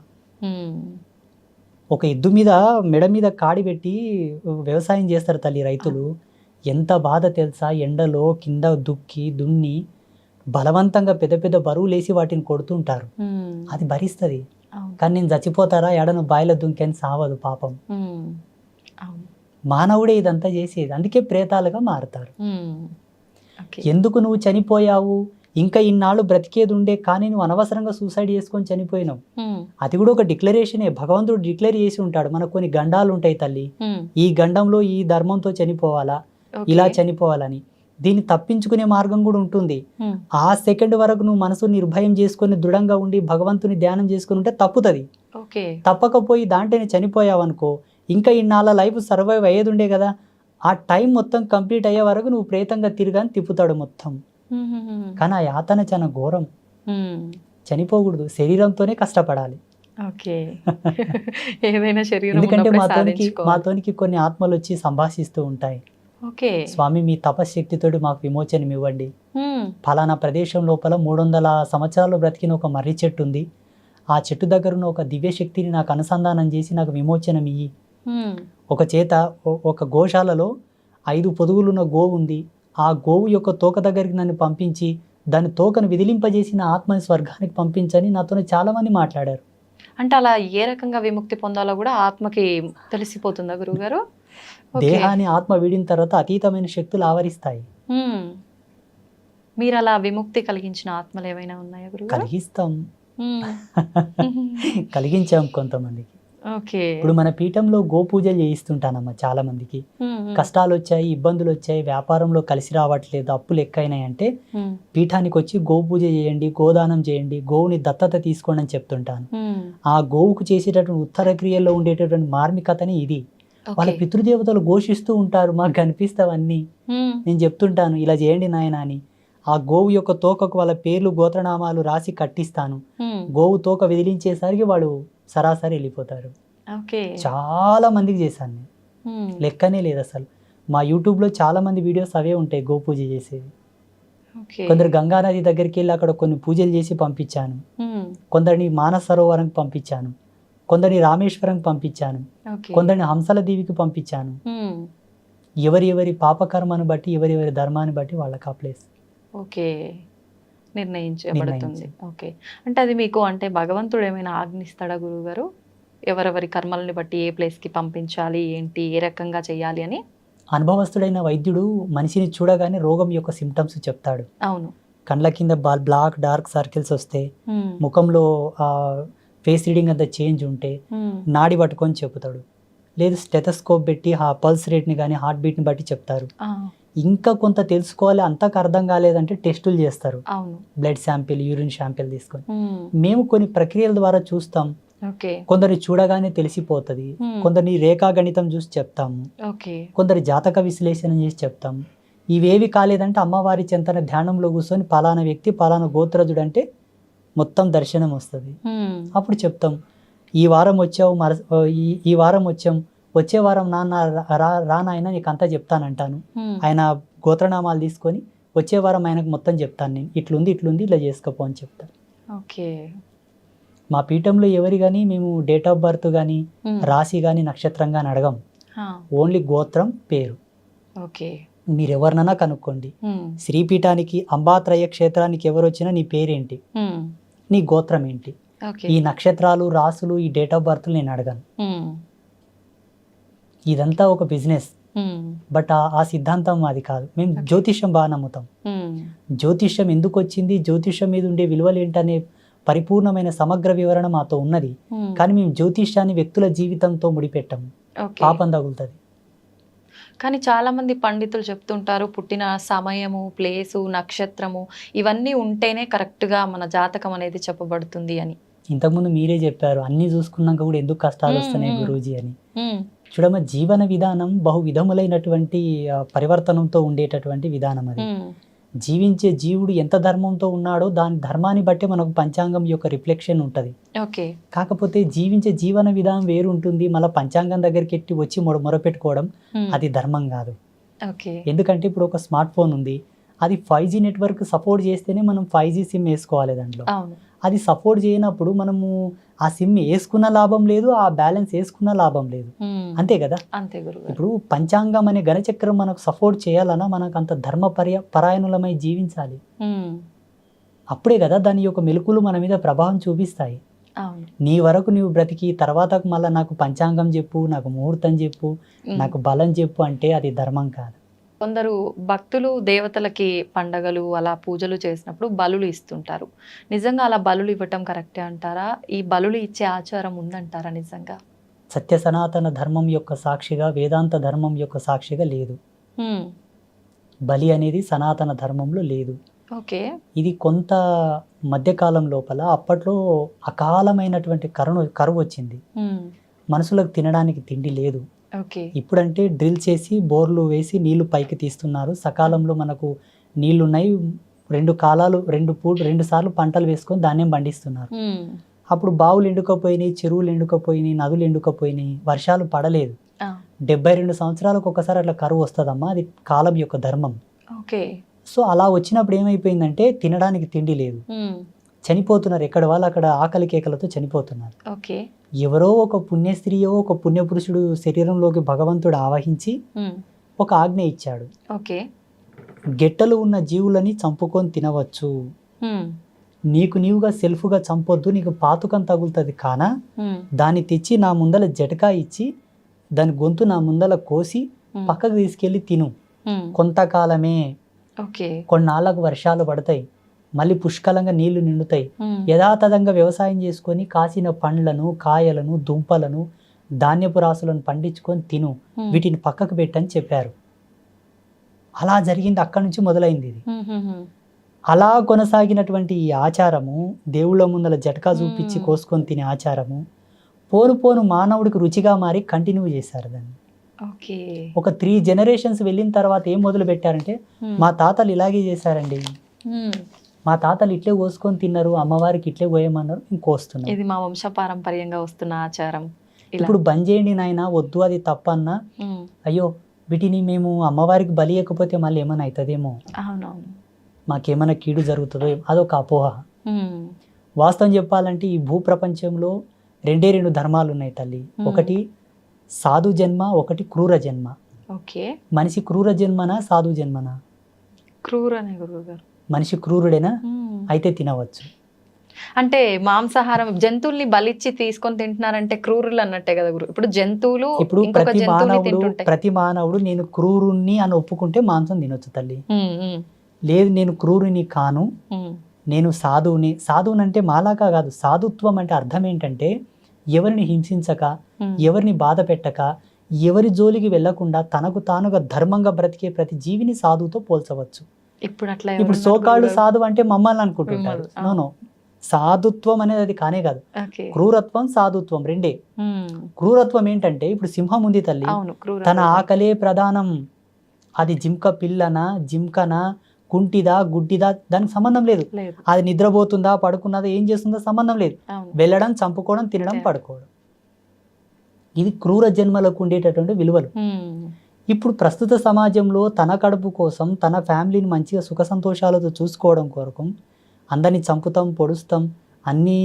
ఒక ఎద్దు మీద మెడ మీద కాడి పెట్టి వ్యవసాయం చేస్తారు తల్లి రైతులు. ఎంత బాధ తెలుసా, ఎండలో కింద దుక్కి దున్ని బలవంతంగా పెద్ద పెద్ద బరువులు వేసి వాటిని కొడుతుంటారు, అది భరిస్తుంది. అవును. కానీ నేను చచ్చిపోతారా ఎడను బాయిలో దుంకెని సావదు పాపం. అవును. మానవుడే ఇదంతా చేసేది, అందుకే ప్రేతాలుగా మారుతారు. ఓకే. ఎందుకు నువ్వు చనిపోయావు, ఇంకా ఇన్నాళ్ళు బ్రతికేది ఉండే కానీ నువ్వు అనవసరంగా సూసైడ్ చేసుకొని చనిపోయినావు, అది కూడా ఒక డిక్లరేషనే. భగవంతుడు డిక్లేర్ చేసి ఉంటాడు, మనకు కొన్ని గండాలు ఉంటాయి తల్లి, ఈ గండంలో ఈ ధర్మంతో చనిపోవాలా, ఇలా చనిపోవాలని. దీన్ని తప్పించుకునే మార్గం కూడా ఉంటుంది. ఆ సెకండ్ వరకు నువ్వు మనసు నిర్భయం చేసుకొని దృఢంగా ఉండి భగవంతుని ధ్యానం చేసుకుని ఉంటే తప్పుతుంది. తప్పకపోయి దాంట్లోనే చనిపోయావు అనుకో, ఇంకా ఇన్నాళ్ళ లైఫ్ సర్వైవ్ అయ్యేది ఉండే కదా, ఆ టైం మొత్తం కంప్లీట్ అయ్యే వరకు నువ్వు ప్రేతంగా తిరగాని తిప్పుతాడు మొత్తం. కానీ ఆ యాతన చాలా ఘోరం. చనిపోకూడదు, శరీరంతోనే కష్టపడాలి. ఎందుకంటే మాతోనికి కొన్ని ఆత్మలు వచ్చి సంభాషిస్తూ ఉంటాయి. స్వామి మీ తపశక్తితో మాకు విమోచనం ఇవ్వండి, ఫలానా ప్రదేశం లోపల 300 సంవత్సరాలు బ్రతికిన ఒక మర్రి చెట్టు ఉంది, ఆ చెట్టు దగ్గర ఉన్న ఒక దివ్య శక్తిని నాకు అనుసంధానం చేసి నాకు విమోచనం ఇయ్యి. ఒక చేత ఒక గోశాలలో 5 పొదుగులున్న గోవు ఉంది, ఆ గోవు యొక్క తోక దగ్గరికి నన్ను పంపించి దాని తోకను విదిలింపజేసిన ఆత్మని స్వర్గానికి పంపించని నాతో చాలా మంది మాట్లాడారు. అంటే అలా ఏ రకంగా విముక్తి పొందాలో కూడా ఆత్మకి తెలిసిపోతుందా గురువుగారు? దేహాన్ని ఆత్మ వీడిన తర్వాత అతీతమైన శక్తులు ఆవరిస్తాయి. మీరు అలా విముక్తి కలిగించిన ఆత్మలు ఏమైనా ఉన్నాయా గురువు? కలిగిస్తాం, కలిగించాం కొంతమందికి. ఇప్పుడు మన పీఠంలో గోపూజలు చేయిస్తుంటానమ్మా చాలా మందికి. కష్టాలు వచ్చాయి, ఇబ్బందులు వచ్చాయి, వ్యాపారంలో కలిసి రావట్లేదు, అప్పులు ఎక్కువైనాయి అంటే పీఠానికి వచ్చి గోపూజ చేయండి, గోదానం చేయండి, గోవుని దత్తత తీసుకోండి అని చెప్తుంటాను. ఆ గోవుకు చేసేటటువంటి ఉత్తర క్రియల్లో ఉండేటటువంటి మార్మికతని ఇది. వాళ్ళ పితృదేవతలు ఘోషిస్తూ ఉంటారు, మాకు కనిపిస్తావన్నీ. నేను చెప్తుంటాను ఇలా చేయండి నాయన అని. ఆ గోవు యొక్క తోకకు వాళ్ళ పేర్లు గోత్రనామాలు రాసి కట్టిస్తాను. గోవు తోక విదిలించేసరికి వాడు సరాసరి వెళ్ళిపోతారు. చాలా మందికి చేశాను నేను, లెక్కనే లేదు అసలు. మా యూట్యూబ్లో చాలా మంది వీడియోస్ అవే ఉంటాయి గోపూజ చేసేవి. కొందరు గంగానది దగ్గరికి వెళ్ళి అక్కడ కొన్ని పూజలు చేసి పంపించాను, కొందరిని మానస సరోవరంకి పంపించాను, కొందరిని రామేశ్వరంకి పంపించాను, కొందరిని హంసల దీవికి పంపించాను. ఎవరి పాపకర్మను బట్టి ఎవరి ధర్మాన్ని బట్టి వాళ్ళకి ఆ ప్లేస్ నిర్ణయించబడుతుంది. అంటే అది మీకు అంటే భగవంతుడు ఏమైనా ఆజ్ఞిస్తాడా గురువు గారు, ఎవరెవరి కర్మల్ని బట్టి ఏ ప్లేస్కి పంపించాలి, ఏంటి, ఏ రకంగా చేయాలి అని? అనుభవస్తుడైన వైద్యుడు మనిషిని చూడగానే రోగం యొక్క సిమ్టమ్స్ చెప్తాడు. అవును. కండ్ల కింద బ్లాక్ డార్క్ సర్కిల్స్ వస్తే, ముఖంలో ఫేస్ రీడింగ్ అంతా చేంజ్ ఉంటే నాడి పట్టుకొని చెప్తాడు, లేదు స్టెథోస్కోప్ పెట్టి ఆ పల్స్ రేట్ని కానీ హార్ట్ బీట్ని బట్టి చెప్తారు. ఇంకా కొంత తెలుసుకోవాలి, అంతకు అర్థం కాలేదంటే టెస్టులు చేస్తారు, బ్లడ్ శాంపిల్, యూరిన్ శాంపిల్ తీసుకొని. మేము కొన్ని ప్రక్రియల ద్వారా చూస్తాం. కొందరిని చూడగానే తెలిసిపోతుంది, కొందరిని రేఖాగణితం చూసి చెప్తాము, కొందరి జాతక విశ్లేషణ చేసి చెప్తాము. ఇవేవి కాలేదంటే అమ్మవారి చెంతన ధ్యానంలో కూర్చొని పలానా వ్యక్తి పలానా గోత్రజుడు అంటే మొత్తం దర్శనం వస్తుంది. అప్పుడు చెప్తాం, ఈ వారం వచ్చావు, ఈ వారం వచ్చాం, వచ్చే వారం రానాయన నీకు అంతా చెప్తానంటాను. ఆయన గోత్రనామాలు తీసుకొని వచ్చే వారం ఆయనకు మొత్తం చెప్తాను, నేను ఇట్లుంది ఇలా చేసుకోపో అని చెప్తాను. మా పీఠంలో ఎవరి కానీ మేము డేట్ ఆఫ్ బర్త్ కానీ రాశి కానీ నక్షత్రం కానీ అడగం, ఓన్లీ గోత్రం పేరు. మీరు ఎవరినైనా కనుక్కోండి, శ్రీపీఠానికి అంబాత్రయ క్షేత్రానికి ఎవరు వచ్చినా నీ పేరేంటి, నీ గోత్రం ఏంటి, ఈ నక్షత్రాలు రాసులు ఈ డేట్ ఆఫ్ బర్త్ నేను అడగను. ఇదంతా ఒక బిజినెస్, బట్ ఆ సిద్ధాంతం అది కాదు. మేము జ్యోతిష్యం బాగా నమ్ముతాం. జ్యోతిష్యం ఎందుకు వచ్చింది, జ్యోతిష్యం మీద ఉండే విలువలు ఏంటనే పరిపూర్ణమైన సమగ్ర వివరణ మాతో ఉన్నది. కానీ మేము జ్యోతిష్యాన్ని వ్యక్తుల జీవితంతో ముడిపెట్టాము, పాపం తగులుతుంది. కానీ చాలా మంది పండితులు చెప్తుంటారు, పుట్టిన సమయము, ప్లేసు, నక్షత్రము ఇవన్నీ ఉంటేనే కరెక్ట్గా మన జాతకం అనేది చెప్పబడుతుంది అని. ఇంతకుముందు మీరే చెప్పారు, అన్ని చూసుకున్నాక కూడా ఎందుకు కష్టాలు వస్తున్నాయి గురూజీ అని. చూడమ్మ, జీవన విధానం బహు విధములైనటువంటి పరివర్తనంతో ఉండేటటువంటి విధానం అది. జీవించే జీవుడు ఎంత ధర్మంతో ఉన్నాడో దాని ధర్మాన్ని బట్టి మనకు పంచాంగం యొక్క రిఫ్లెక్షన్ ఉంటుంది. కాకపోతే జీవించే జీవన విధానం వేరు ఉంటుంది. మళ్ళీ పంచాంగం దగ్గరికి ఎట్టి వచ్చి మొరపెట్టుకోవడం అది ధర్మం కాదు. ఎందుకంటే ఇప్పుడు ఒక స్మార్ట్ ఫోన్ ఉంది, అది 5G నెట్వర్క్ సపోర్ట్ చేస్తేనే మనం 5G సిమ్ వేసుకోవాలి దాంట్లో. అది సపోర్ట్ చేయనప్పుడు మనము ఆ సిమ్ వేసుకున్న లాభం లేదు, ఆ బ్యాలెన్స్ వేసుకున్న లాభం లేదు. అంతే కదా. ఇప్పుడు పంచాంగం అనే గణచక్రం మనకు సపోర్ట్ చేయాలన్నా మనకు అంత ధర్మ పరాయణులమై జీవించాలి. అప్పుడే కదా దాని యొక్క మెలకులు మన మీద ప్రభావం చూపిస్తాయి. అవును. నీ వరకు నువ్వు బ్రతికి తర్వాత మళ్ళీ నాకు పంచాంగం చెప్పు, నాకు ముహూర్తం చెప్పు, నాకు బలం చెప్పు అంటే అది ధర్మం కాదు. కొందరు భక్తులు దేవతలకి పండగలు అలా పూజలు చేసినప్పుడు బలులు ఇస్తుంటారు. నిజంగా అలా బలులు ఇవ్వటం కరెక్టే అంటారా? ఈ బలులు ఇచ్చే ఆచారం ఉందంటారా నిజంగా? సత్య సనాతన ధర్మం యొక్క సాక్షిగా, వేదాంత ధర్మం యొక్క సాక్షిగా లేదు. బలి అనేది సనాతన ధర్మంలో లేదు. ఓకే. ఇది కొంత మధ్యకాలం లోపల అప్పట్లో అకాలమైనటువంటి కరువు వచ్చింది. మనుషులకు తినడానికి తిండి లేదు. ఓకే. ఇప్పుడంటే డ్రిల్ చేసి బోర్లు వేసి నీళ్లు పైకి తీస్తున్నారు. సకాలంలో మనకు నీళ్లు ఉన్నాయి. 2 సార్లు పంటలు వేసుకొని ధాన్యం పండిస్తున్నారు. అప్పుడు బావులు ఎండుకపోయినాయి, చెరువులు ఎండుకపోయినాయి, నదులు ఎండుకపోయినాయి, వర్షాలు పడలేదు. 72 సంవత్సరాలకు ఒకసారి అట్లా కరువు వస్తుందమ్మా. అది కాలం యొక్క ధర్మం. ఓకే. సో అలా వచ్చినప్పుడు ఏమైపోయిందంటే తినడానికి తిండి లేదు, చనిపోతున్నారు. ఎక్కడ వాళ్ళు అక్కడ ఆకలి కేకలతో చనిపోతున్నారు. ఓకే. ఎవరో ఒక పుణ్యస్త్రీయో ఒక పుణ్యపురుషుడు శరీరంలోకి భగవంతుడు ఆవహించి ఒక ఆజ్ఞ ఇచ్చాడు. ఓకే. గెట్టలు ఉన్న జీవులని చంపుకొని తినవచ్చు, నీకు నీవుగా సెల్ఫ్గా చంపొద్దు, నీకు పాతుకం తగులుతుంది కానా, దాన్ని తెచ్చి నా ముందల జటకా ఇచ్చి దాని గొంతు నా ముందల కోసి పక్కకు తీసుకెళ్ళి తిను. కొంతకాలమే, కొన్నాళ్ళకు వర్షాలు పడతాయి, మళ్ళీ పుష్కలంగా నీళ్లు నిండుతాయి, యథాతథంగా వ్యవసాయం చేసుకొని కాసిన పండ్లను, కాయలను, దుంపలను, ధాన్యపు రాసులను పండించుకొని తిను, వీటిని పక్కకు పెట్టని చెప్పారు. అలా జరిగింది. అక్కడి నుంచి మొదలైంది ఇది. అలా కొనసాగినటువంటి ఈ ఆచారము, దేవుళ్ళ ముందల జటకా చూపించి కోసుకొని తినే ఆచారము పోను పోను మానవుడికి రుచిగా మారి కంటిన్యూ చేశారు దాన్ని. ఒక 3 generations వెళ్ళిన తర్వాత ఏం మొదలు పెట్టారంటే, మా తాతలు ఇలాగే చేశారండి, మా తాతలు ఇట్లే కోసుకొని తిన్నారు, అమ్మవారికి ఇట్లే కోయమన్నారు, ఇంకోస్తున్నారు. ఇది మా వంశపారంపర్యంగా వస్తున్న ఆచారం. ఇప్పుడు బంద్ చేయండి నాయన, వద్దు అది తప్పన్నా, అయ్యో వీటిని మేము అమ్మవారికి బలి ఇవ్వకపోతే మళ్ళీ ఏమైనా అవుతుందేమో, మాకేమైనా కీడు జరుగుతుందో, అదొక అపోహ. వాస్తవం చెప్పాలంటే ఈ భూప్రపంచంలో 2 ధర్మాలు ఉన్నాయి తల్లి. ఒకటి సాధు జన్మ, ఒకటి క్రూర జన్మ. మనిషి క్రూర జన్మనా సాధు జన్మనా? క్రూరనే గురువుగారు. మనిషి క్రూరుడేనా? అయితే తినవచ్చు. అంటే మాంసాహారం జంతువుల్ని బలిచ్చి తీసుకొని తింటున్నారంటే క్రూరులు అన్నట్టే కదా గురు. ఇప్పుడు జంతువులు, ఇప్పుడు ప్రతి మానవుడు నేను క్రూరుణ్ణి అని ఒప్పుకుంటే మాంసం తినొచ్చు తల్లి. లేదు నేను క్రూరుని కాను, నేను సాధువుని. సాధువుని అంటే మాలాగా కాదు. సాధుత్వం అంటే అర్థం ఏంటంటే ఎవరిని హింసించక, ఎవరిని బాధ పెట్టక, ఎవరి జోలికి వెళ్లకుండా తనకు తానుగా ధర్మంగా బ్రతికే ప్రతి జీవిని సాధువుతో పోల్చవచ్చు. ఇప్పుడు సోకాళ్ళు సాధువు అంటే మమ్మల్ని అనుకుంటుంటారు. నో, సాధుత్వం అనేది అది కానే కాదు. క్రూరత్వం, సాధుత్వం రెండే. క్రూరత్వం ఏంటంటే ఇప్పుడు సింహం ఉంది తల్లి, తన ఆకలే ప్రధానం. అది జింక పిల్లనా, జింకనా, కుంటిదా, గుడ్డిదా, దానికి సంబంధం లేదు. అది నిద్రపోతుందా, పడుకున్నదా, ఏం చేస్తుందో సంబంధం లేదు. వెళ్ళడం, చంపుకోవడం, తినడం, పడుకోవడం. ఇది క్రూర జన్మలకు ఉండేటటువంటి విలువలు. ఇప్పుడు ప్రస్తుత సమాజంలో తన కడుపు కోసం, తన ఫ్యామిలీని మంచిగా సుఖ సంతోషాలతో చూసుకోవడం కొరకు అందరినీ చంపుతాం, పొడుస్తాం, అన్ని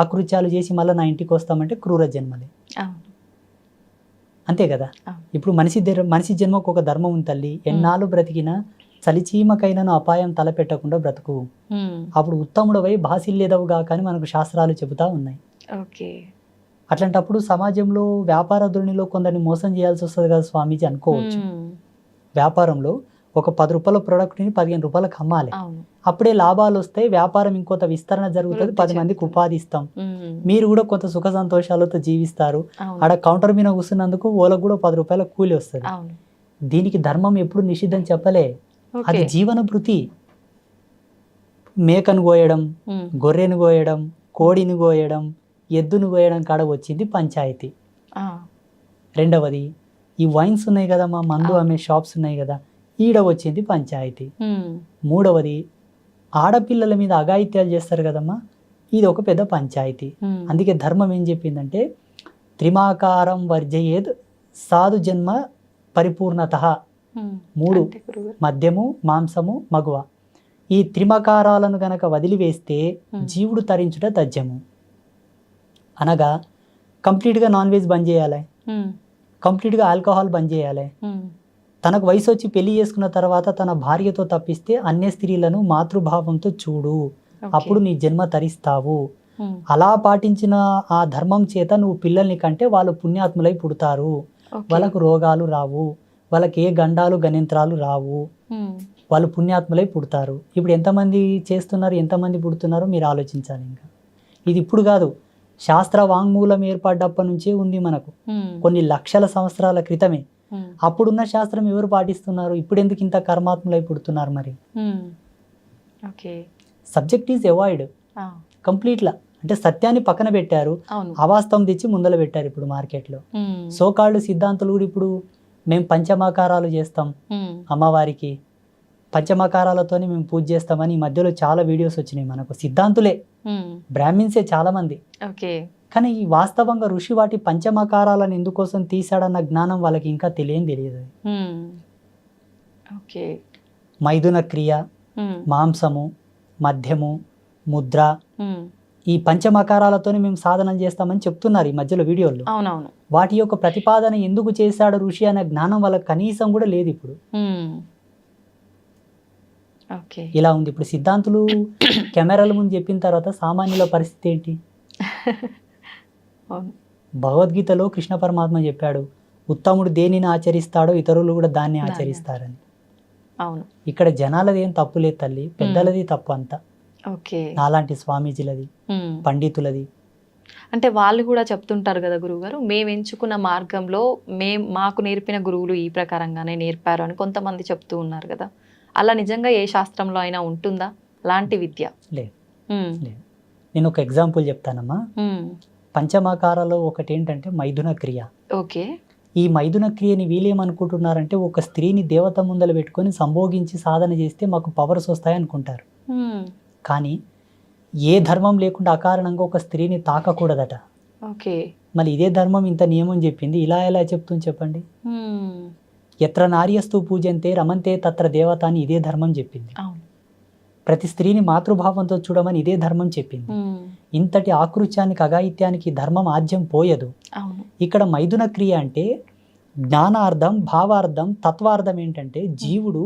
ఆకృత్యాలు చేసి మళ్ళీ నా ఇంటికి వస్తామంటే క్రూర జన్మలే. అంతే కదా. ఇప్పుడు మనిషి జన్మకు ఒక ధర్మం ఉంది తల్లి. ఎన్నాళ్ళు బ్రతికినా చలిచీమకైనను అపాయం తలపెట్టకుండా బ్రతుకు, అప్పుడు ఉత్తముడవై బాసిల్లేదవుగా కానీ మనకు శాస్త్రాలు చెబుతా ఉన్నాయి. అట్లాంటప్పుడు సమాజంలో వ్యాపార ధోరణిలో కొందరిని మోసం చేయాల్సి వస్తుంది కదా స్వామీజీ అనుకోవచ్చు. వ్యాపారంలో ఒక 10 రూపాయల ప్రోడక్ట్ని 15 రూపాయలకు అమ్మాలి, అప్పుడే లాభాలు వస్తాయి, వ్యాపారం ఇంకొంత విస్తరణ జరుగుతుంది, 10 మందికి ఉపాధి ఇస్తాం, మీరు కూడా కొంత సుఖ సంతోషాలతో జీవిస్తారు. ఆడ కౌంటర్ మీద కూర్చున్నందుకు వాళ్ళకు కూడా 10 రూపాయల కూలి వస్తుంది. దీనికి ధర్మం ఎప్పుడు నిషిద్ధం చెప్పలే, అది జీవన భృతి. మేకను కోయడం, గొర్రెను కోయడం, కోడిని కోయడం, ఎద్దును కోయడం కాడ వచ్చింది పంచాయతీ. రెండవది ఈ వైన్స్ ఉన్నాయి కదా, మా మందు అమ్మే షాప్స్ ఉన్నాయి కదా, ఈడ వచ్చింది పంచాయతీ. మూడవది ఆడపిల్లల మీద అఘాయిత్యాలు చేస్తారు కదమ్మా, ఇది ఒక పెద్ద పంచాయతీ. అందుకే ధర్మం ఏం చెప్పిందంటే త్రిమాకారం వర్జయేద్ సాధు జన్మ పరిపూర్ణత. 3 మద్యము, మాంసము, మగువ. ఈ త్రిమకారాలను గనక వదిలివేస్తే జీవుడు తరించుట తథ్యము. అనగా కంప్లీట్గా నాన్ వెజ్ బంద్ చేయాలి, కంప్లీట్గా ఆల్కహాల్ బంద్ చేయాలి, తనకు వయసు వచ్చి పెళ్లి చేసుకున్న తర్వాత తన భార్యతో తప్పిస్తే అన్య స్త్రీలను మాతృభావంతో చూడు, అప్పుడు నీ జన్మ తరిస్తావు. అలా పాటించిన ఆ ధర్మం చేత నువ్వు పిల్లల్ని కంటే వాళ్ళు పుణ్యాత్ములై పుడతారు, వాళ్ళకు రోగాలు రావు, వాళ్ళకి ఏ గండాలు గణింత్రాలు రావు, వాళ్ళు పుణ్యాత్ములై పుడతారు. ఇప్పుడు ఎంతమంది చేస్తున్నారు, ఎంతమంది పుడుతున్నారో మీరు ఆలోచించాలి. ఇంకా ఇది ఇప్పుడు కాదు, శాస్త్ర వాంగ్మూలం ఏర్పడ్డప్పటి నుంచే ఉంది మనకు, కొన్ని లక్షల సంవత్సరాల క్రితమే. అప్పుడున్న శాస్త్రం ఎవరు పాటిస్తున్నారు, ఇప్పుడు ఎందుకు ఇంత కర్మాత్ములై పుడుతున్నారు? మరి సబ్జెక్ట్ ఈజ్ అవాయిడ్ కంప్లీట్లా. అంటే సత్యాన్ని పక్కన పెట్టారు, అవాస్తవం తెచ్చి ముందల పెట్టారు ఇప్పుడు మార్కెట్లో. సోకాళ్ళు సిద్ధాంతులు కూడా ఇప్పుడు మేము పంచమాకారాలు చేస్తాం అమ్మవారికి, పంచమకారాలతోనే మేము పూజ చేస్తామని ఈ మధ్యలో చాలా వీడియోస్ వచ్చినాయి మనకు. సిద్ధాంతులే, బ్రాహ్మిన్సే చాలా మంది. కానీ ఈ వాస్తవంగా ఋషి వాటి పంచమకారాలను ఎందుకోసం తీశాడన్న జ్ఞానం వాళ్ళకి ఇంకా తెలియదు. మైథున క్రియ, మాంసము, మద్యము, ముద్ర, ఈ పంచమకారాలతోనే మేము సాధన చేస్తామని చెప్తున్నారు ఈ మధ్యలో వీడియోల్లో. వాటి యొక్క ప్రతిపాదన ఎందుకు చేశాడు ఋషి అనే జ్ఞానం వాళ్ళకి కనీసం కూడా లేదు ఇప్పుడు. ఇలా ఉంది ఇప్పుడు. సిద్ధాంతులు కెమెరాల ముందు చెప్పిన తర్వాత సామాన్యుల పరిస్థితి ఏంటి? భగవద్గీతలో కృష్ణ పరమాత్మ చెప్పాడు, ఉత్తముడు దేనిని ఆచరిస్తాడో ఇతరులు కూడా దాన్ని ఆచరిస్తారని. ఇక్కడ జనాలది ఏం తప్పు లేదు తల్లి, పెద్దలది తప్పు అంతా. నాలాంటి స్వామీజీలది, పండితులది. అంటే వాళ్ళు కూడా చెప్తుంటారు కదా గురువుగారు, మేము ఎంచుకున్న మార్గంలో మాకు నేర్పిన గురువులు ఈ ప్రకారంగానే నేర్పారు అని కొంతమంది చెప్తూ ఉన్నారు కదా. అలా నిజంగా ఏ శాస్త్రంలో అయినా ఉంటుందా అలాంటి విద్య? లేదు. నేను ఒక ఎగ్జాంపుల్ చెప్తానమ్మా. పంచమాకారాలో ఒకటి ఏంటంటే మైథున క్రియ. ఈ మైథున క్రియని వీళ్ళేమనుకుంటున్నారంటే ఒక స్త్రీని దేవత ముందల పెట్టుకొని సంభోగించి సాధన చేస్తే మాకు పవర్స్ వస్తాయి అనుకుంటారు. కానీ ఏ ధర్మం లేకుండా అకారణంగా ఒక స్త్రీని తాకకూడదట. మళ్ళీ ఇదే ధర్మం ఇంత నియమం చెప్పింది, ఇలా ఎలా చెప్తుంది చెప్పండి? ఎత్ర నార్యస్తు పూజంతే రమంతే తత్ర దేవత అని ఇదే ధర్మం చెప్పింది. ప్రతి స్త్రీని మాతృభావంతో చూడమని ఇదే ధర్మం చెప్పింది. ఇంతటి ఆకృత్యానికి అఘాయిత్యానికి ధర్మం ఆజ్యం పోయదు. ఇక్కడ మైథున క్రియ అంటే జ్ఞానార్థం, భావార్థం, తత్వార్థం ఏంటంటే జీవుడు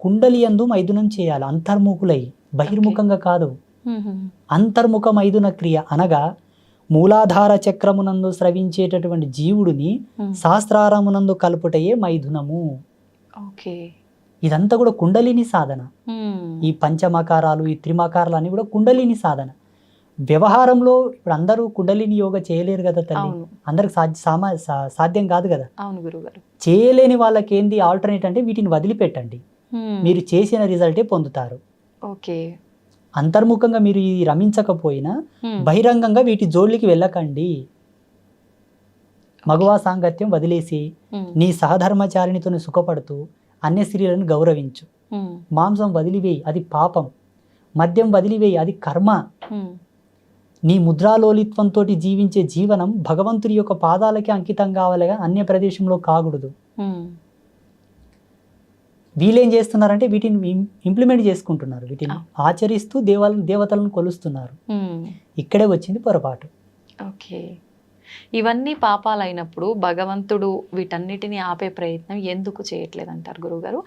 కుండలియందు మైథునం చేయాలి, అంతర్ముఖులై, బహిర్ముఖంగా కాదు. అంతర్ముఖ మైథున క్రియ అనగా మూలాధార చక్రమునందు స్రవించేటటువంటి జీవుడిని శాస్త్రారమునందు కలుపుటయే మైథునము. ఇదంతా కూడా కుండలిని సాధన. ఈ పంచమకారాలు, ఈ త్రిమకారాలు అన్ని కూడా కుండలిని సాధన. వ్యవహారంలో ఇప్పుడు అందరూ కుండలిని యోగా చేయలేరు కదా తల్లి, అందరికి సాధ్యం కాదు కదా. చేయలేని వాళ్ళకి ఏంది ఆల్టర్నేట్ అంటే వీటిని వదిలిపెట్టండి, మీరు చేసిన రిజల్టే పొందుతారు. అంతర్ముఖంగా మీరు ఇది రమించకపోయినా బహిరంగంగా వీటి జోళ్ళకి వెళ్ళకండి. మగవా సాంగత్యం వదిలేసి నీ సహధర్మచారిణితో సుఖపడుతూ అన్య స్త్రీలను గౌరవించు. మాంసం వదిలివేయి, అది పాపం. మద్యం వదిలివేయి, అది కర్మ. నీ ముద్రాలోలిత్వంతో జీవించే జీవనం భగవంతుడి యొక్క పాదాలకి అంకితం కావాలిగా, అన్య ప్రదేశంలో కాకూడదు. వీళ్ళేం చేస్తున్నారంటే వీటిని ఇంప్లిమెంట్ చేసుకుంటున్నారు, వీటిని ఆచరిస్తూ దేవతలను కొలుస్తున్నారు. ఇక్కడే వచ్చింది పొరపాటు. ఇవన్నీ పాపాలైనప్పుడు భగవంతుడు వీటన్నిటిని ఆపే ప్రయత్నం ఎందుకు చేయట్లేదు అంటారు గురువుగారు?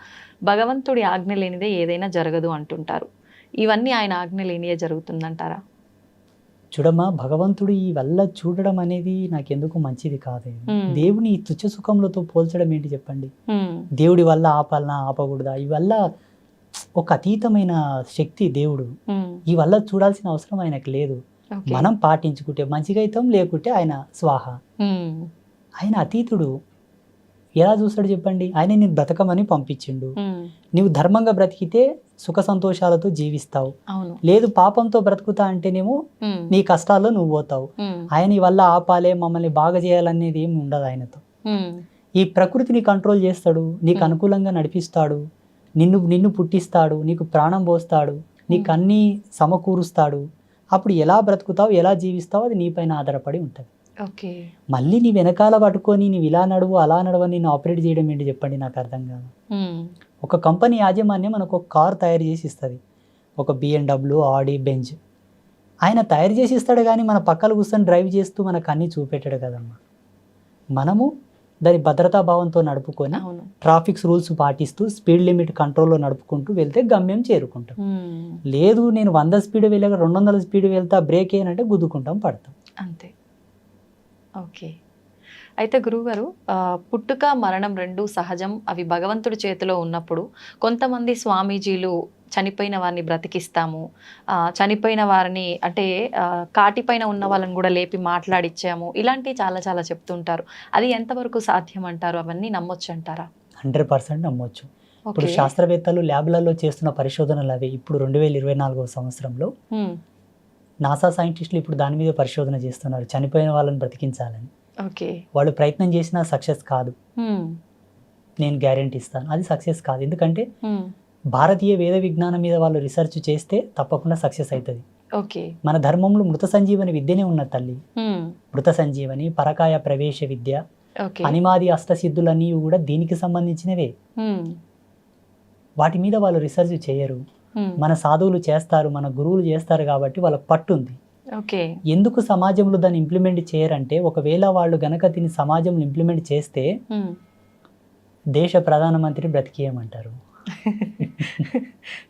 భగవంతుడి ఆజ్ఞ లేనిదే ఏదైనా జరగదు అంటుంటారు. ఇవన్నీ ఆయన ఆజ్ఞ లేనిదే జరుగుతుందంటారా? చూడమ్మా, భగవంతుడు ఈ వల్ల చూడడం అనేది నాకెందుకు మంచిది కాదు. దేవుని ఈ తుచ్చ సుఖములతో పోల్చడం ఏంటి చెప్పండి? దేవుడి వల్ల ఆపాలనా, ఆపకూడదా? ఈ వల్ల ఒక అతీతమైన శక్తి దేవుడు. ఈ వల్ల చూడాల్సిన అవసరం ఆయనకు లేదు. మనం పాటించుకుంటే మంచిగా అవుతాం, లేకుంటే ఆయన స్వాహ. ఆయన అతీతుడు. ఎలా చూస్తాడు చెప్పండి? ఆయన నేను బ్రతకమని పంపించిండు. నువ్వు ధర్మంగా బ్రతికితే సుఖ సంతోషాలతో జీవిస్తావు, లేదు పాపంతో బ్రతుకుతా అంటేనేమో నీ కష్టాల్లో నువ్వు పోతావు. ఆయన వల్ల ఆపాలే, మమ్మల్ని బాగా చేయాలనేది ఏమి ఉండదు ఆయనతో. ఈ ప్రకృతిని కంట్రోల్ చేస్తాడు, నీకు అనుకూలంగా నడిపిస్తాడు, నిన్ను పుట్టిస్తాడు, నీకు ప్రాణం పోస్తాడు, నీకు అన్నీ సమకూరుస్తాడు. అప్పుడు ఎలా బ్రతుకుతావు, ఎలా జీవిస్తావు అది నీపైన ఆధారపడి ఉంటుంది. మళ్ళీ నీ వెనకాల పట్టుకొని నీవు ఇలా నడువు అలా నడవని నేను ఆపరేట్ చేయడం ఏంటి చెప్పండి? నాకు అర్థం కాదు. ఒక కంపెనీ యాజమాన్యం మనకు ఒక కార్ తయారు చేసి ఇస్తుంది, ఒక BMW, ఆడి, బెంజ్. ఆయన తయారు చేసి ఇస్తాడు కానీ మన పక్కన కూర్చొని డ్రైవ్ చేస్తూ మనకు అన్నీ చూపెట్టాడు కదమ్మా. మనము దాని భద్రతా భావంతో నడుపుకొని అవును. ట్రాఫిక్ రూల్స్ పాటిస్తూ స్పీడ్ లిమిట్ కంట్రోల్లో నడుపుకుంటూ వెళ్తే గమ్యం చేరుకుంటాం. లేదు నేను 100 స్పీడ్ వెళ్ళాక 200 స్పీడ్ వెళ్తా బ్రేక్ ఏనంటే గుద్దుకుంటాం, పడతాం. అంతే. ఓకే. అయితే గురువుగారు, పుట్టుక మరణం రెండు సహజం, అవి భగవంతుడి చేతిలో ఉన్నప్పుడు కొంతమంది స్వామీజీలు చనిపోయిన వారిని బ్రతికిస్తాము, చనిపోయిన వారిని అంటే కాటిపైన ఉన్న వాళ్ళని కూడా లేపి మాట్లాడిచ్చాము, ఇలాంటివి చాలా చాలా చెప్తుంటారు. అది ఎంతవరకు సాధ్యం అంటారు? అవన్నీ నమ్మొచ్చు అంటారా? 100% నమ్మొచ్చు. ఇప్పుడు ఓకే. శాస్త్రవేత్తలు ల్యాబ్లలో చేస్తున్న పరిశోధనలు అవి ఇప్పుడు 2024 సంవత్సరంలో నాసా సైంటిస్టులు ఇప్పుడు దాని మీద పరిశోధన చేస్తున్నారు, చనిపోయిన వాళ్ళని బ్రతికించాలని. ఓకే. వాళ్ళు ప్రయత్నం చేసినా సక్సెస్ కాదు, నేను గ్యారెంటీ ఇస్తాను, అది సక్సెస్ కాదు. ఎందుకంటే భారతీయ వేద విజ్ఞానం మీద వాళ్ళు రీసెర్చ్ చేస్తే తప్పకుండా సక్సెస్ అవుతుంది. ఓకే. మన ధర్మంలో మృత సంజీవని విద్యనే ఉన్నది తల్లి. మృత సంజీవని, పరకాయ ప్రవేశ విద్య, ఓకే. అనిమాది అష్టసిద్ధులన్నీ కూడా దీనికి సంబంధించినవే. వాటి మీద వాళ్ళు రీసెర్చ్ చేయరు, మన సాధువులు చేస్తారు, మన గురువులు చేస్తారు కాబట్టి వాళ్ళకి పట్టుంది. ఓకే. ఎందుకు సమాజంలో దాన్ని ఇంప్లిమెంట్ చేయరంటే, ఒకవేళ వాళ్ళు గనక దీన్ని సమాజంలో ఇంప్లిమెంట్ చేస్తే దేశ ప్రధానమంత్రి బ్రతికేయమంటారు,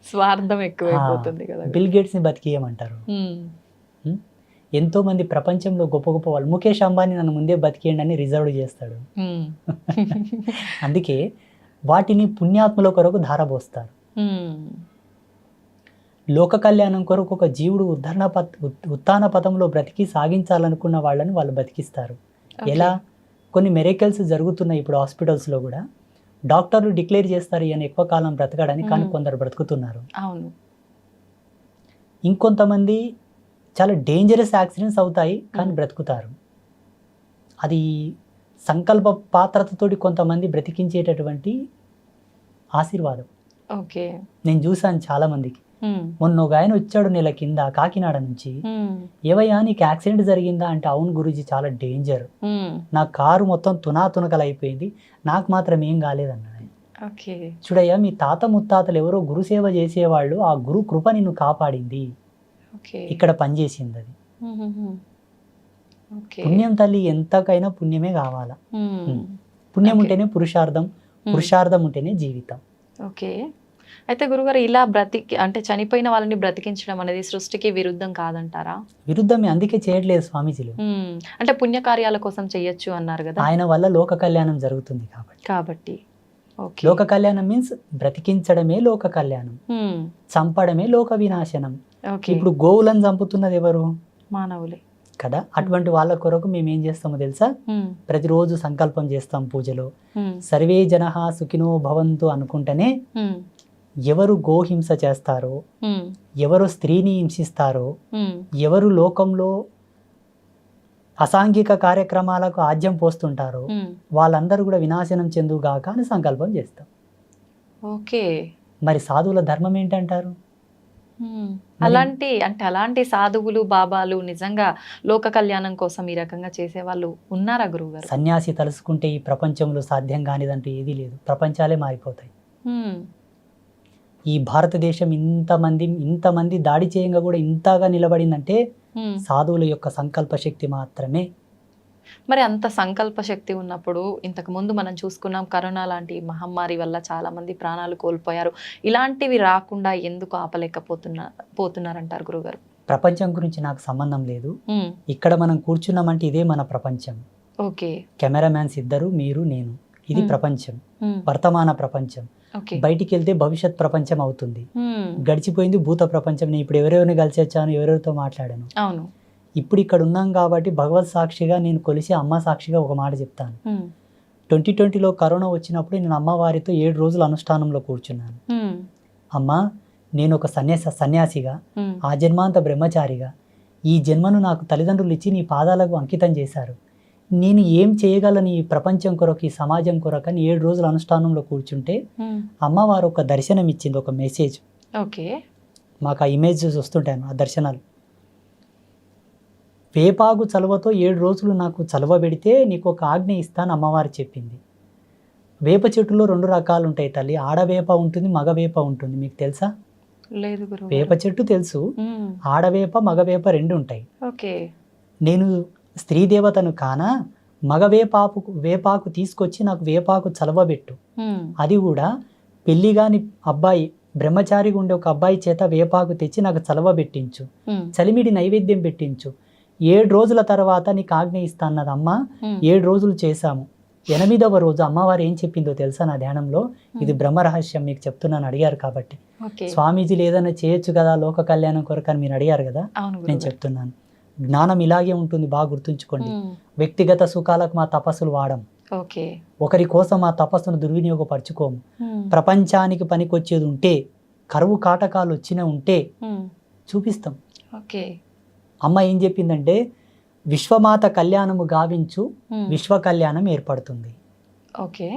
స్వార్థం ఎక్కువైపోతుంది కదా. బిల్ గేట్స్ని బతికేయమంటారు. ఎంతో మంది ప్రపంచంలో గొప్ప గొప్ప వాళ్ళు, ముఖేష్ అంబానీ నన్ను ముందే బతికేయండి అని రిజర్వ్ చేస్తాడు. అందుకే వాటిని పుణ్యాత్ముల కొరకు ధారపోస్తారు. లోక కళ్యాణం కొరకు ఒక జీవుడు ఉత్థాన పథంలో బ్రతికి సాగించాలనుకున్న వాళ్ళని వాళ్ళు బతికిస్తారు. ఎలా? కొన్ని మెరేకల్స్ జరుగుతున్నాయి ఇప్పుడు హాస్పిటల్స్లో కూడా. డాక్టర్లు డిక్లేర్ చేస్తారు ఈయన ఎక్కువ కాలం బ్రతకడని, కానీ కొందరు బ్రతుకుతున్నారు. అవును. ఇంకొంతమంది చాలా డేంజరస్ యాక్సిడెంట్స్ అవుతాయి కానీ బ్రతుకుతారు. అది సంకల్ప పాత్రతతోటి కొంతమంది బ్రతికించేటటువంటి ఆశీర్వాదం. ఓకే. నేను చూసాను చాలా మందికి. మొన్న ఒక ఆయన వచ్చాడు నెల కింద కాకినాడ నుంచి, ఏవయ్యా నీకు యాక్సిడెంట్ జరిగిందా అంటే, అవును గురూజీ చాలా డేంజర్, నా కారు మొత్తం తునాతునకలు అయిపోయింది, నాకు మాత్రం ఏం కాలేదన్నాడు. చూడయ్యా, మీ తాత ముత్తాతలు ఎవరో గురుసేవ చేసేవాళ్ళు, ఆ గురు కృప నిన్ను కాపాడింది, ఇక్కడ పనిచేసింది అది. పుణ్యం తల్లి, ఎంతకైనా పుణ్యమే కావాలా. పుణ్యం ఉంటేనే పురుషార్థం, పురుషార్థం ఉంటేనే జీవితం. ఓకే. అయితే గురుగారు, ఇలా అంటే చనిపోయిన వాళ్ళని బ్రతికించడం అనేది సృష్టికి విరుద్ధం కాదంటారా? విరుద్ధమే, అందుకే చేయట్లేదు స్వామీజీలు. అంటే పుణ్యకార్యాల కోసం చెయ్యొచ్చు అన్నారు కదా, ఆయన వల్ల లోక కళ్యాణం జరుగుతుంది కాబట్టి. లోక కళ్యాణం మీన్స్ బ్రతికించడమే లోక కళ్యాణం, చంపడమే లోక వినాశనం. ఇప్పుడు గోవులను చంపుతున్నది ఎవరు? మానవులే కదా. అటువంటి వాళ్ళ కొరకు మేము ఏం చేస్తామో తెలుసా? ప్రతిరోజు సంకల్పం చేస్తాం పూజలో, సర్వే జనః సుఖినో భవంతు అనుకుంటేనే ఎవరు గోహింస చేస్తారో, ఎవరు స్త్రీని హింసిస్తారో, ఎవరు లోకంలో అసాంఘిక కార్యక్రమాలకు ఆజ్యం పోస్తుంటారో వాళ్ళందరూ కూడా వినాశనం చెందుగాక అని సంకల్పం చేస్తాం. ఓకే. మరి సాధువుల ధర్మం ఏంటంటారు? అలాంటి సాధువులు బాబాలు నిజంగా లోక కళ్యాణం కోసం ఈ రకంగా చేసే వాళ్ళు ఉన్నారా గురువుగారు? సన్యాసి తలుసుకుంటే ఈ ప్రపంచంలో సాధ్యం కానిదంటూ ఏదీ లేదు, ప్రపంచాలే మారిపోతాయి. ఈ భారతదేశం ఇంతమంది దాడి చేయంగా కూడా ఇంతగా నిలబడిందంటే సాధువుల యొక్క సంకల్ప శక్తి మాత్రమే. మరి అంత సంకల్ప శక్తి ఉన్నప్పుడు, ఇంతకు ముందు మనం చూసుకున్నాం కరోనా లాంటి మహమ్మారి వల్ల చాలా మంది ప్రాణాలు కోల్పోయారు, ఇలాంటివి రాకుండా ఎందుకు పోతున్నారంటారు గురుగారు? ప్రపంచం గురించి నాకు సంబంధం లేదు, ఇక్కడ మనం కూర్చున్నామంటే ఇదే మన ప్రపంచం. ఓకే. కెమెరామ్యాన్స్ ఇద్దరు, మీరు నేను, ఇది ప్రపంచం, వర్తమాన ప్రపంచం. బయటికి వెళ్తే భవిష్యత్ ప్రపంచం అవుతుంది. గడిచిపోయింది భూత ప్రపంచం. నేను ఇప్పుడు ఎవరెవరిని కలిసి వచ్చాను, ఎవరెవరితో మాట్లాడాను. అవును. ఇప్పుడు ఇక్కడ ఉన్నాం కాబట్టి భగవత్ సాక్షిగా నేను కొలిసి అమ్మ సాక్షిగా ఒక మాట చెప్తాను. 2020లో కరోనా వచ్చినప్పుడు నేను అమ్మవారితో 7 రోజులు అనుష్ఠానంలో కూర్చున్నాను. అమ్మా, నేను ఒక సన్యాసిగా, ఆ జన్మాంత బ్రహ్మచారిగా, ఈ జన్మను నాకు తల్లిదండ్రులు ఇచ్చి నీ పాదాలకు అంకితం చేశారు, నేను ఏం చేయగలను ఈ ప్రపంచం కొరకు, ఈ సమాజం కొరకు అని 7 రోజులు అనుష్ఠానంలో కూర్చుంటే అమ్మవారు ఒక దర్శనం ఇచ్చింది, ఒక మెసేజ్. ఓకే. మాకు ఆ ఇమేజెస్ వస్తుంటాయి, ఆ దర్శనాలు. వేపాకు చలువతో 7 రోజులు నాకు చలువ పెడితే నీకు ఒక ఆజ్ఞ ఇస్తాను అమ్మవారు చెప్పింది. వేప చెట్టులో 2 రకాలు ఉంటాయి తల్లి, ఆడవేప ఉంటుంది, మగవేప ఉంటుంది. మీకు తెలుసా? లేదు గురువు. వేప చెట్టు తెలుసు, ఆడవేప మగవేప 2 ఉంటాయి. ఓకే. నేను స్త్రీ దేవతను కానా, మగ వేపాకు తీసుకొచ్చి నాకు వేపాకు చలవబెట్టు. ఉమ్, అది కూడా పెళ్లి కాని అబ్బాయి, బ్రహ్మచారిగా ఉండే ఒక అబ్బాయి చేత వేపాకు తెచ్చి నాకు చలవబెట్టించు, ఉమ్, చలిమిడి నైవేద్యం పెట్టించు. 7 రోజుల తర్వాత నీకు ఆజ్ఞ ఇస్తా అన్నది అమ్మ. ఉమ్, 7 రోజులు చేశాము. 8వ రోజు అమ్మవారు ఏం చెప్పిందో తెలుసా నా ధ్యానంలో? ఇది బ్రహ్మరహస్యం, మీకు చెప్తున్నాను అడిగారు కాబట్టి. ఓకే. స్వామీజీలు ఏదైనా చేయొచ్చు కదా లోక కళ్యాణం కొరకు అని మీరు అడిగారు కదా, అవును నేను గురుగారు. చెప్తున్నాను. జ్ఞానం ఇలాగే ఉంటుంది, బాగా గుర్తుంచుకోండి. ఉమ్, వ్యక్తిగత సుఖాలకు మా తపస్సులు వాడం, ఓకే. ఒకరి కోసం మా తపస్సును దుర్వినియోగపరచుకోము. ఉమ్, ప్రపంచానికి పనికొచ్చేది ఉంటే, కరువు కాటకాలు వచ్చిన ఉంటే ఉమ్, చూపిస్తాం. ఓకే. అమ్మ ఏం చెప్పిందంటే, విశ్వమాత కళ్యాణము గావించు, ఉమ్, విశ్వ కళ్యాణం ఏర్పడుతుంది. ఓకే.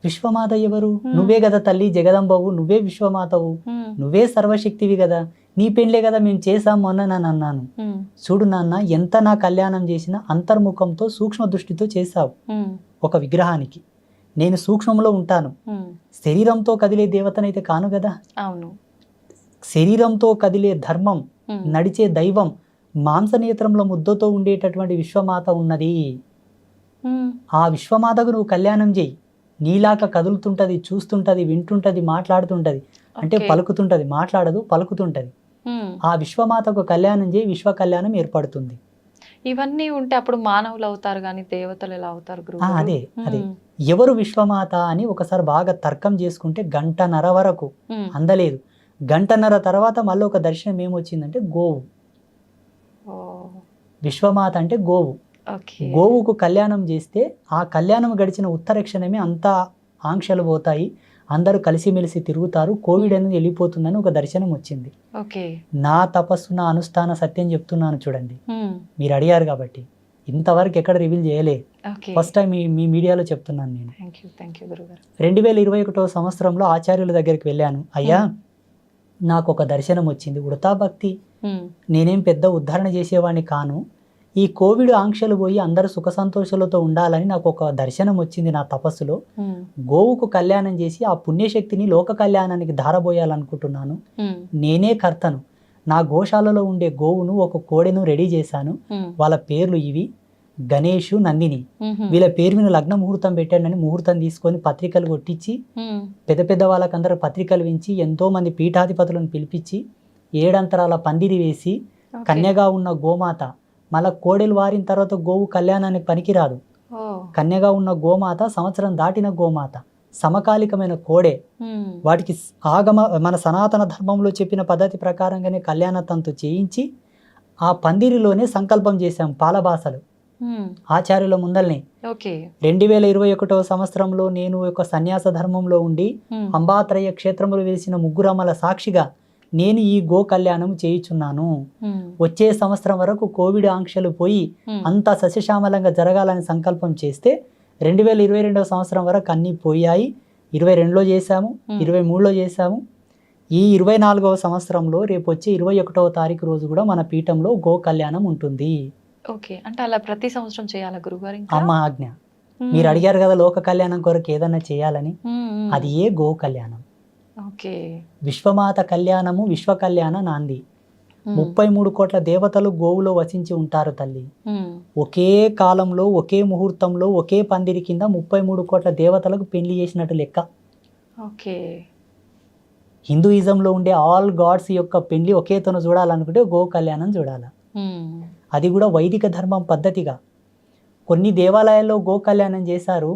విశ్వమాత ఎవరు? నువ్వే కదా తల్లి, జగదంబవు, నువ్వే విశ్వమాతవు, ఉమ్, నువ్వే సర్వశక్తివి కదా, నీ పెళ్ళే కదా మేము చేసాం మొన్న నన్ను అన్నాను. ఉమ్, చూడు నాన్న, ఎంత నా కళ్యాణం చేసినా అంతర్ముఖంతో సూక్ష్మ దృష్టితో చేశావు. ఉమ్, ఒక విగ్రహానికి నేను సూక్ష్మంలో ఉంటాను, ఉమ్, శరీరంతో కదిలే దేవతనైతే కాను కదా. అవును. శరీరంతో కదిలే ధర్మం, ఉమ్, నడిచే దైవం, మాంసనేత్రంలో ముద్దతో ఉండేటటువంటి విశ్వమాత ఉన్నది. ఉమ్, ఆ విశ్వమాతకు నువ్వు కళ్యాణం చేయి. నీలాక కదులుతుంటది, చూస్తుంటది, వింటుంటది, మాట్లాడుతుంటది. అంటే ఓకే. పలుకుతుంటది, మాట్లాడదు, పలుకుతుంటది. ఉమ్. ఆ విశ్వమాతకు కళ్యాణం చేయి, విశ్వ కళ్యాణం ఏర్పడుతుంది. ఇవన్నీ ఉంటే అప్పుడు మానవులు అవుతారు కానీ దేవతలు ఎలా అవుతారు గురువు? అదే అదే ఎవరు విశ్వమాత అని ఒకసారి బాగా తర్కం చేసుకుంటే 1:30 వరకు అందలేదు. 1:30 తర్వాత మళ్ళీ ఒక దర్శనం ఏమొచ్చిందంటే గోవు. విశ్వమాత అంటే గోవు. గోవుకు కళ్యాణం చేస్తే ఆ కళ్యాణం గడిచిన ఉత్తరక్షణమే అంతా ఆంక్షలు పోతాయి, అందరూ కలిసిమెలిసి తిరుగుతారు, కోవిడ్ అనేది వెళ్ళిపోతుందని ఒక దర్శనం వచ్చింది. నా తపస్సు, నా అనుష్ఠాన సత్యం చెప్తున్నాను చూడండి. మీరు అడిగారు కాబట్టి ఇంతవరకు ఎక్కడ రివీల్ చేయలే, ఫస్ట్ టైం మీ మీడియాలో చెప్తున్నాను నేను. 2021 సంవత్సరంలో ఆచార్యుల దగ్గరికి వెళ్ళాను. అయ్యా నాకు ఒక దర్శనం వచ్చింది, ఉడతా భక్తి, నేనేం పెద్ద ఉద్ధరణ చేసేవాడిని కాను, ఈ కోవిడ్ ఆంక్షలు పోయి అందరూ సుఖ సంతోషాలతో ఉండాలని నాకు ఒక దర్శనం వచ్చింది నా తపస్సులో. గోవుకు కళ్యాణం చేసి ఆ పుణ్యశక్తిని లోక కళ్యాణానికి ధారబోయాలనుకుంటున్నాను. నేనే కర్తను. నా గోశాలలో ఉండే గోవును, ఒక కోడెను రెడీ చేశాను. వాళ్ళ పేర్లు ఇవి, గణేషు, నందిని. వీళ్ళ పేరు మీద లగ్న ముహూర్తం పెట్టానని ముహూర్తం తీసుకొని పత్రికలు కొట్టించి పెద్ద పెద్ద వాళ్ళకందరూ పత్రికలు వించి ఎంతో మంది పీఠాధిపతులను పిలిపించి 7 అంతరాల పందిరి వేసి కన్యగా ఉన్న గోమాత, మళ్ళా కోడెలు వారిన తర్వాత గోవు కళ్యాణానికి పనికిరాదు. కన్యగా ఉన్న గోమాత, సంవత్సరం దాటిన గోమాత, సమకాలికమైన కోడే. వాటికి మన సనాతన ధర్మంలో చెప్పిన పద్ధతి ప్రకారంగానే కళ్యాణ తంతు చేయించి ఆ పందిరిలోనే సంకల్పం చేశాం పాలభాసలు ఆచార్యుల ముందల్ని. 2021 సంవత్సరంలో నేను ఒక సన్యాస ధర్మంలో ఉండి అంబాత్రయ క్షేత్రములు వేసిన ముగ్గురమ్మల సాక్షిగా నేను ఈ గో కళ్యాణం చేయుచున్నాను. వచ్చే సంవత్సరం వరకు కోవిడ్ ఆంక్షలు పోయి అంతా సస్యశ్యామలంగా జరగాలని సంకల్పం చేస్తే 2022 సంవత్సరం వరకు అన్నీ పోయాయి. 22లో చేశాము, 23లో చేశాము. ఈ 24వ సంవత్సరంలో రేపు వచ్చే 21వ తారీఖు రోజు కూడా మన పీఠంలో గో కళ్యాణం ఉంటుంది. అంటే అలా ప్రతి సంవత్సరం చేయాలా గురుగారు? అమ్మ ఆజ్ఞ. మీరు అడిగారు కదా లోక కళ్యాణం కొరకు ఏదన్నా చేయాలని, అది ఏ గో కళ్యాణం. విశ్వమాత కళ్యాణము, విశ్వ కళ్యాణ నాంది. 33 కోట్ల దేవతలు గోవులో వసించి ఉంటారు తల్లి. ఒకే కాలంలో, ఒకే ముహూర్తంలో, ఒకే పందిరి కింద 33 కోట్ల దేవతలకు పెళ్లి చేసినట్టు లెక్క. హిందూయిజంలో ఉండే ఆల్ గాడ్స్ యొక్క పెళ్లి ఒకే తను చూడాలనుకుంటే గో కళ్యాణం చూడాల. అది కూడా వైదిక ధర్మం పద్ధతిగా. కొన్ని దేవాలయాల్లో గో కళ్యాణం చేశారు,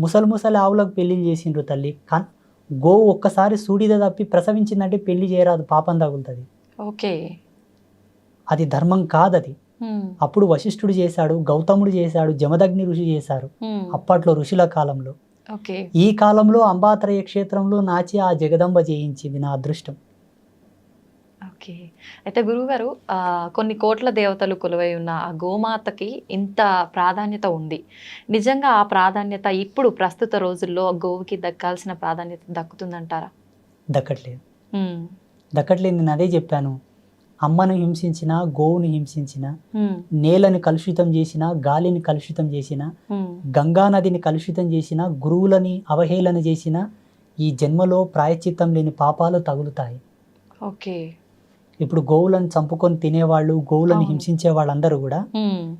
ముసలి ఆవులకు పెళ్లి చేసిండ్రు తల్లి. గోవు ఒక్కసారి సూడిద తప్పి ప్రసవించిందంటే పెళ్లి చేయరాదు, పాపం తగులుతుంది. అది ధర్మం కాదది. అప్పుడు వశిష్ఠుడు చేశాడు, గౌతముడు చేశాడు, జమదగ్ని ఋషి చేశారు అప్పట్లో ఋషుల కాలంలో. ఈ కాలంలో అంబాత్రయ క్షేత్రంలో నాచి ఆ జగదంబ చేయించింది, నా అదృష్టం. అయితే గురువుగారు, కొన్ని కోట్ల దేవతలు కొలువై ఉన్న ఆ గోమాతకి ఇంత ప్రాధాన్యత ఉంది. నిజంగా ఆ ప్రాధాన్యత ఇప్పుడు ప్రస్తుత రోజుల్లో గోవుకి దక్కాల్సిన ప్రాధాన్యత దక్కుతుందంటారా? దక్కట్లేదు. నేను అదే చెప్పాను. అమ్మను హింసించిన, గోవును హింసించిన, నేలని కలుషితం చేసిన, గాలిని కలుషితం చేసిన, గంగా నదిని కలుషితం చేసిన, గురువులని అవహేళన చేసిన ఈ జన్మలో ప్రాయశ్చిత్తం లేని పాపాలు తగులుతాయి. ఇప్పుడు గోవులను చంపుకొని తినేవాళ్ళు, గోవులను అవును. హింసించే వాళ్ళందరూ కూడా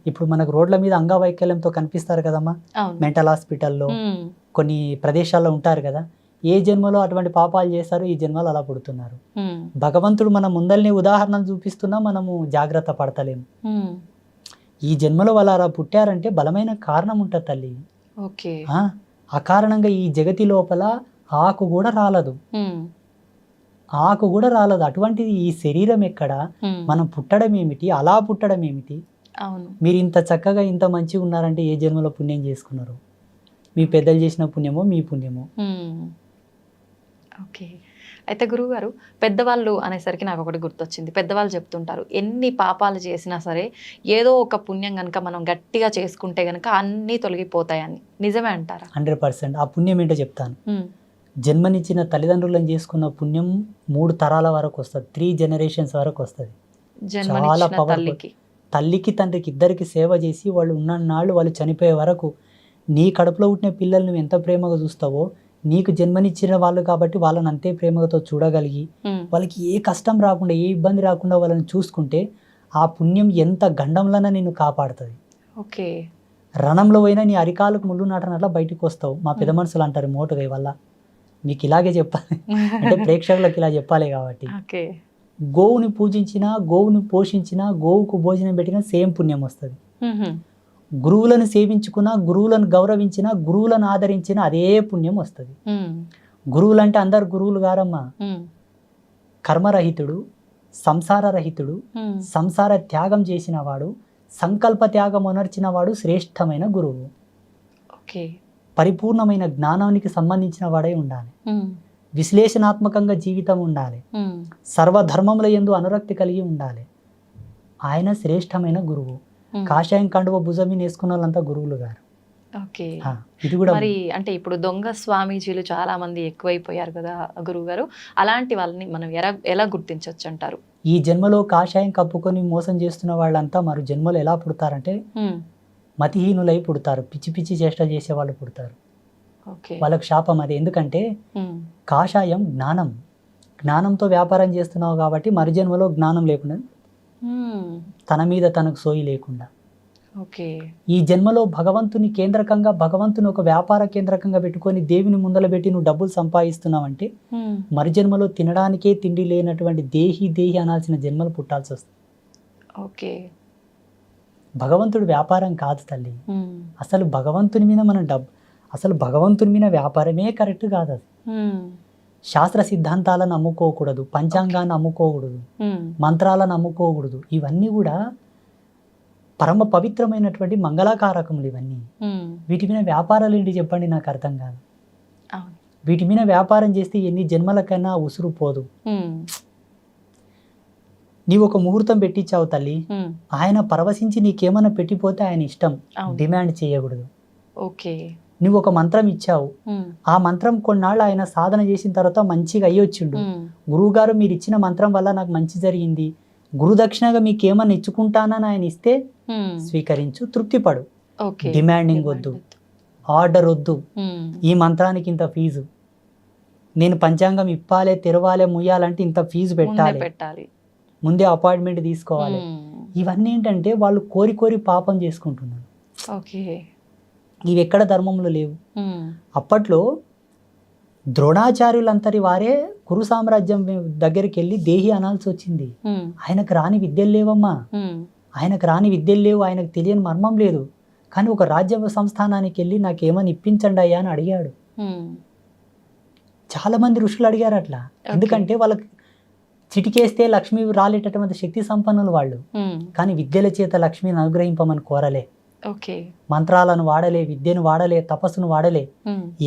ఇప్పుడు మనకు రోడ్ల మీద అంగవైకల్యంతో కనిపిస్తారు కదమ్మా, అవును. మెంటల్ హాస్పిటల్లో కొన్ని ప్రదేశాల్లో ఉంటారు కదా. ఏ జన్మలో అటువంటి పాపాలు చేశారు, ఈ జన్మలో అలా పుడుతున్నారు. భగవంతుడు మన ముందల్ని ఉదాహరణలు చూపిస్తున్నా మనము జాగ్రత్త పడతలేము. ఈ జన్మలో వాళ్ళు అలా పుట్టారంటే బలమైన కారణం ఉంటుంది తల్లి. ఓకే. అకారణంగా ఈ జగతి లోపల ఆకు కూడా రాలదు, ఆకు కూడా రాలదు. అటువంటిది ఈ శరీరం ఎక్కడ, మనం పుట్టడం ఏమిటి, అలా పుట్టడం ఏమిటి. అవును. మీరు ఇంత చక్కగా ఇంత మంచిగా ఉన్నారంటే ఏ జన్మలో పుణ్యం చేసుకున్నారు? మీ పెద్దలు చేసిన పుణ్యమో మీ పుణ్యమో. ఓకే. అయితే గురువుగారు, పెద్దవాళ్ళు అనేసరికి నాకు ఒకటి గుర్తొచ్చింది. పెద్దవాళ్ళు చెప్తుంటారు, ఎన్ని పాపాలు చేసినా సరే ఏదో ఒక పుణ్యం కనుక మనం గట్టిగా చేసుకుంటే కనుక అన్నీ తొలగిపోతాయని. నిజమే అంటారా? 100%. ఆ పుణ్యం ఏంటో చెప్తాను. జన్మనిచ్చిన తల్లిదండ్రులను చేసుకున్న పుణ్యం 3 తరాల వరకు వస్తుంది, 3 generations వరకు వస్తుంది. చాలా పవర్ఫుల్. తల్లికి తండ్రికి ఇద్దరికి సేవ చేసి వాళ్ళు ఉన్నన్నాళ్ళు వాళ్ళు చనిపోయే వరకు నీ కడుపులో పుట్టిన పిల్లలు నువ్వు ఎంత ప్రేమగా చూస్తావో, నీకు జన్మనిచ్చిన వాళ్ళు కాబట్టి వాళ్ళని అంతే ప్రేమతో చూడగలిగి వాళ్ళకి ఏ కష్టం రాకుండా ఏ ఇబ్బంది రాకుండా వాళ్ళని చూసుకుంటే ఆ పుణ్యం ఎంత గండంలోనే నిన్ను కాపాడుతుంది. ఓకే. రణంలో పోయినా నీ అరికాలకు ముళ్ళు నాటనట్లా బయటకు వస్తావు. మా పెద్ద మనుషులు అంటారు మోటుగా వల్ల. మీకు ఇలాగే చెప్పాలి అంటే ప్రేక్షకులకు ఇలా చెప్పాలి కాబట్టి. గోవుని పూజించినా, గోవుని పోషించినా, గోవుకు భోజనం పెట్టినా సేమ్ పుణ్యం వస్తుంది. గురువులను సేవించుకున్నా, గురువులను గౌరవించినా, గురువులను ఆదరించినా అదే పుణ్యం వస్తుంది. గురువులు అంటే అందరు గురువులు గారమ్మా. కర్మరహితుడు, సంసారరహితుడు, సంసార త్యాగం చేసిన వాడు, సంకల్ప త్యాగం అనర్చిన వాడు శ్రేష్టమైన గురువు. ఓకే. పరిపూర్ణమైన జ్ఞానానికి సంబంధించిన వాడై ఉండాలి, విశ్లేషణాత్మకంగా జీవితం ఉండాలి, సర్వధర్మముల యందు అనురక్తి కలిగి ఉండాలి. ఆయన శ్రేష్టమైన గురువు. కాషాయం కండువ భుజమి వేసుకున్న వాళ్ళంతా గురువులు గారు. ఓకే. ఇది కూడా మరి అంటే ఇప్పుడు దొంగ స్వామీజీలు చాలా మంది ఎక్కువైపోయారు కదా గురువు గారు, అలాంటి వాళ్ళని మనం ఎలా గుర్తించవచ్చు అంటారు? ఈ జన్మలో కాషాయం కప్పుకొని మోసం చేస్తున్న వాళ్ళంతా మరో జన్మలో ఎలా పుడతారంటే మతిహీనులై పుడతారు, పిచ్చి పిచ్చి చేష్ట చేసే వాళ్ళు పుడతారు. వాళ్ళకు శాపం అది. ఎందుకంటే కాషాయం జ్ఞానం, జ్ఞానంతో వ్యాపారం చేస్తున్నావు కాబట్టి మరు జన్మలో జ్ఞానం లేకుండా, తన మీద తనకు సోయి లేకుండా. ఈ జన్మలో భగవంతుని కేంద్రకంగా, భగవంతుని ఒక వ్యాపార కేంద్రకంగా పెట్టుకొని దేవుని ముందల పెట్టి నువ్వు డబ్బులు సంపాదిస్తున్నావంటే మరు జన్మలో తినడానికే తిండి లేనటువంటి దేహి అనాల్సిన జన్మలు పుట్టాల్సి వస్తుంది. ఓకే. భగవంతుడు వ్యాపారం కాదు తల్లి. అసలు భగవంతుని మీద మనం అసలు భగవంతుని మీద వ్యాపారమే కరెక్ట్ కాదు. అది శాస్త్ర సిద్ధాంతాలను అమ్ముకోకూడదు, పంచాంగాన్ని అమ్ముకోకూడదు, మంత్రాలను అమ్ముకోకూడదు. ఇవన్నీ కూడా పరమ పవిత్రమైనటువంటి మంగళకారకములు ఇవన్నీ. వీటి మీద వ్యాపారాలు ఏంటి చెప్పండి, నాకు అర్థం కాదు. వీటి మీద వ్యాపారం చేస్తే ఎన్ని జన్మలకైనా ఉసురు పోదు. నీవు ఒక ముహూర్తం పెట్టించావు తల్లి, ఆయన పరవశించి నీకేమైనా పెట్టిపోతే ఆయన ఇష్టం, డిమాండ్ చేయకూడదు. ఓకే. నువ్వు ఒక మంత్రం ఇచ్చావు, ఆ మంత్రం కొన్నాళ్ళు ఆయన సాధన చేసిన తర్వాత మంచిగా అయ్యొచ్చిండు. గురువు గారు మీరు ఇచ్చిన మంత్రం వల్ల నాకు మంచి జరిగింది, గురుదక్షిణగా మీకు ఏమన్నా ఇచ్చుకుంటానని ఆయన ఇస్తే స్వీకరించు, తృప్తిపడు. డిమాండింగ్ వద్దు, ఆర్డర్ వద్దు. ఈ మంత్రానికి ఇంత ఫీజు, నేను పంచాంగం ఇప్పాలే, తెరవాలే, ముయ్యాలంటే ఇంత ఫీజు పెట్టాలి, ముందే అపాయింట్మెంట్ తీసుకోవాలి. ఇవన్నీ ఏంటంటే వాళ్ళు కోరి కోరి పాపం చేసుకుంటున్నారు. ఇవి ఎక్కడ ధర్మంలో లేవు. అప్పట్లో ద్రోణాచార్యులంతటి వారే కురు సామ్రాజ్యం దగ్గరికి వెళ్ళి దేహి అనాల్సి వచ్చింది. ఆయనకు రాని విద్యలు లేవమ్మా, ఆయనకు రాని విద్యలు లేవు, ఆయనకు తెలియని మర్మం లేదు. కానీ ఒక రాజ్య సంస్థానానికి వెళ్ళి నాకేమని ఇప్పించండి అయ్యా అని అడిగాడు. చాలా మంది ఋషులు అడిగారు అట్లా. ఎందుకంటే వాళ్ళకి చిటికేస్తే లక్ష్మి రాలేటటువంటి శక్తి సంపన్నులు వాళ్ళు. కానీ విద్యల చేత లక్ష్మిని అనుగ్రహింపమని కోరలే, మంత్రాలను వాడలే, విద్యను వాడలే, తపస్సును వాడలే,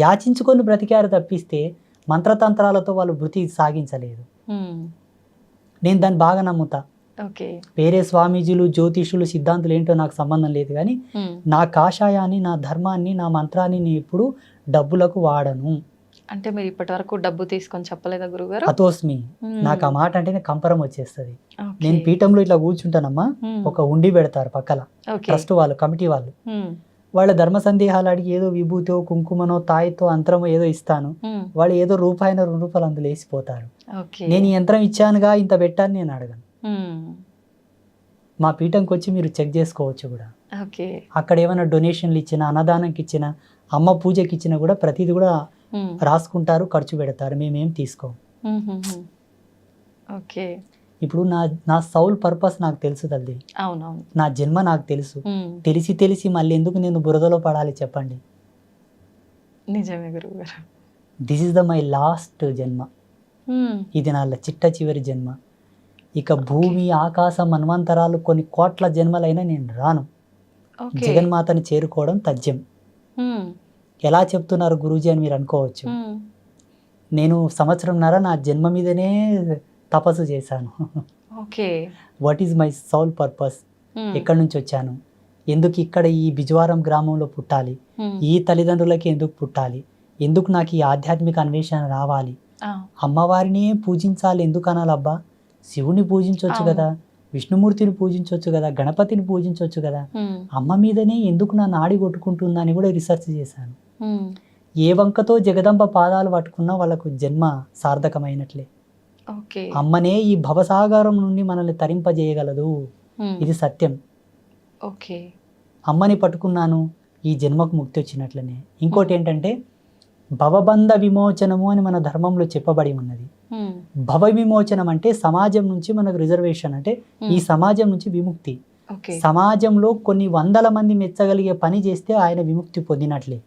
యాచించుకొని బ్రతికారు తప్పిస్తే మంత్రతంత్రాలతో వాళ్ళు వృత్తి సాగించలేదు. నేను దాన్ని బాగా నమ్ముతా. వేరే స్వామీజీలు, జ్యోతిషులు, సిద్ధాంతులు ఏంటో నాకు సంబంధం లేదు. కానీ నా కాషాయాన్ని, నా ధర్మాన్ని, నా మంత్రాన్ని నేను ఎప్పుడు డబ్బులకు వాడను. అంటే మీరు ఇప్పటి వరకు డబ్బు తీసుకొని చెప్పలేదా గురుగారు? అతోస్మి. నాకు ఆ మాట అంటేనే కంపరం వచ్చేస్తుంది. నేను పీఠంలో ఇట్లా కూర్చుంటానమ్మా, ఒక ఉండి పెడతారు పక్కల, ట్రస్ట్ వాళ్ళు, కమిటీ వాళ్ళు. వాళ్ళ ధర్మ సందేహాలు అడిగి ఏదో విభూతో కుంకుమనో తాయితో అంతరమో ఏదో ఇస్తాను, వాళ్ళు ఏదో రూపాయిన 2 రూపాయలు అందులో వేసిపోతారు. ఓకే. నేను ఈ యంత్రం ఇచ్చానుగా ఇంత పెట్టాను నేను అడగను. మా పీఠంకి వచ్చి మీరు చెక్ చేసుకోవచ్చు కూడా. ఓకే. అక్కడ ఏమైనా డొనేషన్లు ఇచ్చినా, అన్నదానంకి ఇచ్చినా, అమ్మ పూజకి ఇచ్చినా కూడా ప్రతిదీ కూడా రాసుకుంటారు, ఖర్చు పెడతారు, మేమేం తీసుకోం. ఓకే. ఇప్పుడు నా సౌల్ పర్పస్ నాకు తెలుసు తల్లి, అవునవును. నా జన్మ నాకు తెలుసు. తెలిసి మళ్ళీ ఎందుకు నేను బురదలో పడాలి చెప్పండి. నిజమే గురువు గారు. దిస్ ఇస్ మై లాస్ట్ జన్మ, ఇది నా చిట్ట చివరి జన్మ. ఇక భూమి ఆకాశం మన్వంతరాలు కొన్ని కోట్ల జన్మలైనా నేను రాను. జగన్మాతని చేరుకోవడం తథ్యం. ఎలా చెప్తున్నారు గురూజీ అని మీరు అనుకోవచ్చు. నేను సంవత్సరంన్నర నా జన్మ మీదనే తపస్సు చేశాను. Okay. What is my Saul purpose, ఎక్కడి నుంచి వచ్చాను, ఎందుకు ఇక్కడ ఈ బిజవారం గ్రామంలో పుట్టాలి, ఈ తల్లిదండ్రులకి ఎందుకు పుట్టాలి, ఎందుకు నాకు ఈ ఆధ్యాత్మిక అన్వేషణ రావాలి, అమ్మవారిని పూజించాలి ఎందుకు అనాలబ్బా, శివుని పూజించవచ్చు కదా, విష్ణుమూర్తిని పూజించవచ్చు కదా, గణపతిని పూజించవచ్చు కదా, అమ్మ మీదనే ఎందుకు నా నాడి కొట్టుకుంటుందని కూడా రీసెర్చ్ చేశాను. ఏ వంకతో జగదంబ పాదాలు పట్టుకున్నా వాళ్ళకు జన్మ సార్థకమైనట్లే. అమ్మనే ఈ భవసాగరం నుండి మనల్ని తరింపజేయగలదు, ఇది సత్యం. ఓకే. అమ్మని పట్టుకున్నాను, ఈ జన్మకు ముక్తి వచ్చినట్లనే. ఇంకోటి ఏంటంటే భవబంధ విమోచనము అని మన ధర్మంలో చెప్పబడి ఉన్నది. భవ విమోచనం అంటే సమాజం నుంచి మనకు రిజర్వేషన్, అంటే ఈ సమాజం నుంచి విముక్తి. సమాజంలో కొన్ని వందల మంది మెచ్చగలిగే పని చేస్తే ఆయన విముక్తి పొందినట్లే.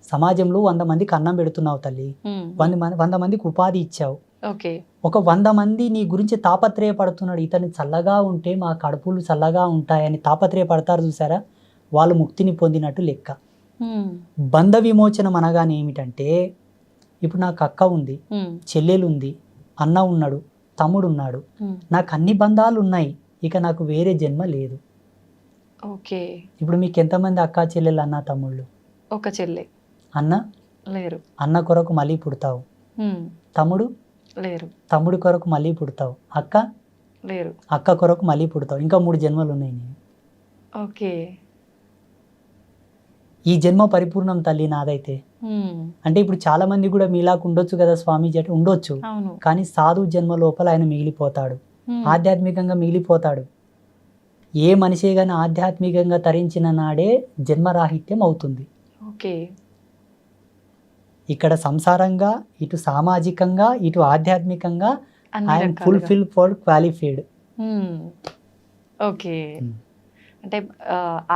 సమాజంలో 100 మందికి అన్నం పెడుతున్నావు తల్లి, 100 మందికి ఉపాధి ఇచ్చావు, ఒక 100 మంది నీ గురించి తాపత్రయపడుతున్నాడు, ఇతని చల్లగా ఉంటే మా కడుపులు చల్లగా ఉంటాయని తాపత్రయపడతారు చూసారా, వాళ్ళు ముక్తిని పొందినట్టు లెక్క. బంధ విమోచనం అనగానే ఏమిటంటే, ఇప్పుడు నాకు అక్క ఉంది, చెల్లెలు ఉంది, అన్న ఉన్నాడు, తమ్ముడు ఉన్నాడు, నాకు అన్ని బంధాలు ఉన్నాయి, ఇక నాకు వేరే జన్మ లేదు. ఓకే. ఇప్పుడు మీకు ఎంతమంది అక్క చెల్లెలు, అన్న తమ్ముళ్ళు? ఒక చెల్లె. అన్న లేరు. అన్న కొరకు మళ్ళీ పుడతావు. తమ్ముడు లేరు. తమ్ముడి కొరకు మళ్ళీ పుడతావు. అక్క లేరు. అక్క కొరకు మళ్ళీ పుడతావు. ఇంకా 3 జన్మలు ఉన్నాయి నేను. ఓకే. ఈ జన్మ పరిపూర్ణం తల్లి నాదైతే. అంటే ఇప్పుడు చాలా మంది కూడా మీలాగా ఉండొచ్చు కదా స్వామీజీ అంటే, ఉండొచ్చు, కానీ సాధు జన్మ లోపల ఆయన మిగిలిపోతాడు, ఆధ్యాత్మికంగా మిగిలిపోతాడు. ఏ మనిషి కానీ ఆధ్యాత్మికంగా తరించిన నాడే జన్మరాహిత్యం అవుతుంది. ఓకే. ఇక్కడ సంసారంగా, ఇటు సామాజికంగా, ఇటు ఆధ్యాత్మికంగా I'm fulfil for qualified. Okay. అంటే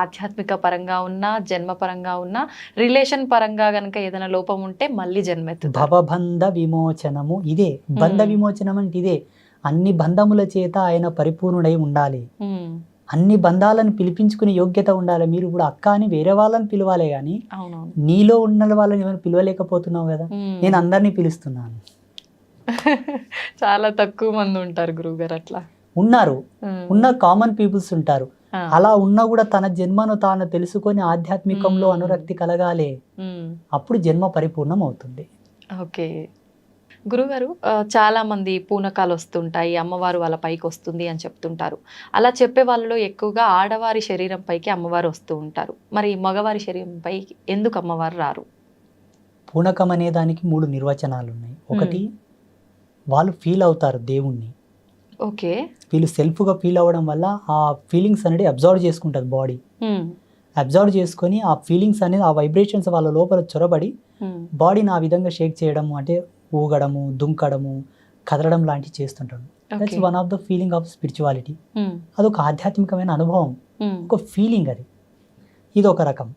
ఆధ్యాత్మిక పరంగా ఉన్నా, జన్మ పరంగా ఉన్నా, రిలేషన్ పరంగా గనక ఏదైనా లోపం ఉంటే మళ్ళీ జన్మెత్తు. భవబంధ విమోచనము ఇదే. బంధ విమోచనం అంటే ఇదే. అన్ని బంధముల చేత ఆయన పరిపూర్ణుడై ఉండాలి, అన్ని బంధాలను పిలిపించుకునే యోగ్యత ఉండాలి. మీరు ఇప్పుడు అక్క అని వేరే వాళ్ళని పిలవాలే కానీ నీలో ఉన్న వాళ్ళని ఏమైనా పిలవలేకపోతున్నావు కదా. నేను అందరినీ పిలుస్తున్నాను. చాలా తక్కువ మంది ఉంటారు గురువుగారు. అట్లా ఉన్న కామన్ పీపుల్స్ ఉంటారు. అలా ఉన్నా కూడా తన జన్మను తాను తెలుసుకొని ఆధ్యాత్మికంలో అనురక్తి కలగాలి, అప్పుడు జన్మ పరిపూర్ణం అవుతుంది. ఓకే గురుగారు, చాలా మంది పూనకాలు వస్తుంటాయి, అమ్మవారు వాళ్ళ పైకి వస్తుంది అని చెప్తుంటారు. అలా చెప్పే వాళ్ళలో ఎక్కువగా ఆడవారి శరీరం పైకి అమ్మవారు వస్తూ ఉంటారు. మరి మగవారి శరీరం పైకి ఎందుకు అమ్మవారు రారు? పూనకం అనే దానికి 3 నిర్వచనాలు ఉన్నాయి. ఒకటి, వాళ్ళు ఫీల్ అవుతారు దేవుణ్ణి. ఓకే. వీళ్ళు సెల్ఫ్గా ఫీల్ అవ్వడం వల్ల ఆ ఫీలింగ్స్ అనేది అబ్జర్వ్ చేసుకుంటుంది బాడీ. అబ్జర్వ్ చేసుకొని ఆ ఫీలింగ్స్ అనేది, ఆ వైబ్రేషన్స్ వాళ్ళ లోపల చొరబడి బాడీని ఆ విధంగా షేక్ చేయడము, అంటే ఊగడము, దుంకడము, కదలడం లాంటివి చేస్తుంటాడు. That's one of the feeling of spirituality. అదొక ఆధ్యాత్మికమైన అనుభవం, ఒక ఫీలింగ్ అది. ఇది ఒక రకం.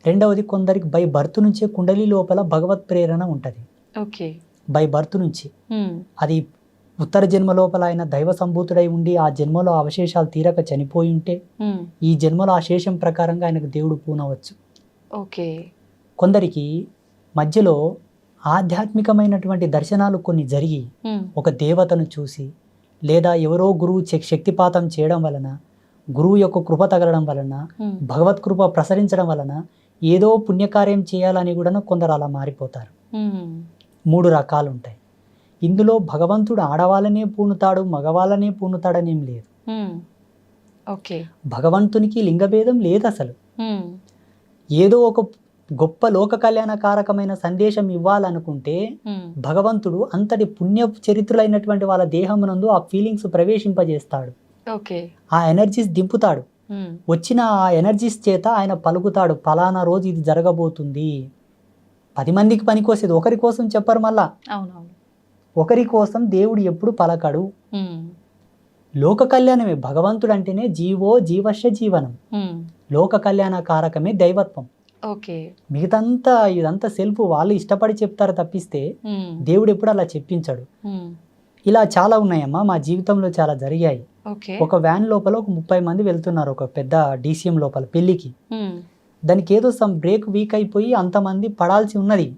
రెండవది, కొందరికి బై బర్త్ నుంచే కుండలి లోపల భగవత్ ప్రేరణ ఉంటుంది. బై బర్త్ నుంచి. అది ఉత్తర జన్మ లోపల ఆయన దైవ సంభూతుడై ఉండి ఆ జన్మలో అవశేషాలు తీరక చనిపోయి ఉంటే ఈ జన్మలో ఆ శేషం ప్రకారంగా ఆయనకు దేవుడు పూనవచ్చు. కొందరికి మధ్యలో ఆధ్యాత్మికమైనటువంటి దర్శనాలు కొన్ని జరిగి, ఒక దేవతను చూసి, లేదా ఎవరో గురువు శక్తిపాతం చేయడం వలన, గురువు యొక్క కృప తగలడం వలన, భగవత్ కృప ప్రసరించడం వలన ఏదో పుణ్యకార్యం చేయాలని కూడా కొందరు అలా మారిపోతారు. 3 రకాలు ఉంటాయి. ఇందులో భగవంతుడు ఆడవాళ్ళనే పూనుతాడు, మగవాళ్ళనే పూనుతాడనేం లేదు. ఓకే. భగవంతునికి లింగభేదం లేదు అసలు. ఏదో ఒక గొప్ప లోక కళ్యాణకారకమైన సందేశం ఇవ్వాలనుకుంటే భగవంతుడు అంతటి పుణ్య చరిత్రులైనటువంటి వాళ్ళ దేహమునందు ఆ ఫీలింగ్స్ ప్రవేశింపజేస్తాడు. ఓకే. ఆ ఎనర్జీస్ దింపుతాడు. వచ్చిన ఆ ఎనర్జీస్ చేత ఆయన పలుకుతాడు, ఫలానా రోజు ఇది జరగబోతుంది. 10 మందికి పనికొసేది, ఒకరి కోసం చెప్పరు. మళ్ళా ఒకరి కోసం దేవుడు ఎప్పుడు పలకడు. లోక కళ్యాణమే భగవంతుడు అంటేనే జీవో జీవశ్య జీవనం. లోక కళ్యాణ కారకమే దైవత్వం. ఓకే. మిగతంతా ఇదంతా సెల్ఫ్, వాళ్ళు ఇష్టపడి చెప్తారు తప్పిస్తే దేవుడు ఎప్పుడు అలా చెప్పించాడు. ఇలా చాలా ఉన్నాయమ్మా, మా జీవితంలో చాలా జరిగాయి. ఒక వ్యాన్ లోపల ఒక 30 మంది వెళ్తున్నారు, ఒక పెద్ద DCM లోపల పెళ్లికి. దానికి ఏదో సమ్ బ్రేక్ వీక్ అయిపోయి అంతమంది పడాల్సి ఉన్నది.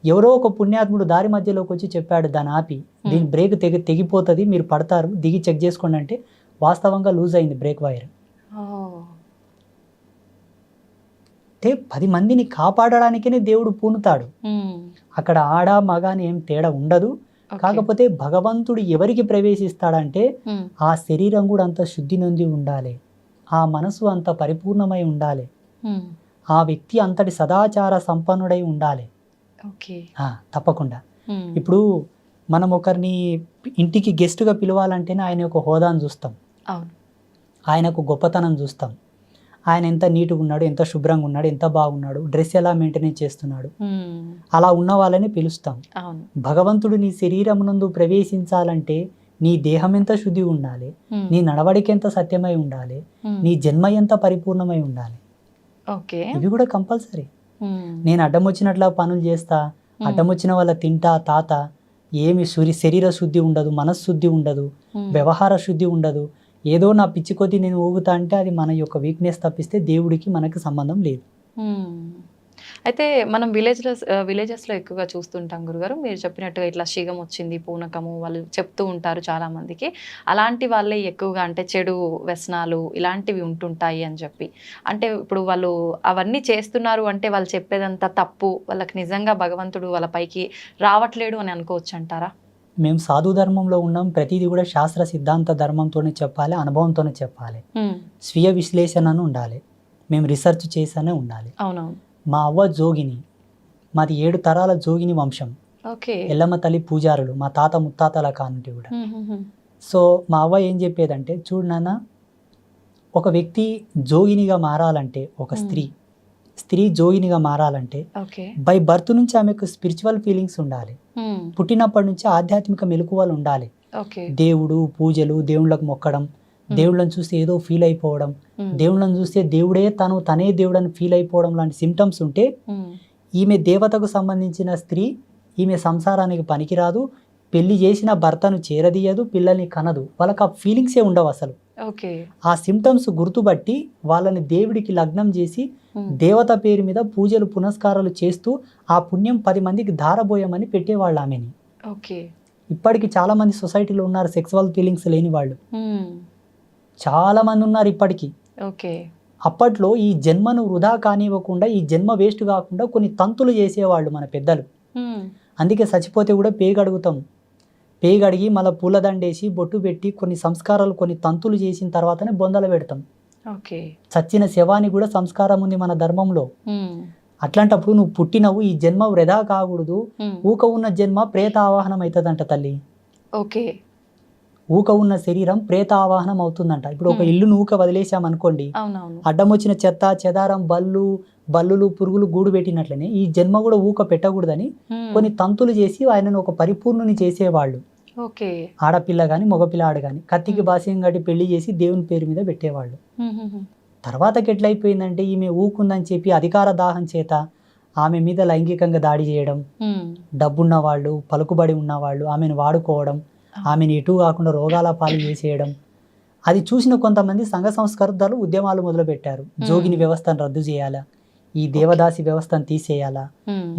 ఎవరో ఒక పుణ్యాత్ముడు దారి మధ్యలోకి వచ్చి చెప్పాడు, దాన్ని ఆపి, దీని బ్రేక్ తెగిపోతుంది, మీరు పడతారు, దిగి చెక్ చేసుకోండి అంటే వాస్తవంగా లూజ్ అయింది బ్రేక్ వైర్. అంటే 10 మందిని కాపాడడానికే దేవుడు పూనుతాడు. అక్కడ ఆడ మగ అని ఏం తేడా ఉండదు. కాకపోతే భగవంతుడు ఎవరికి ప్రవేశిస్తాడంటే ఆ శరీరం కూడా అంత శుద్ధి నొంది ఉండాలి, ఆ మనసు అంత పరిపూర్ణమై ఉండాలి, ఆ వ్యక్తి అంతటి సదాచార సంపన్నుడై ఉండాలి. తప్పకుండా. ఇప్పుడు మనం ఒకరిని ఇంటికి గెస్ట్గా పిలవాలంటేనే ఆయన యొక్క హోదాను చూస్తాం, ఆయనకు గొప్పతనం చూస్తాం, ఆయన ఎంత నీట్గా ఉన్నాడు, ఎంత శుభ్రంగా ఉన్నాడు, ఎంత బాగున్నాడు, డ్రెస్ ఎలా మెయింటైన్ చేస్తున్నాడు, అలా ఉన్న వాళ్ళని పిలుస్తాం. భగవంతుడు నీ శరీరం నందు ప్రవేశించాలంటే నీ దేహం ఎంత శుద్ధి ఉండాలి, నీ నడవడికి ఎంత సత్యమై ఉండాలి, నీ జన్మ ఎంత పరిపూర్ణమై ఉండాలి. ఇవి కూడా కంపల్సరీ. నేను అడ్డం వచ్చినట్లా పనులు చేస్తా, అడ్డం వచ్చిన వాళ్ళ తింటా తాత, ఏమి శరీర శుద్ధి ఉండదు, మనశ్శుద్ధి ఉండదు, వ్యవహార శుద్ధి ఉండదు, ఏదో నా పిచ్చి కొద్దీ నేను ఊగుతా అంటే అది మన యొక్క వీక్నెస్ తప్పిస్తే దేవుడికి మనకి సంబంధం లేదు. అయితే మనం విలేజెస్లో ఎక్కువగా చూస్తుంటాం గురుగారు, మీరు చెప్పినట్టుగా ఇట్లా శీఘం వచ్చింది, పూనకము, వాళ్ళు చెప్తూ ఉంటారు చాలా మందికి. అలాంటి వాళ్ళే ఎక్కువగా అంటే చెడు వ్యసనాలు ఇలాంటివి ఉంటుంటాయి అని చెప్పి, అంటే ఇప్పుడు వాళ్ళు అవన్నీ చేస్తున్నారు అంటే వాళ్ళు చెప్పేదంతా తప్పు, వాళ్ళకి నిజంగా భగవంతుడు వాళ్ళ పైకి రావట్లేడు అని అనుకోవచ్చు అంటారా? మేము సాధు ధర్మంలో ఉన్నాం, ప్రతిదీ కూడా శాస్త్ర సిద్ధాంత ధర్మంతోనే చెప్పాలి, అనుభవంతోనే చెప్పాలి, స్వీయ విశ్లేషణను ఉండాలి, మేము రీసెర్చ్ చేసానే ఉండాలి. అవునవును. మా అవ్వ జోగిని, మాది 7 తరాల జోగిని వంశం, ఎల్లమ్మ తల్లి పూజారులు, మా తాత ముత్తాతల కానుంటి కూడా. సో మా అవ్వ ఏం చెప్పేదంటే, చూడు నాన్న, ఒక వ్యక్తి జోగినిగా మారాలంటే, ఒక స్త్రీ జోగినిగా మారాలంటే బై బర్త్ నుంచి ఆమెకు స్పిరిచువల్ ఫీలింగ్స్ ఉండాలి, పుట్టినప్పటి నుంచి ఆధ్యాత్మిక మెలకువలు ఉండాలి. దేవుడు, పూజలు, దేవుళ్ళకు మొక్కడం, దేవుళ్ళని చూస్తే ఏదో ఫీల్ అయిపోవడం, దేవుళ్ళని చూస్తే దేవుడే తనే దేవుడు అని ఫీల్ అయిపోవడం లాంటి సిమ్టమ్స్ ఉంటే ఈమె దేవతకు సంబంధించిన స్త్రీ, ఈమె సంసారానికి పనికిరాదు, పెళ్లి చేసిన భర్తను చేరదీయదు, పిల్లల్ని కనదు, వాళ్ళకి ఆ ఫీలింగ్సే ఉండవు అసలు. ఆ సిమ్టమ్స్ గుర్తుబట్టి వాళ్ళని దేవుడికి లగ్నం చేసి దేవత పేరు మీద పూజలు పునస్కారాలు చేస్తూ ఆ పుణ్యం 10 మందికి ధారబోయమని పెట్టేవాళ్ళు ఆమెని. ఇప్పటికి చాలా మంది సొసైటీలో ఉన్నారు సెక్సువల్ ఫీలింగ్స్ లేని వాళ్ళు, చాలా మంది ఉన్నారు ఇప్పటికీ. అప్పట్లో ఈ జన్మను వృధా కానివ్వకుండా, ఈ జన్మ వేస్ట్ కాకుండా కొన్ని తంతులు చేసేవాళ్ళు మన పెద్దలు. అందుకే చచ్చిపోతే కూడా పేగడుగుతాం, పేగడిగి మళ్ళీ పూలదండేసి బొట్టు పెట్టి కొన్ని సంస్కారాలు, కొన్ని తంతులు చేసిన తర్వాతనే బొందలు పెడతాం. చచ్చిన శవానికి కూడా సంస్కారం ఉంది మన ధర్మంలో. అట్లాంటప్పుడు నువ్వు పుట్టినవు, ఈ జన్మ వృధా కాకూడదు, ఊక ఉన్న జన్మ ప్రేత ఆవాహనం అవుతుందంట తల్లి. ఊక ఉన్న శరీరం ప్రేత ఆవాహనం అవుతుందంట. ఇప్పుడు ఒక ఇల్లును ఊక వదిలేసామనుకోండి, అడ్డం వచ్చిన చెత్త చెదారం, బల్లులు పురుగులు గూడు పెట్టినట్లనే ఈ జన్మ కూడా ఊక పెట్టకూడదని కొన్ని తంతులు చేసి ఆయనను ఒక పరిపూర్ణుని చేసేవాళ్ళు. ఆడపిల్ల కానీ మగపిల్లాడు కానీ కత్తికి బాస్యం కట్టి పెళ్లి చేసి దేవుని పేరు మీద పెట్టేవాళ్ళు. తర్వాతకి ఎట్లయిపోయిందంటే, ఈమె ఊకుందని చెప్పి అధికార దాహం చేత ఆమె మీద లైంగికంగా దాడి చేయడం, డబ్బున్న వాళ్ళు, పలుకుబడి ఉన్నవాళ్ళు ఆమెను వాడుకోవడం, ఆమెను ఎటు కాకుండా రోగాల పాలు చేసేయడం. అది చూసిన కొంతమంది సంఘ సంస్కర్తలు ఉద్యమాలు మొదలుపెట్టారు. జోగిని వ్యవస్థను రద్దు చేయాలా, ఈ దేవదాసి వ్యవస్థను తీసేయాలా,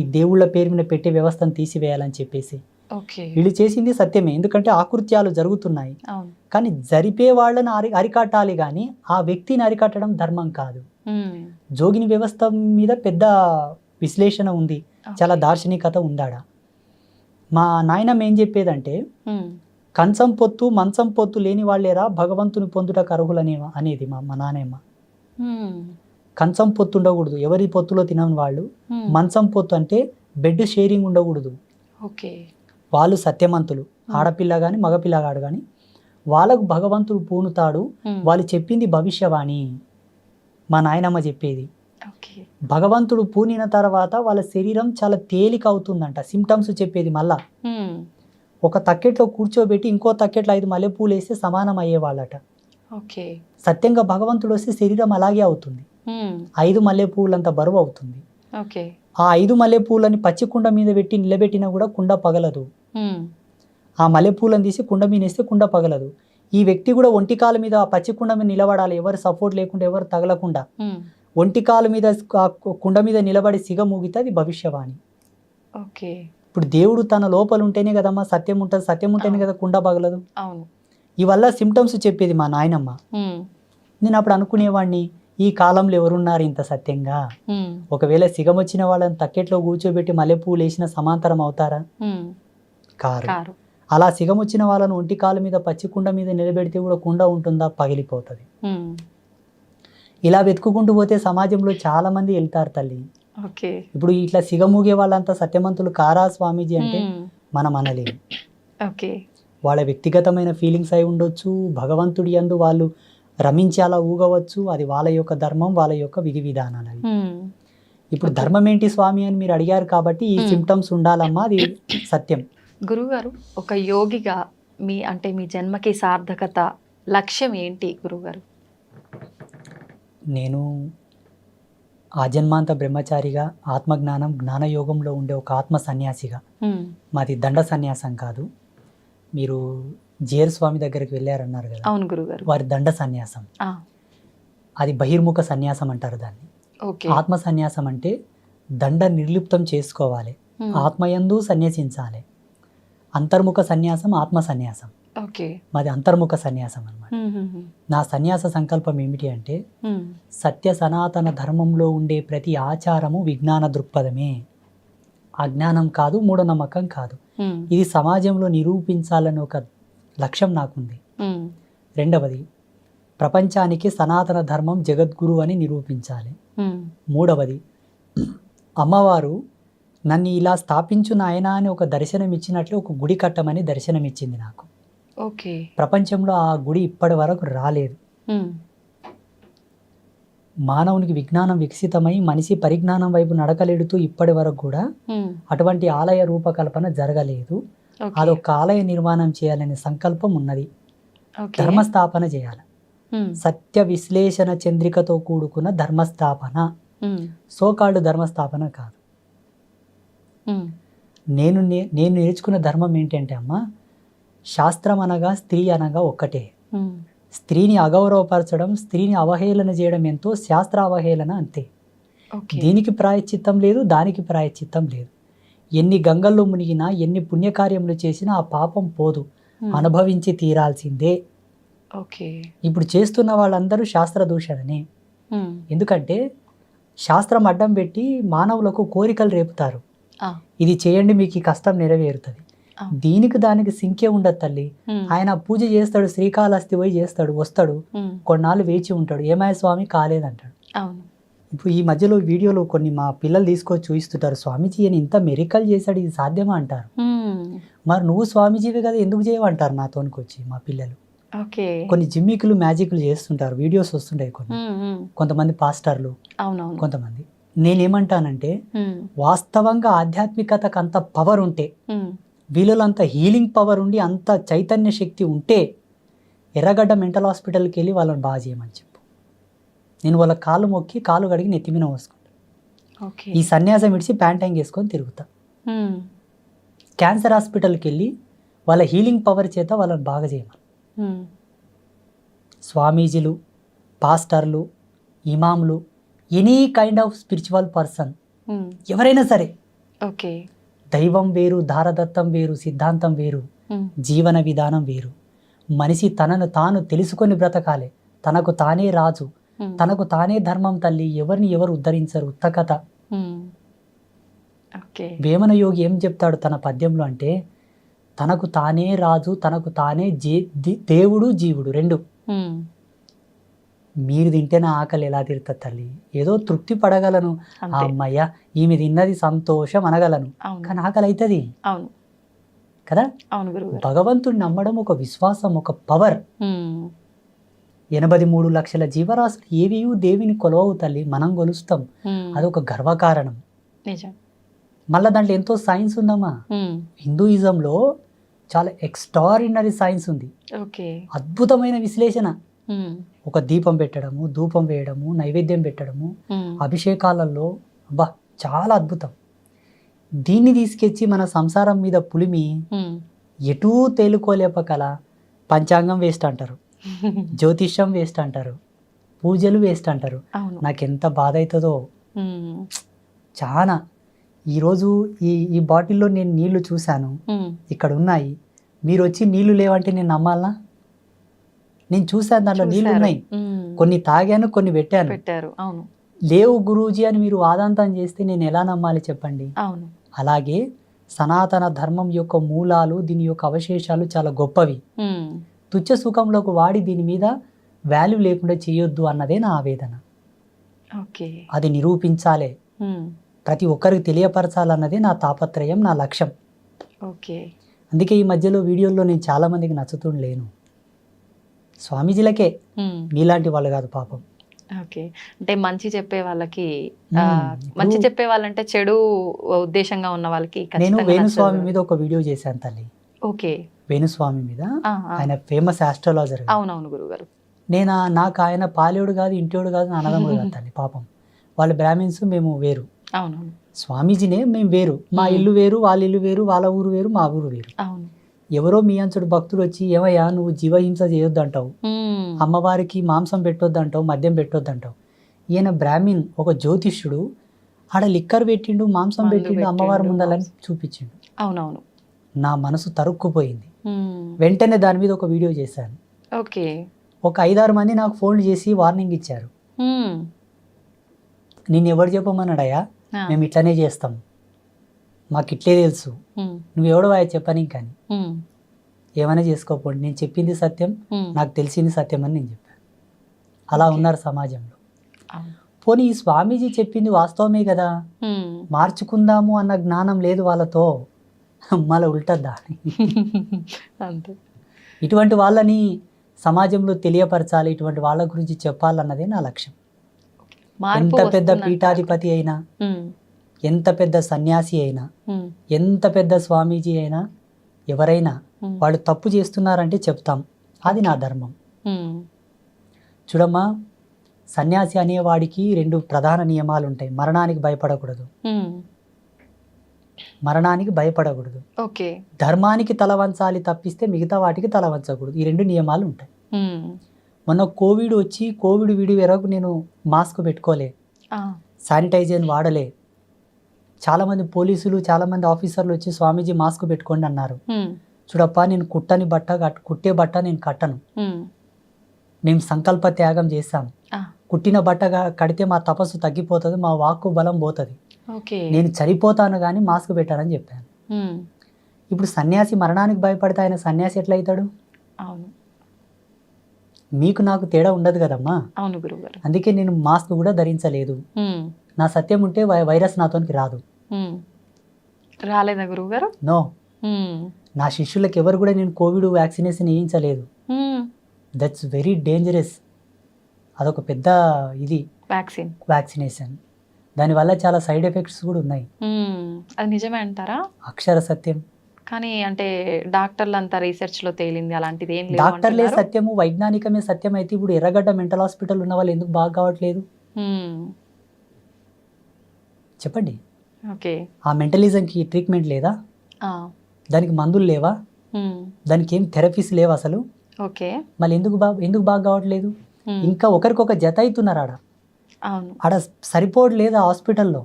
ఈ దేవుళ్ళ పేరు మీద పెట్టే వ్యవస్థను తీసివేయాలని చెప్పేసి. వీళ్ళు చేసింది సత్యమే, ఎందుకంటే ఆకృత్యాలు జరుగుతున్నాయి. కానీ జరిపే వాళ్ళని అరికట్టాలి కానీ ఆ వ్యక్తిని అరికట్టడం ధర్మం కాదు. జోగిని వ్యవస్థ మీద పెద్ద విశ్లేషణ ఉంది, చాలా దార్శనికత ఉందాడ. మా నాయనమ్మ ఏం చెప్పేదంటే, కంచం పొత్తు మంచం పొత్తు లేని వాళ్ళేరా భగవంతుని పొందుటకు అర్హులనేమా అనేది మా నానేమ్మ. కంచం పొత్తు ఉండకూడదు, ఎవరి పొత్తులో తినని వాళ్ళు. మంచం పొత్తు అంటే బెడ్ షేరింగ్ ఉండకూడదు. ఓకే. వాళ్ళు సత్యమంతులు, ఆడపిల్ల కానీ మగపిల్లగాడు కానీ వాళ్ళకు భగవంతుడు పూనుతాడు. వాళ్ళు చెప్పింది భవిష్యవాణి, మా నాయనమ్మ చెప్పేది. ఓకే. భగవంతుడు పూనిన తర్వాత వాళ్ళ శరీరం చాలా తేలిక అవుతుందంట. సిమ్టమ్స్ చెప్పేది మళ్ళా. ఒక తక్కెట్లో కూర్చోబెట్టి ఇంకో తక్కెట్లో 5 మల్లెపూలు వేస్తే సమానం అయ్యేవాళ్ళట. ఓకే. సత్యంగా భగవంతుడు వస్తే శరీరం అలాగే అవుతుంది. 5 మల్లెపూలంత బరువు అవుతుంది. ఓకే. ఆ 5 మల్లెపూలని పచ్చి కుండ మీద పెట్టి నిలబెట్టినా కూడా కుండ పగలదు. ఆ మల్లెపూలను తీసి కుండ మీద వేస్తే కుండ పగలదు. ఈ వ్యక్తి కూడా ఒంటికాల మీద ఆ పచ్చి కుండ మీద నిలబడాలి, ఎవరు సపోర్ట్ లేకుండా, ఎవరు తగలకుండా. ఒంటికాల మీద కుండ మీద నిలబడి సిగ మూగితే అది భవిష్యవాణి. ఓకే. ఇప్పుడు దేవుడు తన లోపల ఉంటేనే కదమ్మా సత్యం ఉంటుంది, సత్యం ఉంటేనే కదా కుండ పగలదు. అవును. ఇవల్ల సిమ్టమ్స్ చెప్పేది మా నాయనమ్మ. నేను అప్పుడు అనుకునేవాడిని, ఈ కాలంలో ఎవరున్నారు ఇంత సత్యంగా? ఒకవేళ సిగం వచ్చిన వాళ్ళని తక్కెట్లో కూర్చోబెట్టి మల్లెపూలు వేసిన సమాంతరం అవుతారా? కారు. అలా సిగం వచ్చిన వాళ్ళను ఒంటి కాలు మీద పచ్చి కుండ మీద నిలబెడితే కూడా కుండ ఉంటుందా? పగిలిపోతుంది. ఇలా వెతుక్కుంటూ పోతే సమాజంలో చాలా మంది వెళ్తారు తల్లి. ఇప్పుడు ఇట్లా సిగమూగే వాళ్ళంతా సత్యమంతులు కారా స్వామీజీ అంటే మనం అనలేము. వాళ్ళ వ్యక్తిగతమైన ఫీలింగ్స్ అయి ఉండొచ్చు, భగవంతుడి యందు వాళ్ళు రమించి అలా ఊగవచ్చు. అది వాళ్ళ యొక్క ధర్మం, వాళ్ళ యొక్క విధి విధానాలు అవి. ఇప్పుడు ధర్మం ఏంటి స్వామి అని మీరు అడిగారు కాబట్టి ఈ సిమ్టమ్స్ ఉండాలమ్మా, అది సత్యం. గురుగారు, ఒక యోగిగా మీ జన్మకి సార్థకత, లక్ష్యం ఏంటి గురుగారు? నేను ఆజన్మాంత బ్రహ్మచారిగా ఆత్మజ్ఞానం జ్ఞానయోగంలో ఉండే ఒక ఆత్మ సన్యాసిగా. మాది దండ సన్యాసం కాదు. మీరు జేర్ స్వామి దగ్గరికి వెళ్ళారన్నారు కదా. అవును గురుగారు. వారి దండ సన్యాసం, అది బహిర్ముఖ సన్యాసం అంటారు దాన్ని. ఆత్మ సన్యాసం అంటే దండ నిర్లిప్తం చేసుకోవాలి, ఆత్మయందు సన్యాసించాలి. అంతర్ముఖ సన్యాసం ఆత్మ సన్యాసం. మాది అంతర్ముఖ సన్యాసం అన్నమాట. నా సన్యాస సంకల్పం ఏమిటి అంటే సత్య సనాతన ధర్మంలో ఉండే ప్రతి ఆచారము విజ్ఞాన దృక్పథమే, అజ్ఞానం కాదు, మూఢనమ్మకం కాదు. ఇది సమాజంలో నిరూపించాలని ఒక లక్ష్యం నాకుంది. రెండవది, ప్రపంచానికి సనాతన ధర్మం జగద్గురు అని నిరూపించాలి. మూడవది, అమ్మవారు నన్ను ఇలా స్థాపించు నాయనా అని ఒక దర్శనం ఇచ్చినట్లు ఒక గుడి కట్టమని దర్శనం ఇచ్చింది నాకు. ప్రపంచంలో ఆ గుడి ఇప్పటి వరకు రాలేదు. మానవునికి విజ్ఞానం వికసితమై మనిషి పరిజ్ఞానం వైపు నడకలేడుతూ ఇప్పటి వరకు కూడా అటువంటి ఆలయ రూపకల్పన జరగలేదు. అదొక ఆలయ నిర్మాణం చేయాలనే సంకల్పం ఉన్నది. ధర్మస్థాపన చేయాలి. సత్య విశ్లేషణ చంద్రికతో కూడుకున్న ధర్మస్థాపన, సోకాళ్ళు ధర్మస్థాపన కాదు. నేను నేర్చుకున్న ధర్మం ఏంటంటే అమ్మా, శాస్త్రం అనగా స్త్రీ అనగా ఒక్కటే. స్త్రీని అగౌరవపరచడం, స్త్రీని అవహేళన చేయడం ఎంతో శాస్త్ర అవహేళన అంతే. దీనికి ప్రాయశ్చిత్తం లేదు, దానికి ప్రాయశ్చిత్తం లేదు. ఎన్ని గంగల్లో మునిగినా, ఎన్ని పుణ్యకార్యములు చేసినా ఆ పాపం పోదు, అనుభవించి తీరాల్సిందే. ఇప్పుడు చేస్తున్న వాళ్ళందరూ శాస్త్ర దూషణనే. ఎందుకంటే శాస్త్రం అడ్డం పెట్టి మానవులకు కోరికలు రేపుతారు. ఇది చేయండి మీకు ఈ కష్టం నెరవేరుతుంది. దీనికి దానికి సింకే ఉండదు తల్లి. ఆయన పూజ చేస్తాడు, శ్రీకాళహస్తి పోయి చేస్తాడు, వస్తాడు, కొన్నాళ్ళు వేచి ఉంటాడు, ఏమయ్య స్వామి కాలేదంటాడు. ఇప్పుడు ఈ మధ్యలో వీడియోలో కొన్ని మా పిల్లలు తీసుకొచ్చి చూపిస్తుంటారు, స్వామీజీ అని ఇంత మెరికల్ చేశాడు, ఇది సాధ్యమా అంటారు. మరి నువ్వు స్వామీజీవి కదా ఎందుకు చేయమంటారు నాతోనికి వచ్చి మా పిల్లలు. కొన్ని జిమ్మికులు మ్యాజిక్లు చేస్తుంటారు, వీడియోస్ వస్తుంటాయి కొన్ని, కొంతమంది పాస్టర్లు, కొంతమంది. నేనేమంటానంటే వాస్తవంగా ఆధ్యాత్మికతకు అంత పవర్ ఉంటే, వీళ్ళలో అంత హీలింగ్ పవర్ ఉండి, అంత చైతన్య శక్తి ఉంటే ఎర్రగడ్డ మెంటల్ హాస్పిటల్కి వెళ్ళి వాళ్ళని బాగా చేయమని చెప్పు. నేను వాళ్ళ కాళ్ళు మొక్కి కాలు కడిగి నెత్తిమిన పోసుకుంటా. ఈ సన్యాసం విడిచి ప్యాంటైంగ్ వేసుకొని తిరుగుతా. క్యాన్సర్ హాస్పిటల్కి వెళ్ళి వాళ్ళ హీలింగ్ పవర్ చేత వాళ్ళని బాగా చేయమని. స్వామీజీలు, పాస్టర్లు, ఇమాంలు, any kind of spiritual person ఎవరైనా సరే, దైవం వేరు, దారదత్తం వేరు, సిద్ధాంతం వేరు, జీవన విధానం వేరు. మనిషి తనను తాను తెలుసుకొని బ్రతకాలి. తనకు తానే రాజు, తనకు తానే ధర్మం తల్లి. ఎవరిని ఎవరు ఉద్ధరించరు. ఉత్తకథ. వేమన యోగి ఏం చెప్తాడు తన పద్యంలో అంటే, తనకు తానే రాజు, తనకు తానే దేవుడు జీవుడు రెండు. మీరు తింటే నా ఆకలి ఎలా తీరుతుంది తల్లి? ఏదో తృప్తి పడగలను, ఆ అమ్మయ్య ఈమె తిన్నది సంతోషం అనగలను, కానీ ఆకలి అవుతుంది కదా. భగవంతుడిని నమ్మడం ఒక విశ్వాసం, ఒక పవర్. 83 లక్షల జీవరాశులు ఏవి దేవిని కొలవవు తల్లి, మనం కొలుస్తాం, అదొక గర్వకారణం. మళ్ళీ దాంట్లో ఎంతో సైన్స్ ఉందమ్మా. హిందూయిజంలో చాలా ఎక్స్ట్రాడినరీ సైన్స్ ఉంది, అద్భుతమైన విశ్లేషణ. ఒక దీపం పెట్టడము, ధూపం వేయడము, నైవేద్యం పెట్టడము, అభిషేకాలలో అబ్బా చాలా అద్భుతం. దీన్ని తీసుకొచ్చి మన సంసారం మీద పులిమి ఎటూ తేలుకోలేపకల పంచాంగం వేస్ట్ అంటారు, జ్యోతిష్యం వేస్ట్ అంటారు, పూజలు వేస్ట్ అంటారు. నాకెంత బాధ అవుతుందో చాలా. ఈరోజు ఈ బాటిల్లో నేను నీళ్లు చూశాను, ఇక్కడ ఉన్నాయి, మీరు వచ్చి నీళ్లు లేవంటే నేను నమ్మాలా? నేను చూశాను దాంట్లో నీళ్లు ఉన్నాయి, కొన్ని తాగాను, కొన్ని పెట్టారు. లేవు గురూజీ అని మీరు వాదాంతం చేస్తే నేను ఎలా నమ్మాలి చెప్పండి? అలాగే సనాతన ధర్మం యొక్క మూలాలు, దీని యొక్క అవశేషాలు చాలా గొప్పవి. తుచ్చ సుఖంలోకి వాడి దీని మీద వాల్యూ లేకుండా చేయొద్దు అన్నదే నా ఆవేదన. అది నిరూపించాలే, ప్రతి ఒక్కరికి తెలియపరచాలన్నదే నా తాపత్రయం, నా లక్ష్యం. అందుకే ఈ మధ్యలో వీడియోల్లో నేను చాలా మందికి నచ్చుతుండలేను, స్వామీజీలకే, మీలాంటి వాళ్ళు కాదు పాపం. అంటే మంచి చెప్పే వాళ్ళకి, మంచి చెప్పే వాళ్ళంటే చెడు ఉద్దేశంగా ఉన్న వాళ్ళకి. నేను వేణుస్వామి మీద ఒక వీడియో చేశాను తల్లి. వేణుస్వామి మీద, ఆయన ఫేమస్ ఆస్ట్రాలజర్. అవునవును గురుగారు. నాకు ఆయన పాలేవుడు కాదు, ఇంటోడు కాదు, అన్నదమ్ముడు కాదు తల్లి పాపం. వాళ్ళు బ్రాహ్మిన్స్, మేము వేరు. స్వామీజీనే మేము వేరు, మా ఇల్లు వేరు, వాళ్ళ ఇల్లు వేరు, వాళ్ళ ఊరు వేరు, మా ఊరు వేరు. ఎవరో మీ అంచుడు భక్తుడు వచ్చి ఏమయ్యా నువ్వు జీవహింస చేయొద్దు అంటావు, అమ్మవారికి మాంసం పెట్టొద్దు అంటావు, మద్యం పెట్టొద్దు అంటావు. ఈయన బ్రాహ్మిన్, ఒక జ్యోతిష్యుడు, ఆడ లిక్కర్ పెట్టిండు, మాంసం పెట్టిండు, అమ్మవారి ముందలని చూపించిండు. అవునవును. నా మనసు తరుక్కుపోయింది. వెంటనే దాని మీద ఒక వీడియో చేశాను. ఒక 5-6 మంది నాకు ఫోన్లు చేసి వార్నింగ్ ఇచ్చారు. నేను ఎవరు చెప్పమన్నాడయ్యా, మేము ఇట్లనే చేస్తాం, మాకు ఇట్లే తెలుసు, నువ్వెవడో చెప్పని కానీ ఏమైనా చేసుకోకపోండి, నేను చెప్పింది సత్యం, నాకు తెలిసింది సత్యం అని నేను చెప్పాను. అలా ఉన్నారు సమాజంలో. పోనీ ఈ స్వామీజీ చెప్పింది వాస్తవమే కదా, మార్చుకుందాము అన్న జ్ఞానం లేదు వాళ్ళతో, మళ్ళీ ఉల్టద్దా? ఇటువంటి వాళ్ళని సమాజంలో తెలియపరచాలి, ఇటువంటి వాళ్ళ గురించి చెప్పాలన్నదే నా లక్ష్యం. ఎంత పెద్ద పీఠాధిపతి అయినా, ఎంత పెద్ద సన్యాసి అయినా, ఎంత పెద్ద స్వామీజీ అయినా, ఎవరైనా వాళ్ళు తప్పు చేస్తున్నారంటే చెప్తాం, అది నా ధర్మం. చూడమ్మా, సన్యాసి అనేవాడికి 2 ప్రధాన నియమాలు ఉంటాయి. మరణానికి భయపడకూడదు, ధర్మానికి తల వంచాలి తప్పిస్తే మిగతా వాటికి తల వంచకూడదు. ఈ 2 నియమాలు ఉంటాయి. మొన్న కోవిడ్ వచ్చి, కోవిడ్ విడి వరకు నేను మాస్క్ పెట్టుకోలే, శానిటైజర్ వాడలే. చాలామంది పోలీసులు, చాలామంది ఆఫీసర్లు వచ్చి స్వామీజీ మాస్క్ పెట్టుకోండి అన్నారు. చూడప్ప, నేను కుట్టే బట్ట నేను కట్టను. మేము సంకల్ప త్యాగం చేశాం. కుట్టిన బట్ట కడితే మా తపస్సు తగ్గిపోతుంది, మా వాక్కు బలం పోతుంది, నేను చనిపోతాను కానీ మాస్క్ పెట్టానని చెప్పాను. ఇప్పుడు సన్యాసి మరణానికి భయపడితే ఆయన సన్యాసి ఎట్లా అవుతాడు? మీకు నాకు తేడా ఉండదు కదమ్మా. అందుకే నేను మాస్క్ కూడా ధరించలేదు. నా సత్యం ఉంటే వైరస్ నాతోనికి రాదు. రాలేదా గురువు గారు? నో. నా శిష్యులకు ఎవరు కూడా నేను కోవిడ్ వ్యాక్సినేషన్ వేయించలేదు. That's very dangerous. అదొక పెద్ద ఇది వ్యాక్సినేషన్. దానివల్ల చాలా సైడ్ ఎఫెక్ట్స్ కూడా ఉన్నాయి. అది నిజమే అంటారా? అక్షర సత్యం. కానీ అంటే డాక్టర్లు అంతా రీసెర్చ్ లో తేలింది అలాంటిది ఏం లేదు. డాక్టర్లే సత్యము, వైజ్ఞానికమే సత్యం అయితే ఇప్పుడు ఎర్రగడ్డ మెంటల్ హాస్పిటల్ ఉన్న వాళ్ళు ఎందుకు బాగా కావట్లేదు చెప్పండి? ఆ మెంటలిజంకి ట్రీట్మెంట్ లేదా? దానికి మందులు లేవా? దానికి ఏం థెరపీస్ లేవు అసలు. మళ్ళీ ఎందుకు బాగా కావట్లేదు? ఇంకా ఒకరికొక జత అవుతున్నారు ఆడ సరిపోవట్లేదు హాస్పిటల్లో.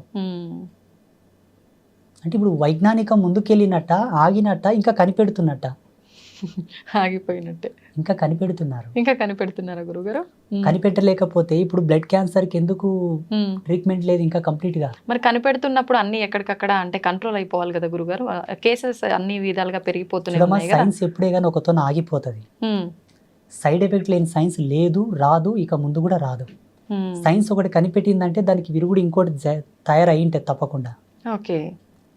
అంటే ఇప్పుడు వైజ్ఞానికం ముందుకెళ్ళినట్ట, ఆగినట్ట, ఇంకా కనిపెడుతున్నట్ట? ఆగిపోయినట్టే. ఇంకా కనిపెడుతున్నారు. ఇంకా కనిపెడుతున్నారా గురుగారు? కనిపెట్టలేకపోతే ఇప్పుడు బ్లడ్ క్యాన్సర్కి ఎందుకు ఉమ్. ట్రీట్మెంట్ లేదు ఇంకా కంప్లీట్గా? మరి కనిపెడుతున్నప్పుడు అన్ని ఎక్కడికక్కడ అంటే కంట్రోల్ అయిపోవాలి కదా గురుగారు? కేసెస్ అన్ని విధాలుగా పెరిగిపోతున్నాయి చూడమ్మా, ఉన్నాయి కదా. సైన్స్ ఎప్పుడే కానీ ఒకతో ఆగిపోతుంది. ఉమ్. సైడ్ ఎఫెక్ట్ లేని సైన్స్ లేదు, రాదు, ఇక ముందు కూడా రాదు. ఉమ్. సైన్స్ ఒకటి కనిపెట్టిందంటే దానికి విరుగుడు ఇంకోటి తయారయ్యింటే తప్పకుండా. ఓకే.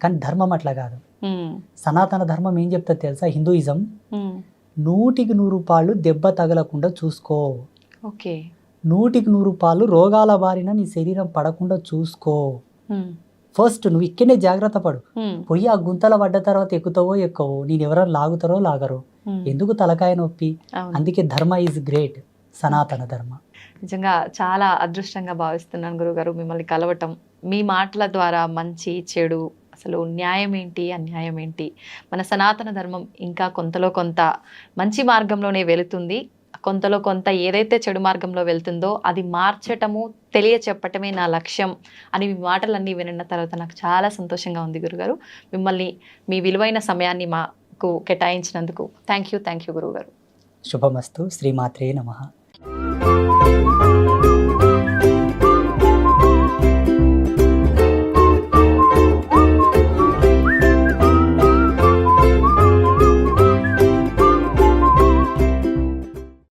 కానీ ధర్మం అట్లా కాదు. ఉమ్. సనాతన ధర్మం ఏం చెప్తుంది తెలుసా? హిందూయిజం ఉమ్. 100% దెబ్బ తగలకుండా చూసుకో, ఓకే. 100% రోగాల బారిన నీ శరీరం పడకుండా చూసుకో. ఉమ్. ఫస్ట్ నువ్వు ఇక్కడనే జాగ్రత్త పడు. ఉమ్. పోయి ఆ గుంతల పడ్డ తర్వాత ఎక్కుతావో ఎక్కవో, నేను ఎవరైనా లాగుతారో లాగరో, ఉమ్. ఎందుకు తలకాయ నొప్పి? అవును. అందుకే ధర్మ ఈజ్ గ్రేట్, సనాతన ధర్మ. నిజంగా చాలా అదృష్టంగా భావిస్తున్నాను గురుగారు మిమ్మల్ని కలవటం. మీ మాటల ద్వారా మంచి చెడు, అసలు న్యాయం ఏంటి అన్యాయం ఏంటి, మన సనాతన ధర్మం ఇంకా కొంతలో కొంత మంచి మార్గంలోనే వెళుతుంది, కొంతలో కొంత ఏదైతే చెడు మార్గంలో వెళ్తుందో అది మార్చటము, తెలియచెప్పటమే నా లక్ష్యం అని మీ మాటలన్నీ విన్న తర్వాత నాకు చాలా సంతోషంగా ఉంది గురుగారు. మిమ్మల్ని మీ విలువైన సమయాన్ని మాకు కేటాయించినందుకు థ్యాంక్ యూ గురుగారు. శుభమస్తు. శ్రీమాత్రే నమః.